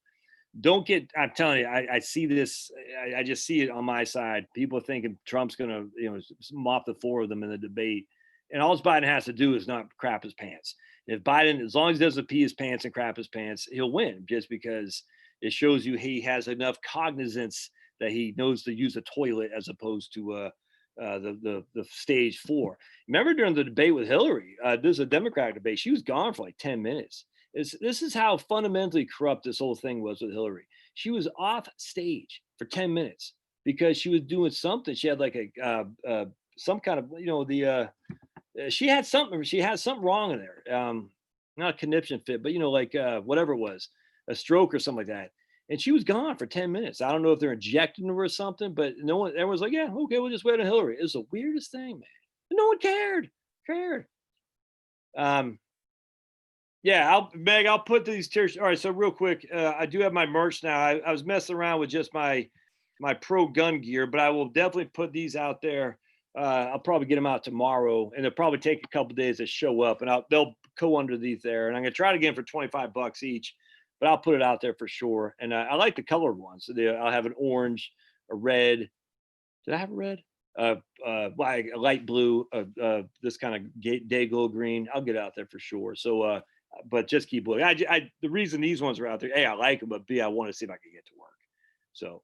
I'm telling you, I see this. I just see it on my side. People thinking Trump's going to, mop the floor of them in the debate. And all Biden has to do is not crap his pants. If Biden, as long as he doesn't pee his pants and crap his pants, he'll win, just because it shows you he has enough cognizance that he knows to use a toilet as opposed to the stage 4. Remember during the debate with Hillary, this is a Democratic debate. She was gone for like 10 minutes. This is how fundamentally corrupt this whole thing was with Hillary. She was off stage for 10 minutes because she was doing something. She had like some kind of, she had something wrong in there. Not a conniption fit, but whatever it was, a stroke or something like that. And she was gone for 10 minutes. I don't know if they're injecting her or something, but everyone's like, yeah, okay, we'll just wait on Hillary. It was the weirdest thing, man. And no one cared. Yeah, I'll put these tiers. All right, so real quick, I do have my merch now. I was messing around with just my pro gun gear, but I will definitely put these out there. I'll probably get them out tomorrow, and it'll probably take a couple days to show up, and they'll go underneath there. And I'm gonna try to get them for $25 each, but I'll put it out there for sure. And I like the colored ones. So I'll have an orange, a red. Did I have a red? Like a light blue, this kind of Dayglow green. I'll get it out there for sure. So, but just keep looking. The reason these ones are out there, A, I like them, but B, I want to see if I can get to work. So,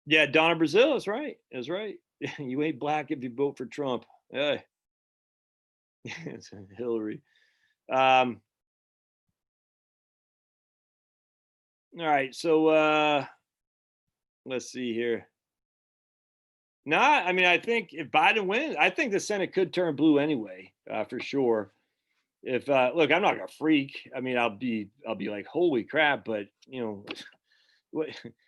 yeah, Donna Brazil is right. Is right. You ain't black if you vote for Trump. It's Hillary. All right, so let's see here. I mean, I think if Biden wins, I think the Senate could turn blue anyway, for sure. If look, I'm not gonna freak. I mean, I'll be like, holy crap, but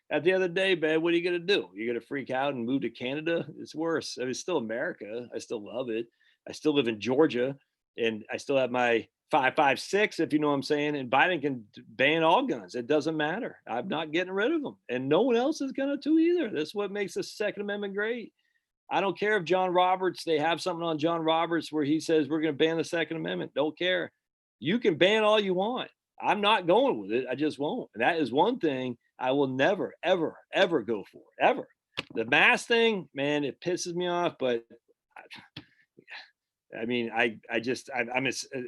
at the end of the day, man, what are you gonna do? You're gonna freak out and move to Canada? It's worse. I mean, it's still America. I still love it. I still live in Georgia, and I still have my 5.56, if you know what I'm saying. And Biden can ban all guns. It doesn't matter. I'm not getting rid of them, and no one else is gonna do either. That's what makes the Second Amendment great. I don't care if John Roberts, they have something on John Roberts where he says we're going to ban the Second Amendment. Don't care. You can ban all you want. I'm not going with it. I just won't. And that is one thing I will never, ever, ever go for. Ever. The mask thing, man, it pisses me off. But I mean, I'm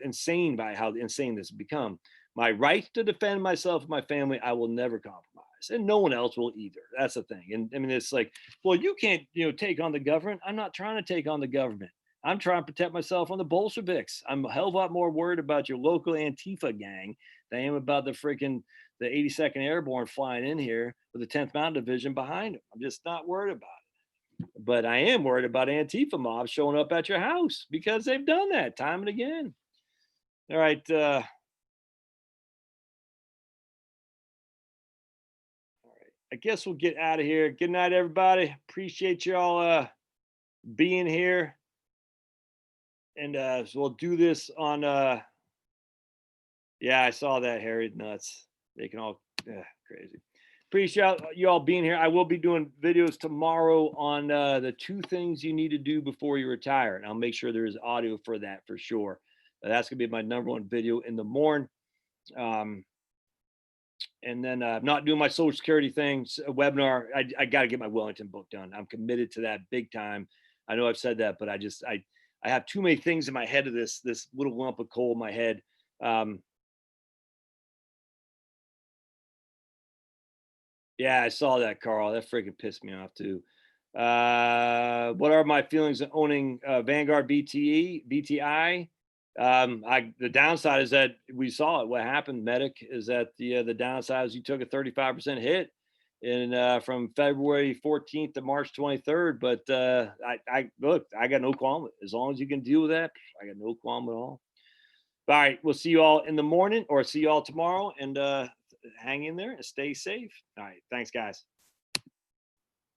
insane by how insane this has become. My right to defend myself and my family, I will never compromise. And no one else will either. That's the thing. And I mean, it's like, well, you can't, take on the government. I'm not trying to take on the government. I'm trying to protect myself from the Bolsheviks. I'm a hell of a lot more worried about your local Antifa gang than I am about the 82nd Airborne flying in here with the 10th Mountain Division behind them. I'm just not worried about But I am worried about Antifa mobs showing up at your house because they've done that time and again. All right. All right. I guess we'll get out of here. Good night, everybody. Appreciate y'all being here. And so we'll do this on yeah, I saw that, Harry. Nuts. They can all crazy. Appreciate you all being here. I will be doing videos tomorrow on the 2 things you need to do before you retire. And I'll make sure there is audio for that for sure. That's going to be my #1 video in the morning. And then I'm not doing my Social Security things, a webinar. I got to get my Wellington book done. I'm committed to that big time. I know I've said that, but I have too many things in my head of this little lump of coal in my head. Yeah, I saw that, Carl. That freaking pissed me off too. What are my feelings of owning Vanguard BTI? The downside is that we saw it. What happened, Medic, is that the downside is you took a 35% hit in from February 14th to March 23rd. But I look, I got no qualm. As long as you can deal with that, I got no qualm at all. All right, we'll see you all in the morning, or see you all tomorrow, and hang in there and stay safe. All right, thanks, guys.